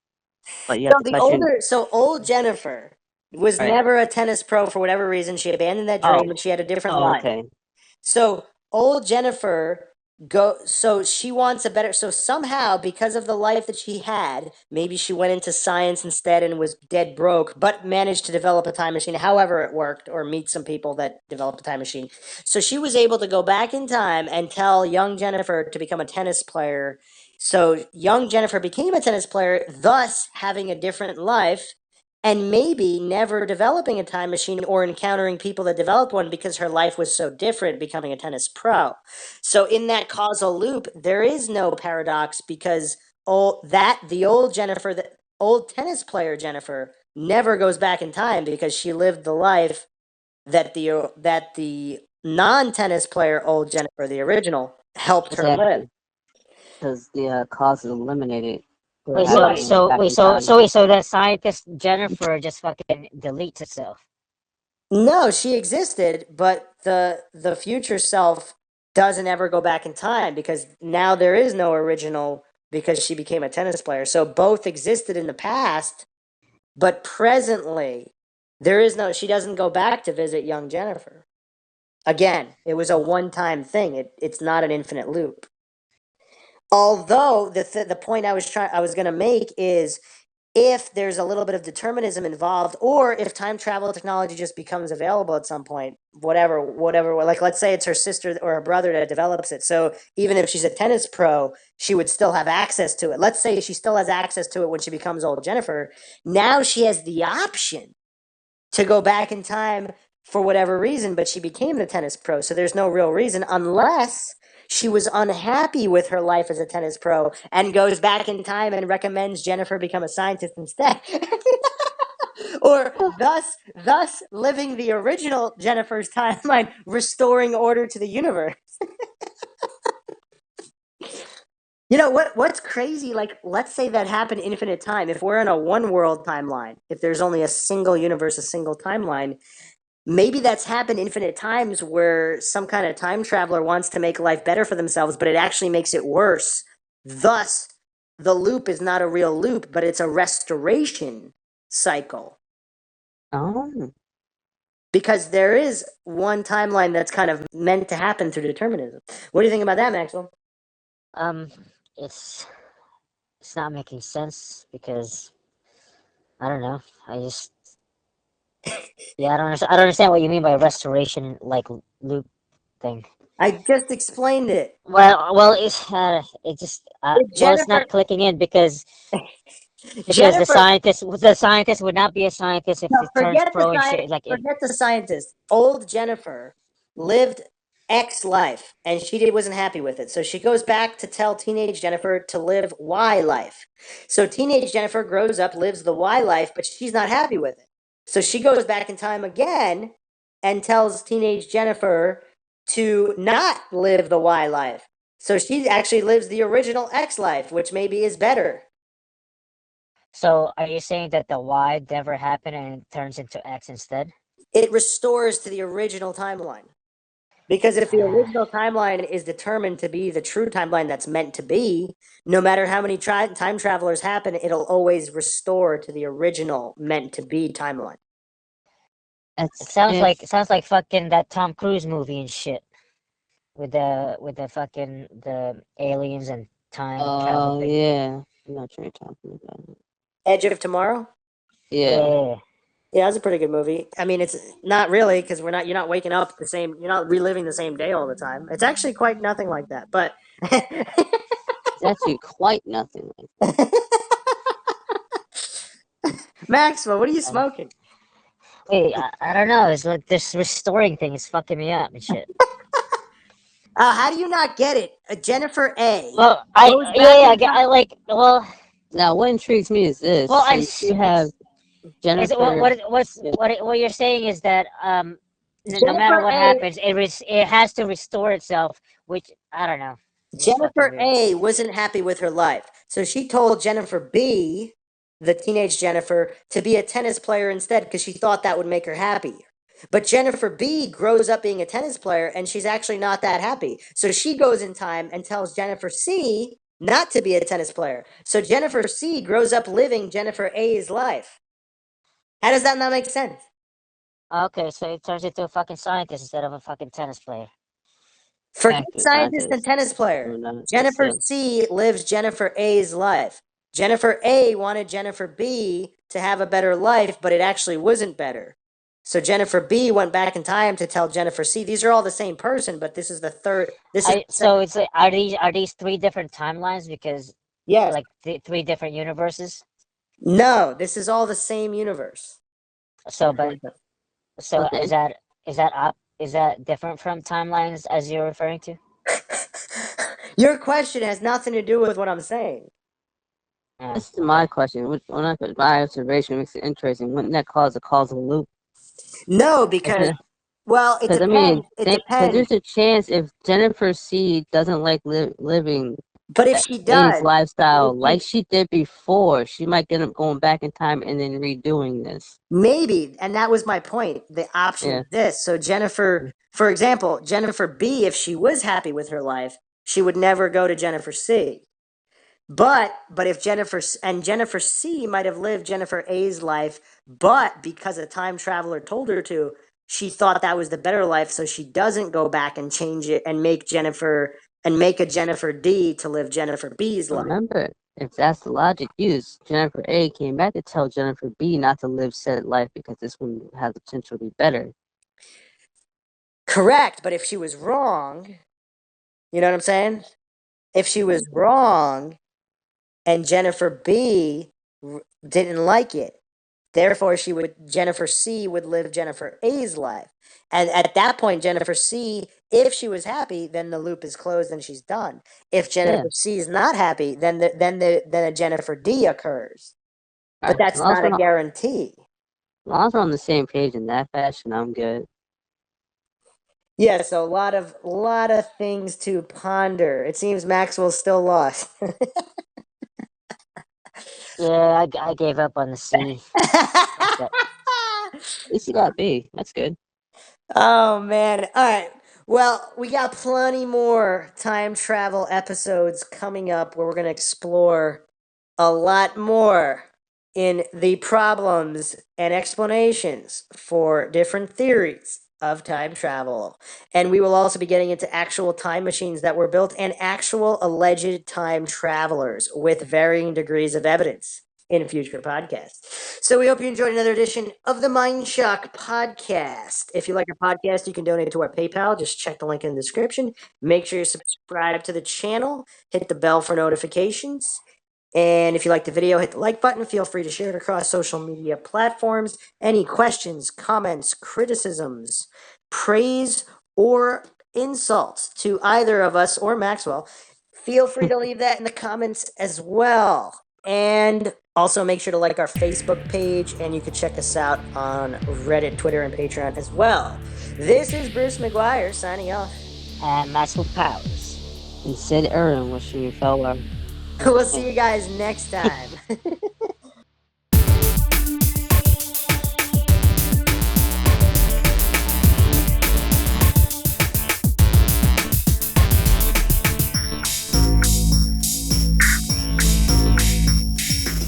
But you have to question. So old Jennifer was Right. never a tennis pro for whatever reason. She abandoned that dream and she had a different life. Okay. So old Jennifer so she wants a better, so somehow because of the life that she had, maybe she went into science instead and was dead broke, but managed to develop a time machine, however it worked, or meet some people that developed a time machine. So she was able to go back in time and tell young Jennifer to become a tennis player. So young Jennifer became a tennis player, thus having a different life, and maybe never developing a time machine or encountering people that developed one because her life was so different, becoming a tennis pro. So in that causal loop, there is no paradox because the old Jennifer, the old tennis player Jennifer, never goes back in time because she lived the life that the non-tennis player old Jennifer, the original, helped her live. Exactly. Because the cause is eliminated. for Wait, having so to go so back wait, in so time. so wait, so the scientist Jennifer just fucking deletes itself. No, she existed, but the future self doesn't ever go back in time because now there is no original because she became a tennis player. So both existed in the past, but presently there is no, she doesn't go back to visit young Jennifer. Again, it was a one-time thing. It's not an infinite loop. Although the point I was going to make is if there's a little bit of determinism involved, or if time travel technology just becomes available at some point, whatever, like let's say it's her sister or her brother that develops it. So even if she's a tennis pro, she would still have access to it. Let's say she still has access to it when she becomes old Jennifer. Now she has the option to go back in time for whatever reason, but she became the tennis pro. So there's no real reason unless she was unhappy with her life as a tennis pro and goes back in time and recommends Jennifer become a scientist instead. Or thus living the original Jennifer's timeline, restoring order to the universe. You know what's crazy? Like, let's say that happened infinite time. If we're in a one world timeline, if there's only a single universe, a single timeline, maybe that's happened infinite times where some kind of time traveler wants to make life better for themselves, but it actually makes it worse. Thus, the loop is not a real loop, but it's a restoration cycle. Oh. Because there is one timeline that's kind of meant to happen through determinism. What do you think about that, Maxwell? Um, it's it's not making sense because I don't know. I don't understand. I don't understand what you mean by restoration like loop thing. I just explained it. Well, If it's Jennifer, not clicking in because Jennifer, the scientist would not be a scientist if no, it turns pro and shit. forget the scientist. Old Jennifer lived X life, and wasn't happy with it. So she goes back to tell teenage Jennifer to live Y life. So teenage Jennifer grows up, lives the Y life, but she's not happy with it. So she goes back in time again and tells teenage Jennifer to not live the Y life. So she actually lives the original X life, which maybe is better. So are you saying that the Y never happened and it turns into X instead? It restores to the original timeline. Because if the original timeline is determined to be the true timeline that's meant to be, no matter how many time travelers happen, it'll always restore to the original meant to be timeline. It sounds like fucking that Tom Cruise movie and shit with the fucking the aliens and time travel Oh thing. yeah, I'm not sure you're talking about. Edge of Tomorrow? Yeah. Yeah. Yeah, that's a pretty good movie. I mean, it's not really because you're not waking up you're not reliving the same day all the time. It's actually quite nothing like that. But It's actually quite nothing like Maxwell, what are you Um, smoking? Wait, I don't know. It's like this restoring thing is fucking me up and shit. How do you not get it? Jennifer A. Well, goes back in time. I like. Well, Now, what intrigues me is this: well, since you have is it, Jennifer, what you're saying is that no matter Jennifer what A. happens, it has to restore itself. Which I don't know. It's fucking Jennifer weird. A wasn't happy with her life. So she told Jennifer B, the teenage Jennifer, to be a tennis player instead because she thought that would make her happy. But Jennifer B grows up being a tennis player and she's actually not that happy. So she goes in time and tells Jennifer C not to be a tennis player. So Jennifer C grows up living Jennifer A's life. How does that not make sense? Okay, so it turns into a fucking scientist instead of a fucking tennis player. Forget Actor, scientist and scientist. tennis player. But Jennifer still. C lives Jennifer A's life. Jennifer A wanted Jennifer B to have a better life, but it actually wasn't better. So Jennifer B went back in time to tell Jennifer C. These are all the same person, but this is the third. This is So it's like, are these three different timelines because yes. like three different universes? No, this is all the same universe. So, but so Okay. is that different from timelines as you're referring to? Your question has nothing to do with what I'm saying. This is my question. My observation makes it interesting. Wouldn't that cause a causal loop? No, because well, it Because I mean, depends. It because depends. there's a chance if Jennifer C doesn't like living But if she A's does, lifestyle if like she, she did before, she might end up going back in time and then redoing this. maybe, and that was my point. The option Yeah. exists. So Jennifer, for example, Jennifer B, if she was happy with her life, she would never go to Jennifer C. But if Jennifer C might have lived Jennifer A's life, but because a time traveler told her to, she thought that was the better life, so she doesn't go back and change it and make a Jennifer D to live Jennifer B's life. Remember, if that's the logic used, Jennifer A came back to tell Jennifer B not to live said life because this one has the potential to be better. Correct, but if she was wrong, you know what I'm saying? If she was wrong and Jennifer B didn't like it, therefore Jennifer C would live Jennifer A's life. And at that point, Jennifer C, if she was happy, then the loop is closed and she's done. If Jennifer C is not happy, then a Jennifer D occurs. But Alright, that's not a guarantee. as long as we're on the same page in that fashion, I'm good. Yeah, so a lot of things to ponder. It seems Maxwell's still lost. Yeah, I gave up on the C. At least you got B. That's good. Oh man. All right. Well, we got plenty more time travel episodes coming up where we're going to explore a lot more in the problems and explanations for different theories of time travel. And we will also be getting into actual time machines that were built and actual alleged time travelers with varying degrees of evidence in future podcasts. So we hope you enjoyed another edition of the Mindshock podcast. If you like our podcast, you can donate to our PayPal. Just check the link in the description. Make sure you subscribe to the channel. Hit the bell for notifications. And if you like the video, hit the like button. Feel free to share it across social media platforms. Any questions, comments, criticisms, praise, or insults to either of us or Maxwell, feel free to leave that in the comments as well. And also make sure to like our Facebook page, and you can check us out on Reddit, Twitter, and Patreon as well. This is Bruce McGuire signing off. And Maxwell Powers. And Sid Aaron wishing you farewell. We'll see you guys next time.